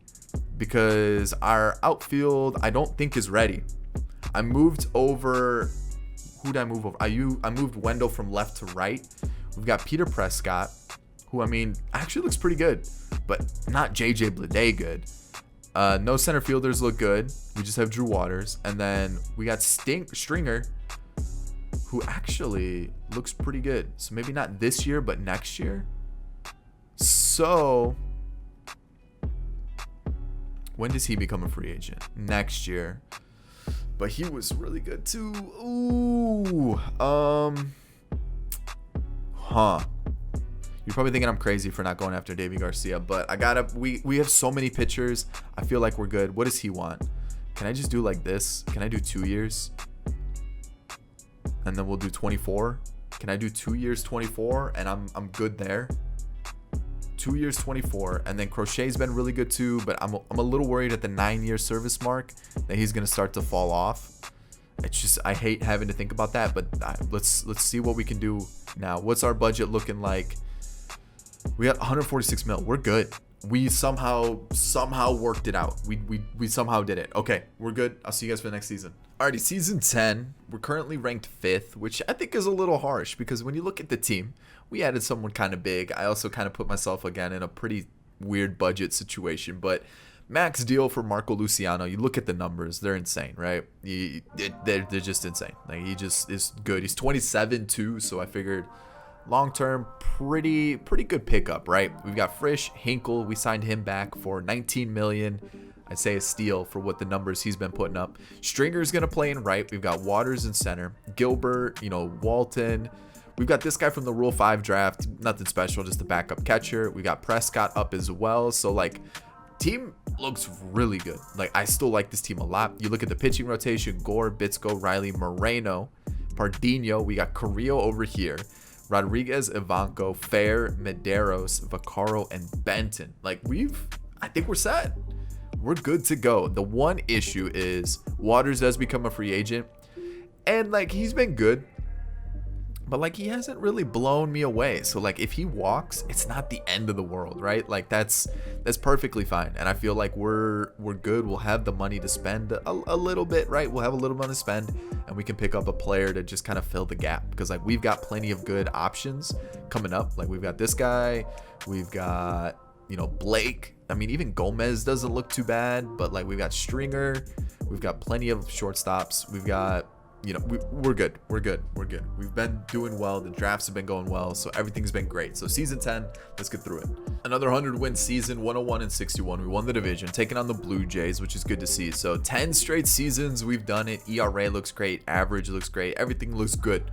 Because our outfield, I don't think is ready. I moved over... Who did I move over? I moved Wendell from left to right. We've got Peter Prescott, who, I mean, actually looks pretty good. But not JJ Blade good. No center fielders look good. We just have Drew Waters. And then we got Stringer, who actually looks pretty good. So maybe not this year, but next year. So when does he become a free agent? Next year. But he was really good too. Ooh. You're probably thinking I'm crazy for not going after Davy Garcia, but we have so many pitchers. I feel like we're good. What does he want? Can I just do like this? Can I do 2 years? And then we'll do 24. Can I do 2 years 24 and I'm good there? 2 years 24, and then Crochet's been really good too, but I'm a little worried at the 9-year service mark that he's gonna start to fall off. It's just, I hate having to think about that, but let's see what we can do now. What's our budget looking like? We got 146 mil. We're good. We somehow worked it out. We somehow did it. Okay, we're good. I'll see you guys for the next season. Alrighty, season 10. We're currently ranked 5th, which I think is a little harsh because when you look at the team, we added someone kind of big. I also kind of put myself again in a pretty weird budget situation, but max deal for Marco Luciano. You look at the numbers; they're insane, right? They're just insane. Like, he just is good. He's 27 too, so I figured long term, pretty good pickup, right? We've got Frisch, Hinkle. We signed him back for 19 million. I'd say a steal for what the numbers he's been putting up. Stringer's gonna play in right. We've got Waters in center. Gilbert, Walton. We've got this guy from the Rule 5 draft. Nothing special, just a backup catcher. We got Prescott up as well. So, like, team looks really good. Like, I still like this team a lot. You look at the pitching rotation: Gore, Bitsko, Riley, Moreno, Pardinho. We got Carrillo over here. Rodriguez, Ivanko, Fair, Medeiros, Vaccaro, and Benton. Like, I think we're set. We're good to go. The one issue is Waters does become a free agent. And, like, he's been good, but, like, he hasn't really blown me away. So, like, if he walks, it's not the end of the world, right? Like, that's perfectly fine. And I feel like we're good. We'll have the money to spend a little bit, right? We'll have a little money to spend, and we can pick up a player to just kind of fill the gap. Because, like, we've got plenty of good options coming up. Like, we've got this guy. We've got, Blake. I mean, even Gomez doesn't look too bad. But, like, we've got Stringer. We've got plenty of shortstops. We've got... we're good. We've been doing well. The drafts have been going well, so everything's been great. So season 10, let's get through it. Another 100-win season, 101-61. We won the division, taking on the Blue Jays, which is good to see. So 10 straight seasons, we've done it. ERA looks great. Average looks great. Everything looks good.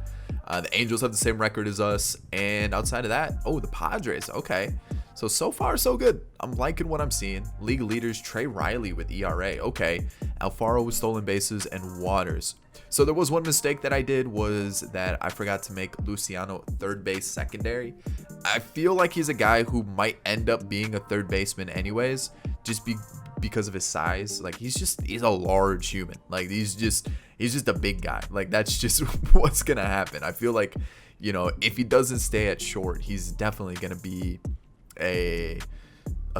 The Angels have the same record as us, and outside of that, the Padres. Okay. So far, so good. I'm liking what I'm seeing. League leaders, Trey Riley with ERA. Okay. Alfaro with stolen bases, and Waters. So there was one mistake that I did, was that I forgot to make Luciano third base secondary. I feel like he's a guy who might end up being a third baseman anyways, just because of his size. Like, he's a large human. Like, he's just a big guy. Like, that's just what's going to happen. I feel like, if he doesn't stay at short, he's definitely going to be a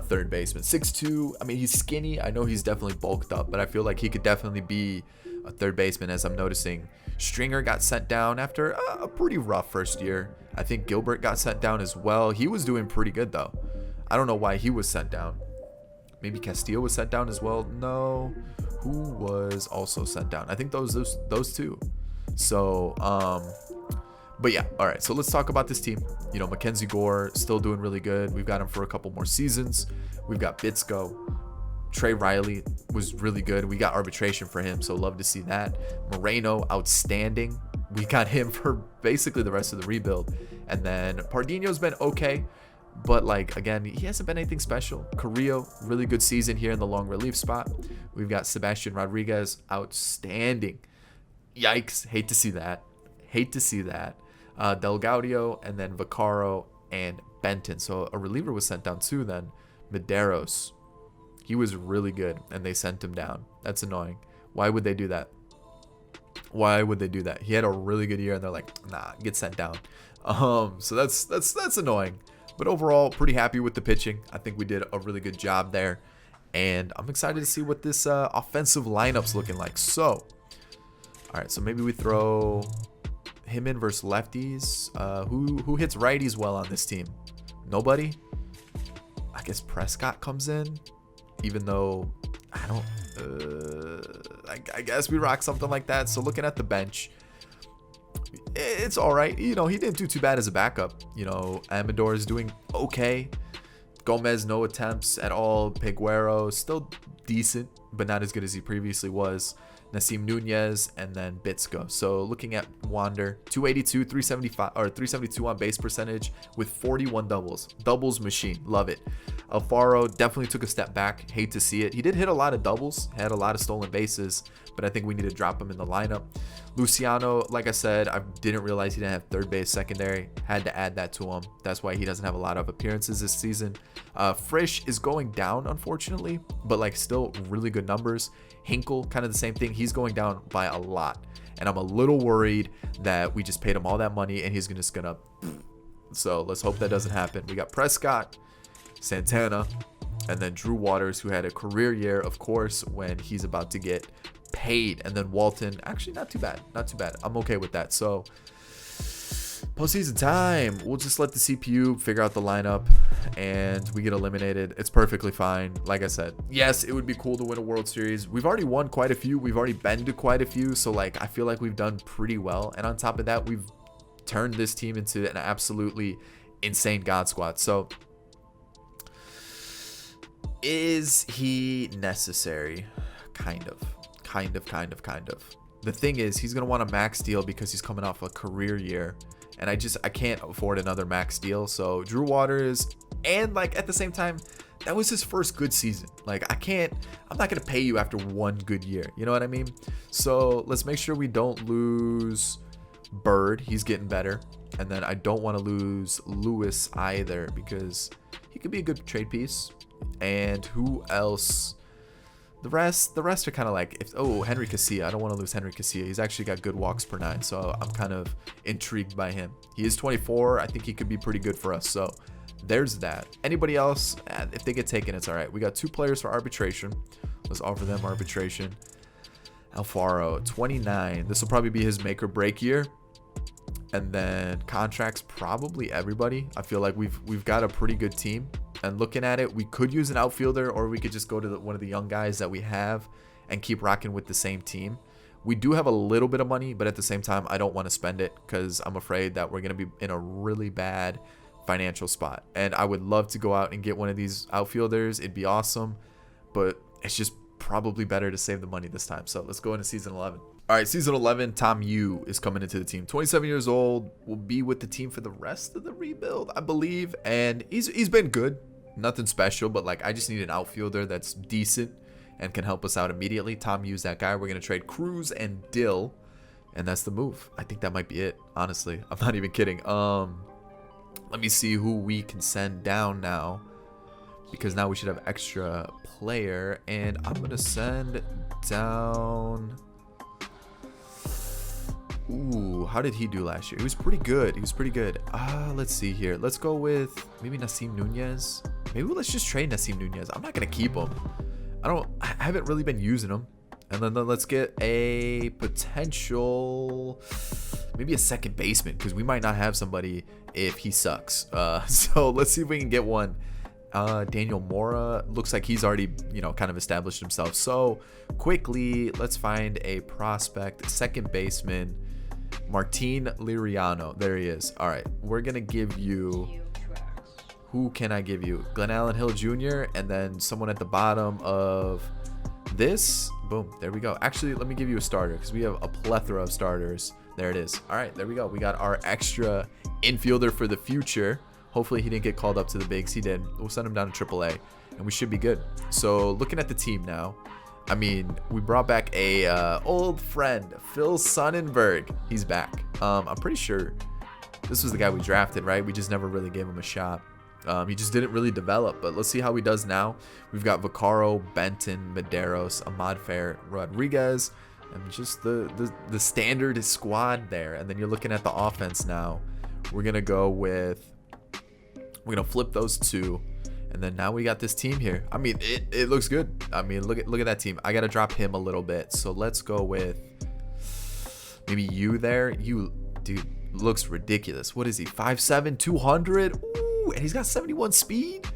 third baseman. 6'2". I mean, he's skinny. I know he's definitely bulked up, but I feel like he could definitely be a third baseman, as I'm noticing. Stringer got sent down after a pretty rough first year. I think Gilbert got sent down as well. He was doing pretty good, though. I don't know why he was sent down. Maybe Castillo was sent down as well. No. Who was also sent down? I think those two. So, but yeah, all right. So let's talk about this team. You know, Mackenzie Gore still doing really good. We've got him for a couple more seasons. We've got Bitsko. Trey Riley was really good. We got arbitration for him, so love to see that. Moreno, outstanding. We got him for basically the rest of the rebuild. And then Pardino's been okay, but like, again, he hasn't been anything special. Carrillo, really good season here in the long relief spot. We've got Sebastian Rodriguez, outstanding. Yikes, hate to see that. Hate to see that. Del Gaudio, and then Vaccaro and Benton. So a reliever was sent down too then. Medeiros. He was really good, and they sent him down. That's annoying. Why would they do that? Why would they do that? He had a really good year, and they're like, nah, get sent down. So that's annoying. But overall, pretty happy with the pitching. I think we did a really good job there, and I'm excited to see what this offensive lineup's looking like. So, all right, so maybe we throw him in versus lefties. Who hits righties well on this team? Nobody. I guess Prescott comes in. Even though I don't, I guess we rock something like that. So looking at the bench, it's all right. You know, he didn't do too bad as a backup. You know, Amador is doing okay. Gomez, no attempts at all. Peguero, still decent, but not as good as he previously was. Nasim Nunez, and then Bitsko. So looking at Wander, 282, 375, or 372 on base percentage with 41 doubles. Doubles machine. Love it. Alfaro definitely took a step back. Hate to see it. He did hit a lot of doubles, had a lot of stolen bases, but I think we need to drop him in the lineup. Luciano, like I said, I didn't realize he didn't have third base secondary. Had to add that to him. That's why he doesn't have a lot of appearances this season. Frisch is going down, unfortunately, but like still really good numbers. Hinkle, kind of the same thing. He's going down by a lot, and I'm a little worried that we just paid him all that money and he's just gonna. So let's hope that doesn't happen. We got Prescott, Santana, and then Drew Waters, who had a career year, of course, when he's about to get paid. And then Walton, actually not too bad. Not too bad. I'm okay with that. So postseason time. We'll just let the CPU figure out the lineup and we get eliminated. It's perfectly fine. Like I said, yes, it would be cool to win a World Series. We've already won quite a few. We've already been to quite a few. So like, I feel like we've done pretty well. And on top of that, we've turned this team into an absolutely insane God squad. So is he necessary? Kind of. The thing is, he's going to want a max deal because he's coming off a career year. And I can't afford another max deal. So Drew Waters, and like at the same time, that was his first good season. Like I'm not going to pay you after one good year. You know what I mean? So let's make sure we don't lose Bird. He's getting better. And then I don't want to lose Lewis either because he could be a good trade piece. And who else? The rest are kind of like, Henry Casilla. I don't want to lose Henry Casilla. He's actually got good walks per 9, so I'm kind of intrigued by him. He is 24. I think he could be pretty good for us. So there's that. Anybody else? If they get taken, it's all right. We got 2 players for arbitration. Let's offer them arbitration. Alfaro, 29. This will probably be his make or break year. And then contracts, probably everybody. I feel like we've got a pretty good team. And looking at it, we could use an outfielder, or we could just go to one of the young guys that we have and keep rocking with the same team. We do have a little bit of money, but at the same time, I don't want to spend it because I'm afraid that we're going to be in a really bad financial spot. And I would love to go out and get one of these outfielders. It'd be awesome, but it's just probably better to save the money this time. So let's go into season 11. All right, season 11, Tom Yu is coming into the team. 27 years old, will be with the team for the rest of the rebuild, I believe. And he's been good. Nothing special, but like I just need an outfielder that's decent and can help us out immediately. Tom Yu's that guy. We're going to trade Cruz and Dill, and that's the move. I think that might be it, honestly. I'm not even kidding. Let me see who we can send down now, because now we should have extra player, and I'm going to send down... Ooh, how did he do last year? He was pretty good. Let's see here. Let's go with maybe Nasim Nunez. Maybe let's just trade Nasim Nunez. I'm not going to keep him. I haven't really been using him And then let's get a potential, maybe a second baseman, because we might not have somebody if he sucks. So let's see if we can get one. Daniel Mora looks like he's already, kind of established himself. So quickly, let's find a prospect, second baseman, Martin Liriano. There he is. All right, we're gonna give you. Who can I give you? Glenn Allen Hill Jr. and then someone at the bottom of this. Boom. There we go. Actually, let me give you a starter because we have a plethora of starters. There it is. All right, there we go. We got our extra infielder for the future. Hopefully he didn't get called up to the bigs. He did. We'll send him down to AAA and we should be good. So looking at the team now, I mean, we brought back a old friend, Phil Sonnenberg. He's back. I'm pretty sure this was the guy we drafted, right? We just never really gave him a shot. He just didn't really develop, but let's see how he does now. We've got Vaccaro, Benton, Medeiros, Ahmad Fair, Rodriguez, and just the standard squad there. And then you're looking at the offense now. We're gonna flip those two, and then now we got this team here. I mean, it looks good. I mean, look at that team. I gotta drop him a little bit, so let's go with maybe you there. You, dude, looks ridiculous. What is he? 5'7", 200. And he's got 71 speed.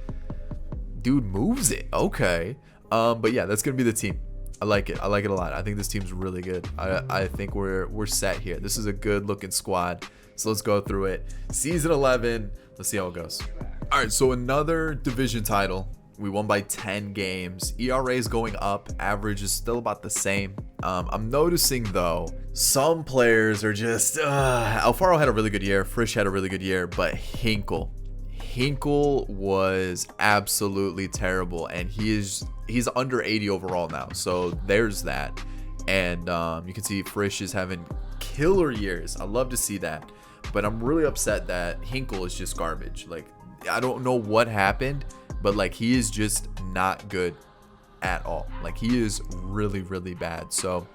Dude moves it. Okay. But yeah, that's gonna be the team. I like it. I like it a lot. I think this team's really good. I think we're set here. This is a good looking squad. So let's go through it. Season 11. Let's see how it goes. All right. So another division title. We won by 10 games. ERA is going up. Average is still about the same. I'm noticing though, some players are just. Alfaro had a really good year. Frisch had a really good year, but Hinkle was absolutely terrible, and he's under 80 overall now, so there's that. And you can see Frisch is having killer years. I love to see that, but I'm really upset that Hinkle is just garbage. Like, I don't know what happened, but like, he is just not good at all. Like, he is really, really bad. So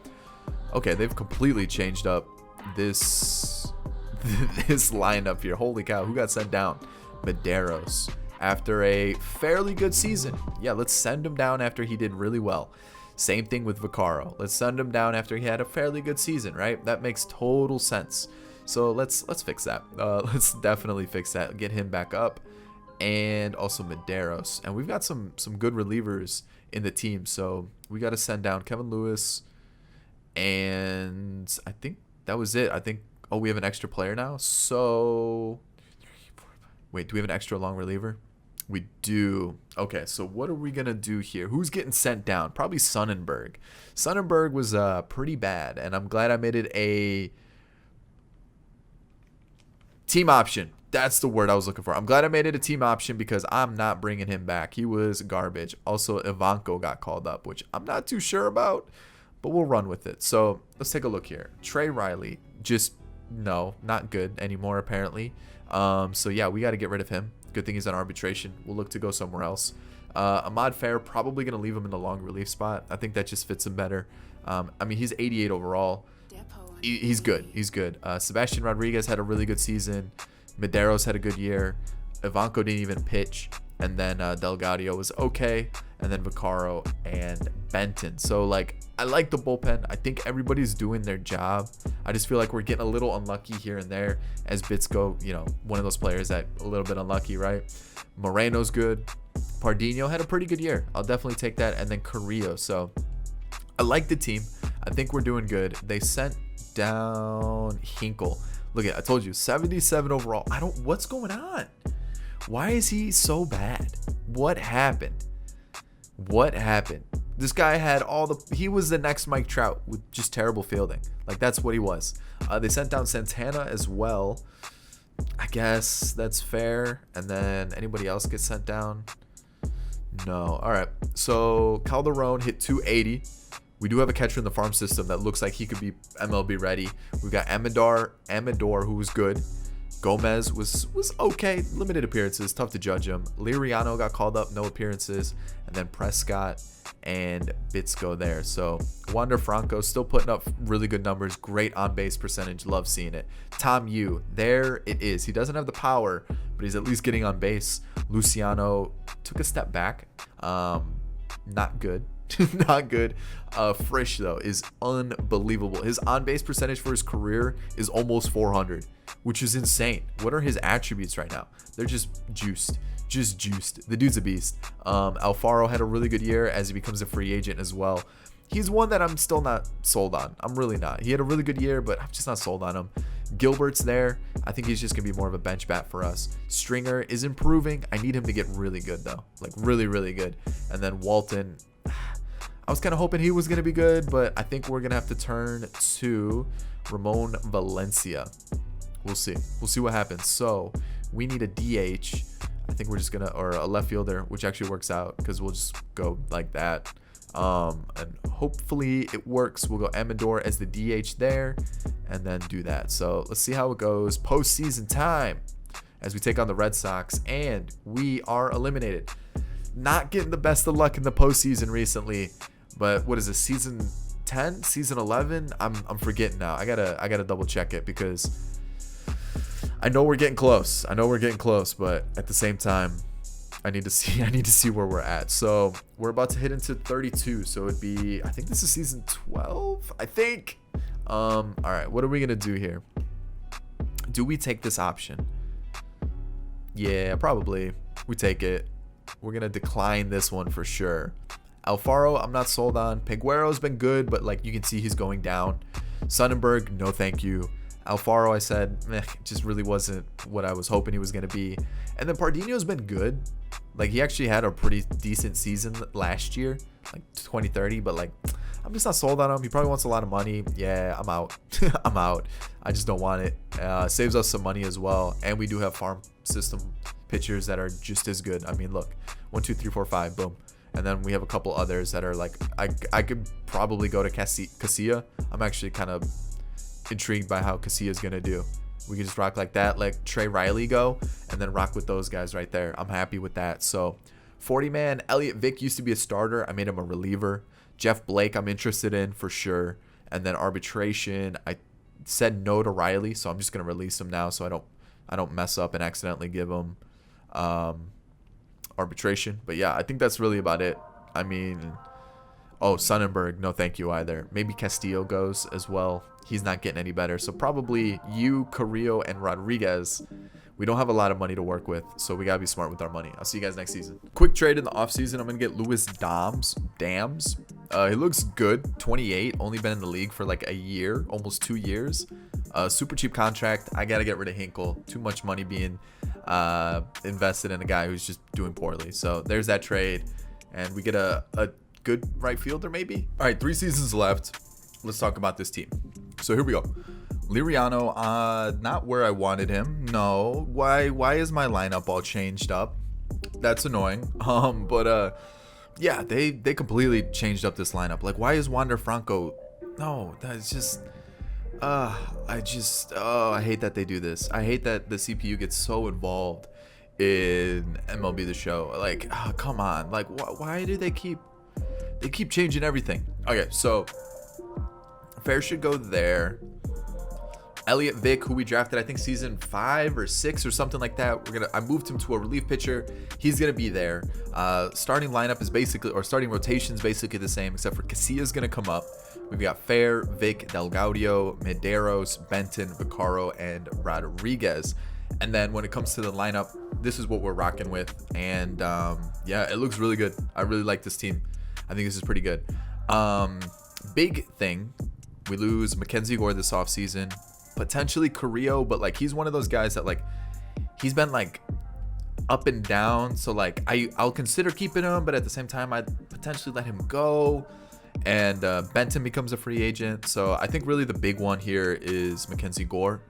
okay, they've completely changed up this lineup here. Holy cow, who got sent down? Medeiros after a fairly good season. Yeah, let's send him down after he did really well. Same thing with Vaccaro. Let's send him down after he had a fairly good season, right? That makes total sense. So let's fix that. Let's definitely fix that. Get him back up, and also Medeiros. And we've got some good relievers in the team, so we got to send down Kevin Lewis, and I think that was it. I think. Oh, we have an extra player now. So. Wait, do we have an extra long reliever? We do. Okay, so what are we going to do here? Who's getting sent down? Probably Sonnenberg. Sonnenberg was pretty bad, and I'm glad I made it a team option. That's the word I was looking for. I'm glad I made it a team option because I'm not bringing him back. He was garbage. Also, Ivanko got called up, which I'm not too sure about, but we'll run with it. So let's take a look here. Trey Riley, just no, not good anymore apparently. So yeah, we got to get rid of him. Good thing he's on arbitration. We'll look to go somewhere else. Ahmad Fair, probably going to leave him in the long relief spot. I think that just fits him better. I mean, he's 88 overall. He's good. He's good. Sebastian Rodriguez had a really good season. Medeiros had a good year. Ivanko didn't even pitch. And then Delgado was okay. And then Vaccaro and Benton. So, like, I like the bullpen. I think everybody's doing their job. I just feel like we're getting a little unlucky here and there as Bitsko, one of those players that a little bit unlucky, right? Moreno's good. Pardinho had a pretty good year. I'll definitely take that. And then Carrillo. So, I like the team. I think we're doing good. They sent down Hinkle. Look at, I told you, 77 overall. What's going on? Why is he so bad? What happened? This guy had he was the next Mike Trout with just terrible fielding. Like, that's what he was. They sent down Santana as well. I guess that's fair. And then anybody else get sent down? No. All right. So Calderon hit 280. We do have a catcher in the farm system that looks like he could be MLB ready. We've got Amador, who was good. Gomez was okay, limited appearances, tough to judge him. Liriano got called up, no appearances, and then Prescott and Bitsko there. So Wander Franco still putting up really good numbers, great on base percentage, love seeing it. Tom Yu, there it is. He doesn't have the power, but he's at least getting on base. Luciano took a step back, not good. Not good. Frisch, though, is unbelievable. His on-base percentage for his career is almost 400, which is insane. What are his attributes right now? They're just juiced. Just juiced. The dude's a beast. Alfaro had a really good year as he becomes a free agent as well. He's one that I'm still not sold on. I'm really not. He had a really good year, but I'm just not sold on him. Gilbert's there. I think he's just going to be more of a bench bat for us. Stringer is improving. I need him to get really good, though. Like, really, really good. And then Walton, I was kind of hoping he was going to be good, but I think we're going to have to turn to Ramon Valencia. We'll see. We'll see what happens. So, we need a DH. I think we're just going to, or a left fielder, which actually works out because we'll just go like that. And hopefully it works. We'll go Amador as the DH there and then do that. So let's see how it goes. Postseason time as we take on the Red Sox, and we are eliminated. Not getting the best of luck in the postseason recently, but what is it, season 10, season 11? I'm forgetting now. I gotta double check it because I know we're getting close. But at the same time, I need to see where we're at. So we're about to hit into 32. So it'd be, I think this is season 12. I think. All right. What are we gonna do here? Do we take this option? Yeah, probably. We take it. We're gonna decline this one for sure. Alfaro, I'm not sold on. Peguero's been good, but like you can see he's going down. Sonnenberg, no thank you. Alfaro, I said, just really wasn't what I was hoping he was going to be. And then Pardino's been good. Like, he actually had a pretty decent season last year, like 2030, but like, I'm just not sold on him. He probably wants a lot of money. Yeah, I'm out. I'm out. I just don't want it. Saves us some money as well. And we do have farm system pitchers that are just as good. I mean, look, 1, 2, 3, 4, 5, boom. And then we have a couple others that are like, I could probably go to Casilla. I'm actually kind of intrigued by how Casilla's gonna do. We can just rock like that, like Trey Riley go, and then rock with those guys right there. I'm happy with that. So 40 man, Elliot Vick used to be a starter. I made him a reliever. Jeff Blake I'm interested in for sure. And then arbitration, I said no to Riley, so I'm just gonna release him now so I don't mess up and accidentally give him arbitration. But yeah, I think that's really about it. I mean, oh, Sonnenberg, no thank you either. Maybe Castillo goes as well. He's not getting any better. So probably you, Carrillo, and Rodriguez. We don't have a lot of money to work with, so we got to be smart with our money. I'll see you guys next season. Quick trade in the offseason. I'm going to get Louis Dams. He looks good. 28. Only been in the league for like a year, almost 2 years. Super cheap contract. I got to get rid of Hinkle. Too much money being invested in a guy who's just doing poorly. So there's that trade. And we get a good right fielder maybe. All right, 3 seasons left. Let's talk about this team. So here we go. Liriano, not where I wanted him. No. Why is my lineup all changed up? That's annoying. Yeah, they completely changed up this lineup. Like, why is Wander Franco? No, that's just I hate that they do this. I hate that the CPU gets so involved in MLB The Show. Like, come on. Like, why do they keep changing everything? Okay, so Fair should go there. Elliot Vick, who we drafted, I think season 5 or 6 or something like that. I moved him to a relief pitcher. He's gonna be there. Starting lineup is basically, or starting rotation is basically the same, except for Casilla's gonna come up. We've got Fair, Vick, Del Gaudio, Medeiros, Benton, Vaccaro, and Rodriguez. And then when it comes to the lineup, this is what we're rocking with. And yeah, it looks really good. I really like this team. I think this is pretty good. Big thing, we lose Mackenzie Gore this offseason. Potentially Carrillo, but like he's one of those guys that like he's been like up and down. So like I'll consider keeping him, but at the same time I'd potentially let him go. And Benton becomes a free agent. So I think really the big one here is Mackenzie Gore.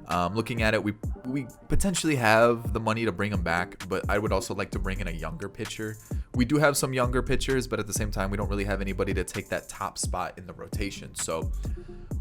Looking at it, we potentially have the money to bring him back, but I would also like to bring in a younger pitcher. We do have some younger pitchers, but at the same time, we don't really have anybody to take that top spot in the rotation. So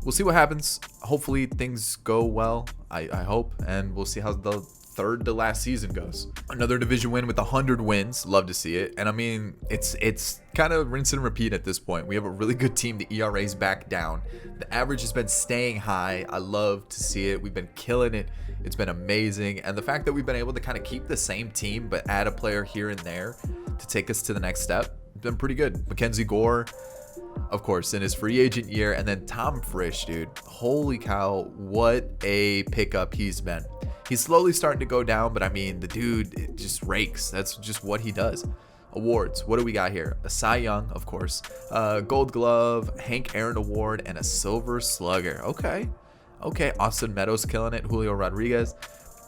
we'll see what happens. Hopefully things go well. I hope, and we'll see how the third to last season goes. Another division win with 100 wins. Love to see it. And I mean, it's kind of rinse and repeat at this point. We have a really good team. The ERA's back down. The average has been staying high. I love to see it. We've been killing it. It's been amazing. And the fact that we've been able to kind of keep the same team but add a player here and there to take us to the next step, been pretty good. Mackenzie Gore, of course, in his free agent year. And then Tom Frisch, dude. Holy cow, what a pickup he's been. He's slowly starting to go down, but I mean, the dude just rakes. That's just what he does. Awards, what do we got here? A Cy Young, of course, Gold Glove, Hank Aaron Award, and a Silver Slugger. Okay, Austin Meadows killing it. Julio Rodriguez,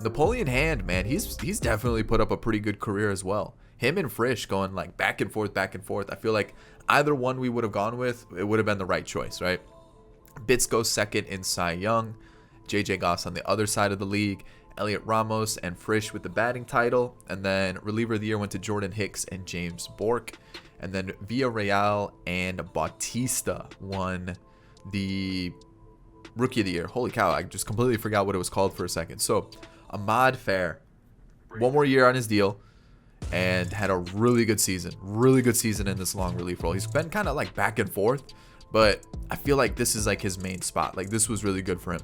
Napoleon Hand, man, he's definitely put up a pretty good career as well. Him and Frisch going like back and forth. I feel like either one we would have gone with, it would have been the right choice, right? Bitsko second in Cy Young, JJ Goss on the other side of the league, Elliot Ramos and Frisch with the batting title. And then reliever of the year went to Jordan Hicks and James Bourque. And then Villarreal and Bautista won the rookie of the year. Holy cow, I just completely forgot what it was called for a second. So Ahmad Fair, one more year on his deal, and had a really good season in this long relief role. He's been kind of like back and forth, but I feel like this is like his main spot. Like this was really good for him.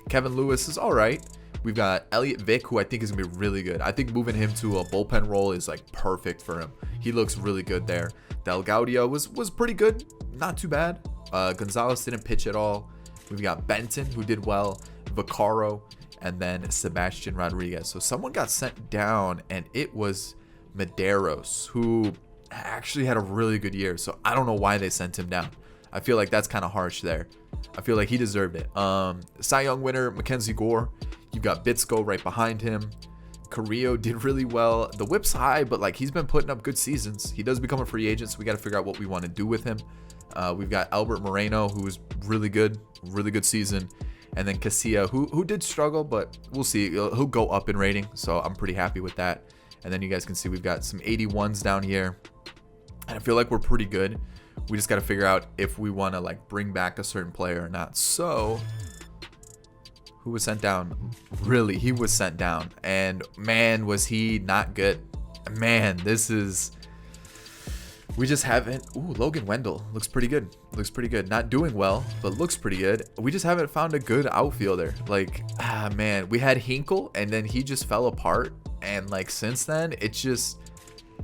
Kevin Lewis is all right. We've got Elliot Vick, who I think is going to be really good. I think moving him to a bullpen role is like perfect for him. He looks really good there. Del Gaudio was pretty good. Not too bad. Gonzalez didn't pitch at all. We've got Benton, who did well. Vaccaro, and then Sebastian Rodriguez. So someone got sent down, and it was Medeiros, who actually had a really good year. So I don't know why they sent him down. I feel like that's kind of harsh there. I feel like he deserved it. Cy Young winner, Mackenzie Gore. You've got Bitsko right behind him. Carrillo did really well. The whip's high, but like he's been putting up good seasons. He does become a free agent, so we got to figure out what we want to do with him. We've got Albert Moreno, who's really good season. And then Casilla, who did struggle, but we'll see. He'll go up in rating, so I'm pretty happy with that. And then you guys can see we've got some 81s down here. And I feel like we're pretty good. We just got to figure out if we want to like bring back a certain player or not. So who was sent down? Really, he was sent down. And man, was he not good. Man, we just haven't. Ooh, Logan Wendell looks pretty good. Not doing well, but looks pretty good. We just haven't found a good outfielder. Like, man, we had Hinkle, and then he just fell apart. And like since then, it just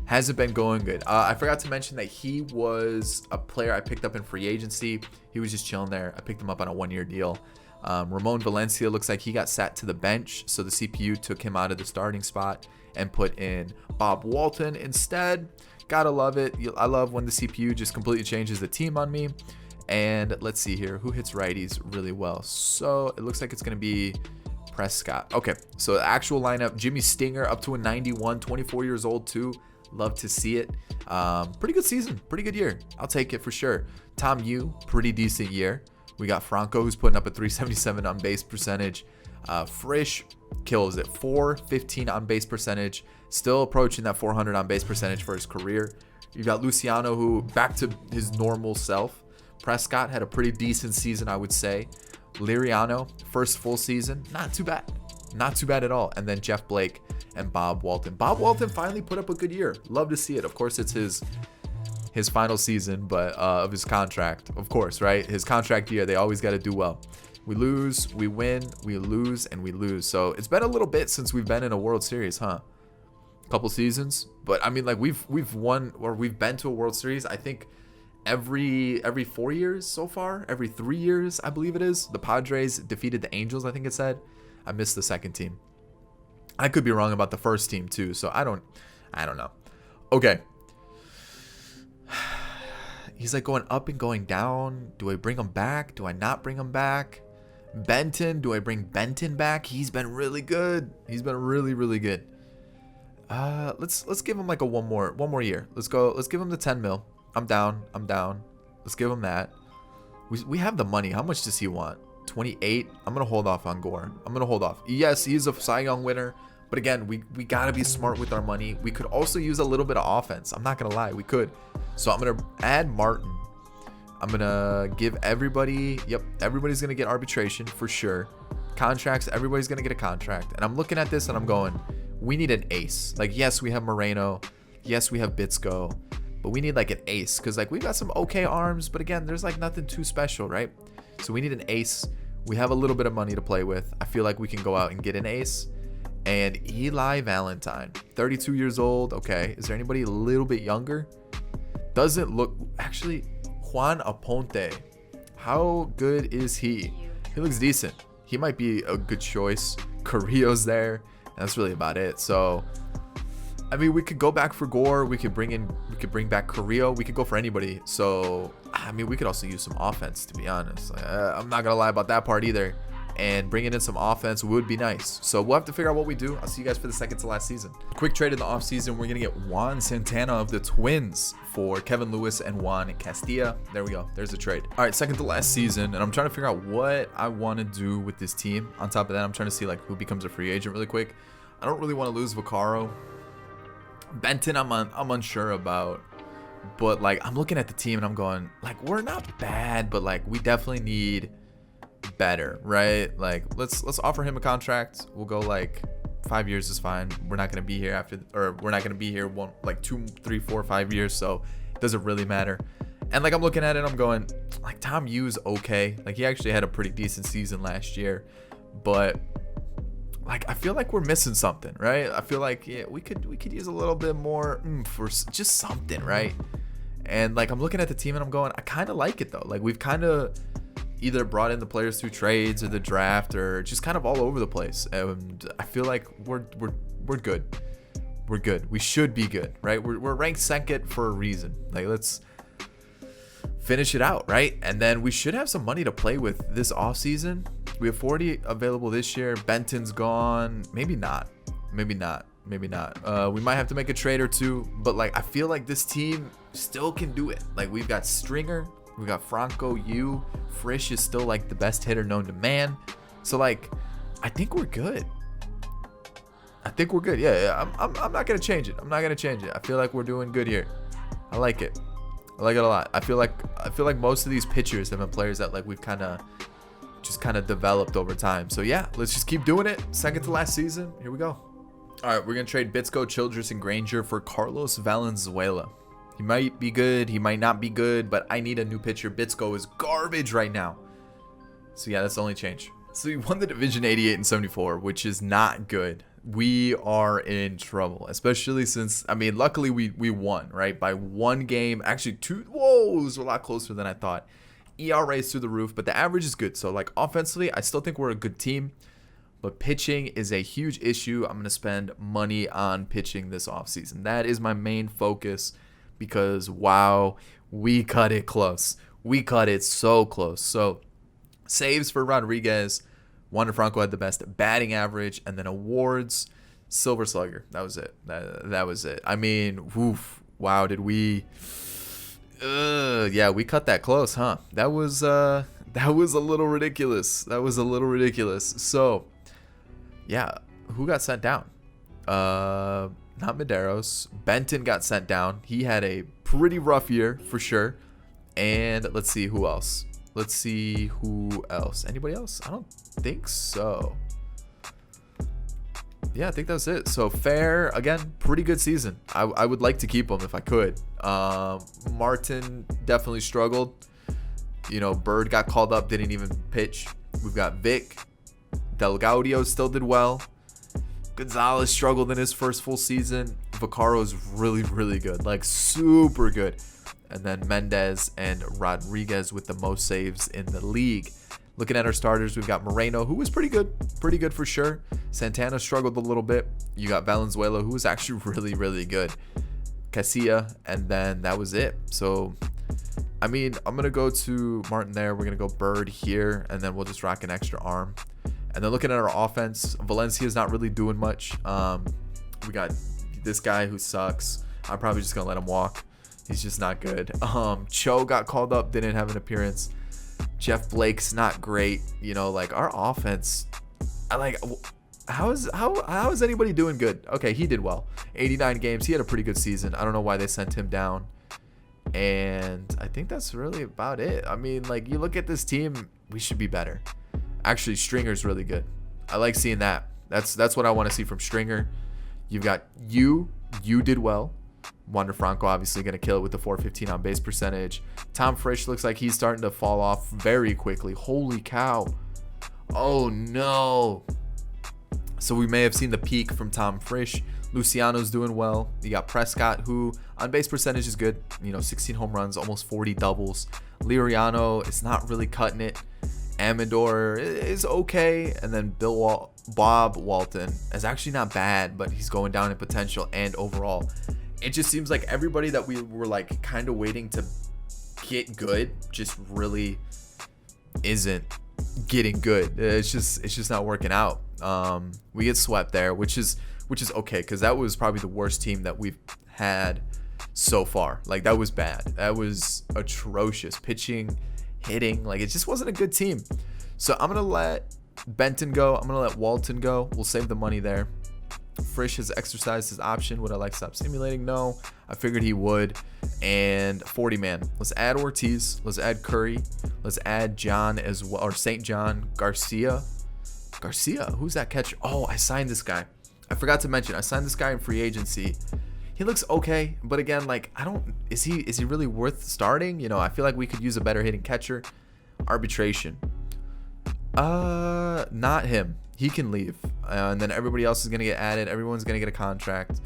hasn't been going good. I forgot to mention that he was a player I picked up in free agency. He was just chilling there. I picked him up on a 1-year deal. Ramon Valencia looks like he got sat to the bench, so the CPU took him out of the starting spot and put in Bob Walton instead. Gotta love it. I love when the CPU just completely changes the team on me. And let's see here, who hits righties really well. So it looks like it's going to be Prescott. Okay, so the actual lineup, Jimmy Stinger up to a 91, 24 years old too. Love to see it. Pretty good season, pretty good year. I'll take it for sure. Tom Yu, pretty decent year. We got Franco, who's putting up a 377 on base percentage. Frisch kills it, 415 on base percentage. Still approaching that 400 on base percentage for his career. You've got Luciano, who back to his normal self. Prescott had a pretty decent season, I would say. Liriano, first full season, not too bad at all. And then Jeff Blake and Bob Walton. Bob Walton finally put up a good year. Love to see it. Of course, it's his final season, but of his contract, of course, right? His contract year, they always got to do well. We lose, we win, we lose, and we lose. So it's been a little bit since we've been in a World Series, huh? Couple seasons, but I mean, like we've won, or we've been to a World Series, I think every 4 years so far, every 3 years, I believe it is. The Padres defeated the Angels, I think it said. I missed the second team. I could be wrong about the first team too, so I don't know. Okay. He's like going up and going down. Do I bring him back? Do I not bring him back? Benton, do I bring Benton back? He's been really good. He's been really, really good. Let's give him like a one more year. Let's give him the 10 mil. I'm down. Let's give him that. We have the money. How much does he want? 28. I'm gonna hold off on Gore. Yes, he's a Cy Young winner, but again, we gotta be smart with our money. We could also use a little bit of offense. I'm not gonna lie, we could. So I'm gonna add Martin. I'm gonna give everybody. Yep, everybody's gonna get arbitration for sure. Contracts. Everybody's gonna get a contract. And I'm looking at this and I'm going, we need an ace. Like, yes, we have Moreno. Yes, we have Bitsko. But we need like an ace, because like we've got some okay arms, but again, there's like nothing too special, right? So we need an ace. We have a little bit of money to play with. I feel like we can go out and get an ace. And Eli Valentine, 32 years old. Okay, is there anybody a little bit younger? Doesn't look, actually, Juan Aponte. How good is he? He looks decent. He might be a good choice. Carrillo's there. That's really about it. So, I mean, we could go back for Gore. We could bring back Carrillo. We could go for anybody. So, I mean, we could also use some offense, to be honest. I'm not gonna lie about that part either. And bringing in some offense would be nice. So we'll have to figure out what we do. I'll see you guys for the second to last season. Quick trade in the offseason. We're gonna get Juan Santana of the Twins for Kevin Lewis and Juan Castilla. There we go. There's a trade. All right, second to last season, and I'm trying to figure out what I want to do with this team. On top of that, I'm trying to see like who becomes a free agent really quick. I don't really want to lose Vaccaro. Benton, I'm unsure about. But like I'm looking at the team and I'm going like we're not bad, but like we definitely need better, right? Like let's offer him a contract. We'll go like 5 years is fine. We're not gonna be here after, or we're not gonna be here 2, 3, 4, 5 years, so it doesn't really matter. And like I'm looking at it, I'm going like Tom Yu's okay. Like he actually had a pretty decent season last year, but like I feel like we're missing something, right? I feel like we could use a little bit more for just something, right? And like I'm looking at the team and I'm going, I kind of like it though. Like we've kind of either brought in the players through trades or the draft or just kind of all over the place, and I feel like we're good. We're good. We should be good, right? We're ranked second for a reason. Like let's finish it out, right? And then we should have some money to play with this offseason. We have 40 available this year. Benton's gone. Maybe not. We might have to make a trade or two, but like I feel like this team still can do it. Like we've got Stringer, we got Franco, Frisch is still like the best hitter known to man. So like I think we're good. Yeah, I'm not gonna change it. I feel like we're doing good here. I like it a lot. I feel like most of these pitchers have been players that like we've kind of developed over time. So yeah, let's just keep doing it. Second to last season. Here we go. All right, we're gonna trade Bitsko, Childress, and Granger for Carlos Valenzuela. He might be good, he might not be good, but I need a new pitcher. Bitsko is garbage right now. So yeah, that's the only change. So we won the division 88 and 74, which is not good. We are in trouble, especially since, I mean, luckily we won, right? By one game, actually two. Whoa, it was a lot closer than I thought. ERA is through the roof, but the average is good. So like offensively, I still think we're a good team, but pitching is a huge issue. I'm going to spend money on pitching this offseason. That is my main focus because, wow, we cut it close. We cut it so close. So saves for Rodriguez. Wander Franco had the best batting average, and then awards, Silver Slugger. That was it. That was it. I mean, woof. Wow, did we... yeah, we cut that close, huh? That was a little ridiculous. So, yeah, who got sent down? Not Medeiros. Benton got sent down. He had a pretty rough year for sure. And let's see who else. Anybody else? I don't think so. Yeah, I think that's it. So Fair, again, pretty good season. I would like to keep him if I could. Martin definitely struggled. You know, Bird got called up, didn't even pitch. We've got Vic. Del Gaudio still did well. Gonzalez struggled in his first full season. Vaccaro's really, really good. Like, super good. And then Mendez and Rodriguez with the most saves in the league. Looking at our starters, we've got Moreno, who was pretty good for sure. Santana struggled a little bit. You got Valenzuela, who was actually really, really good. Casilla, and then that was it. So, I mean, I'm going to go to Martin there. We're going to go Bird here, and then we'll just rock an extra arm. And then looking at our offense, Valencia's not really doing much. We got this guy who sucks. I'm probably just going to let him walk. He's just not good. Cho got called up, didn't have an appearance. Jeff Blake's not great. You know, like our offense, how is anybody doing good? Okay, he did well. 89 games. He had a pretty good season. I don't know why they sent him down. And I think that's really about it. I mean, like you look at this team, we should be better. Actually, Stringer's really good. I like seeing that. That's what I want to see from Stringer. You've got you did well. Wander Franco obviously going to kill it with the 415 on base percentage. Tom Frisch looks like he's starting to fall off very quickly. Holy cow. Oh no. So we may have seen the peak from Tom Frisch. Luciano's doing well. You got Prescott, who on base percentage is good. 16 home runs, almost 40 doubles. Liriano is not really cutting it. Amador is okay. And then Bob Walton is actually not bad, but he's going down in potential and overall. It just seems like everybody that we were like kind of waiting to get good just really isn't getting good. It's just not working out. We get swept there, which is okay, because that was probably the worst team that we've had so far. Like, that was bad. That was atrocious. Pitching, hitting, like, it just wasn't a good team. So I'm gonna let Benton go. I'm gonna let Walton go. We'll save the money there. Frisch has exercised his option. Would I like to stop stimulating? No. I figured he would. And 40 man. Let's add Ortiz. Let's add Curry. Let's add John as well, or St. John Garcia. Who's that catcher? Oh, I signed this guy. I forgot to mention, I signed this guy in free agency. He looks okay, but again, like, is he really worth starting? I feel like we could use a better hitting catcher. Arbitration. Not him. He can leave. And then everybody else is going to get added. Everyone's going to get a contract.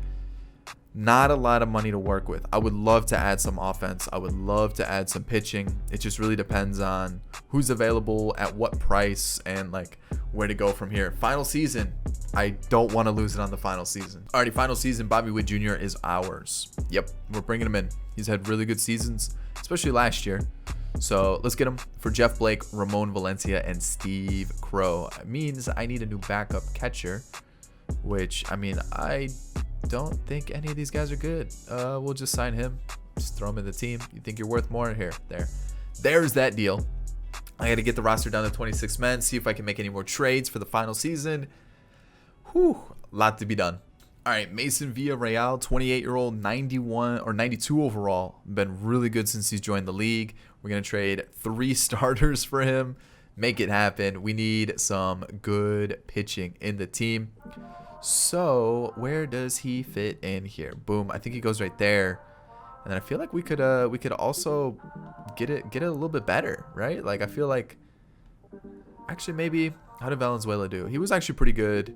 Not a lot of money to work with. I would love to add some offense. I would love to add some pitching. It just really depends on who's available, at what price, and like where to go from here. Final season. I don't want to lose it on the final season. Alrighty, final season. Bobby Witt Jr. is ours. Yep, we're bringing him in. He's had really good seasons, especially last year. So let's get him for Jeff Blake, Ramon Valencia, and Steve Crow. It means I need a new backup catcher, which, I mean, I don't think any of these guys are good. We'll just sign him. Just throw him in the team. You think you're worth more? Here, there's that deal. I got to get the roster down to 26 men, see if I can make any more trades for the final season. Whew, a lot to be done. All right, Mason Villarreal, 28-year-old, 91 or 92 overall. Been really good since he's joined the league. We're going to trade 3 starters for him. Make it happen. We need some good pitching in the team. So where does he fit in here? Boom. I think he goes right there. And then I feel like we could also get it a little bit better, right? Like, I feel like actually maybe, how did Valenzuela do? He was actually pretty good.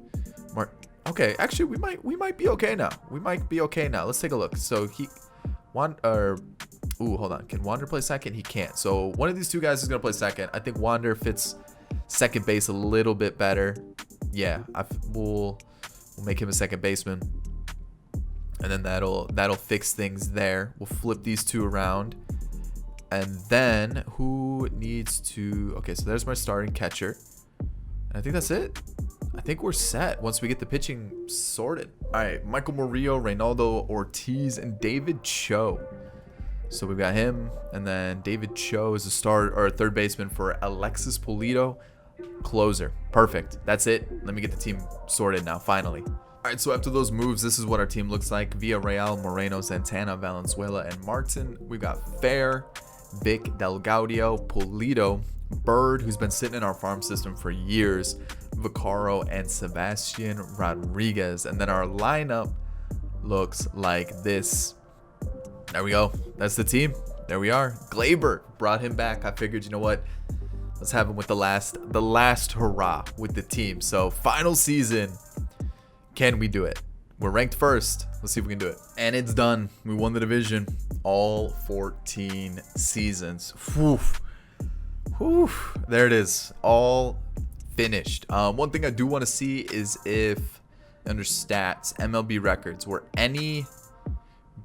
Okay, actually we might be okay now. Let's take a look. So hold on. Can Wander play second? He can't. So one of these two guys is gonna play second. I think Wander fits second base a little bit better. Yeah, we'll make him a second baseman, and then that'll fix things there. We'll flip these two around, and then who needs to? Okay, so there's my starting catcher, and I think that's it. I think we're set once we get the pitching sorted. All right, Michael Murillo, Reynaldo Ortiz, and David Cho. So we've got him, and then David Cho is a third baseman for Alexis Pulido. Closer. Perfect. That's it. Let me get the team sorted now, finally. All right, so after those moves, this is what our team looks like. Villarreal, Moreno, Santana, Valenzuela, and Martin. We've got Fair, Vic, Del Gaudio, Pulido, Bird, who's been sitting in our farm system for years, Vaccaro, and Sebastian Rodriguez. And then our lineup looks like this. There we go. That's the team. There we are. Glaber, brought him back. I figured, you know what? Let's have him with the last hurrah with the team. So final season. Can we do it? We're ranked first. Let's see if we can do it. And it's done. We won the division. All 14 seasons. Whew. Whew. There it is. All finished. One thing I do want to see is if under stats, MLB records, were any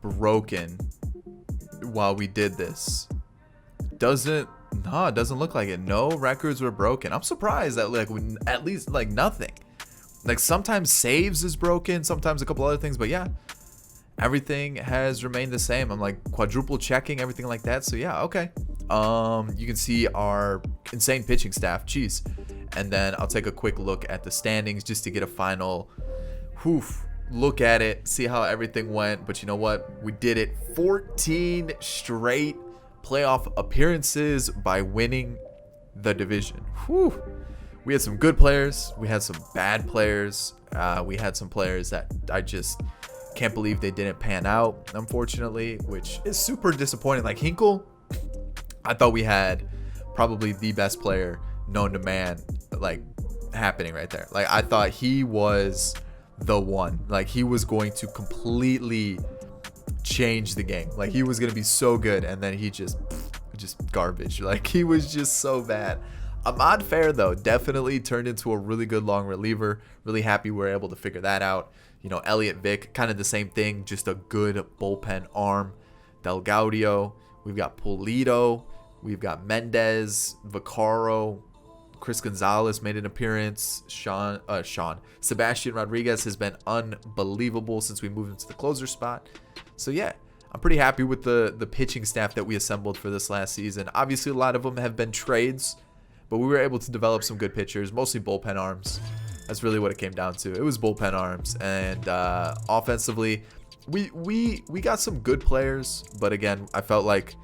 broken while we did this. It doesn't look like it. No records were broken. I'm surprised that like at least like nothing. Like sometimes saves is broken, sometimes a couple other things, but yeah, everything has remained the same. I'm like quadruple checking everything like that. So yeah, okay. You can see our insane pitching staff. Jeez. And then I'll take a quick look at the standings just to get a final look at it, see how everything went. But you know what? We did it. 14 straight playoff appearances by winning the division. Whew. We had some good players. We had some bad players. We had some players that I just can't believe they didn't pan out, unfortunately, which is super disappointing. Like Hinkle, I thought we had probably the best player known to man, like happening right there. Like I thought he was the one. Like, he was going to completely change the game. Like, he was going to be so good, and then he just garbage. Like, he was just so bad. Ahmad Fair, though, definitely turned into a really good long reliever. Really happy we were able to figure that out. You know, Elliott Vick, kind of the same thing, just a good bullpen arm. Del Gaudio, we've got Pulido, we've got Mendez, Vaccaro, Chris Gonzalez made an appearance. Sebastian Rodriguez has been unbelievable since we moved into the closer spot. So yeah, I'm pretty happy with the pitching staff that we assembled for this last season. Obviously, a lot of them have been trades, but we were able to develop some good pitchers, mostly bullpen arms. That's really what it came down to. It was bullpen arms, and offensively, we got some good players, but again, I felt like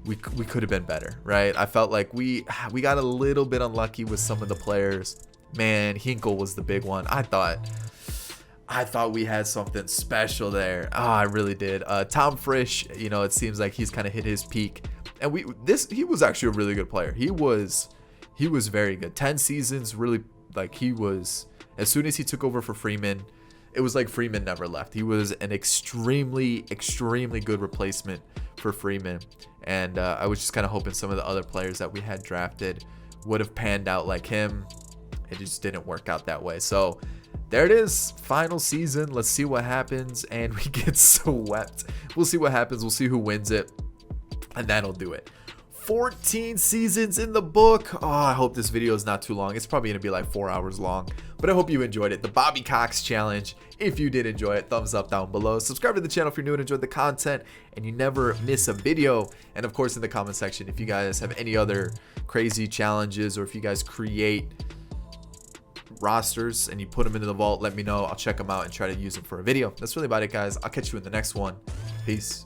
we could have been better, right? I felt like we got a little bit unlucky with some of the players. Man, Hinkle was the big one. I thought we had something special there. Oh, I really did. Tom Frisch, you know, it seems like he's kind of hit his peak, and he was actually a really good player. He was very good. 10 seasons, really, like, he was, as soon as he took over for Freeman, it was like Freeman never left. He was an extremely good replacement for Freeman. And I was just kind of hoping some of the other players that we had drafted would have panned out like him. It just didn't work out that way. So there it is, final season. Let's see what happens. And we get swept. We'll see what happens. We'll see who wins it. And that'll do it. 14 seasons in the book. Oh, I hope this video is not too long. It's probably going to be like 4 hours long, but I hope you enjoyed it. The Bobby Cox challenge. If you did enjoy it, thumbs up down below. Subscribe to the channel if you're new and enjoyed the content and you never miss a video. And of course, in the comment section, if you guys have any other crazy challenges, or if you guys create rosters and you put them into the vault, let me know. I'll check them out and try to use them for a video. That's really about it, guys. I'll catch you in the next one. Peace.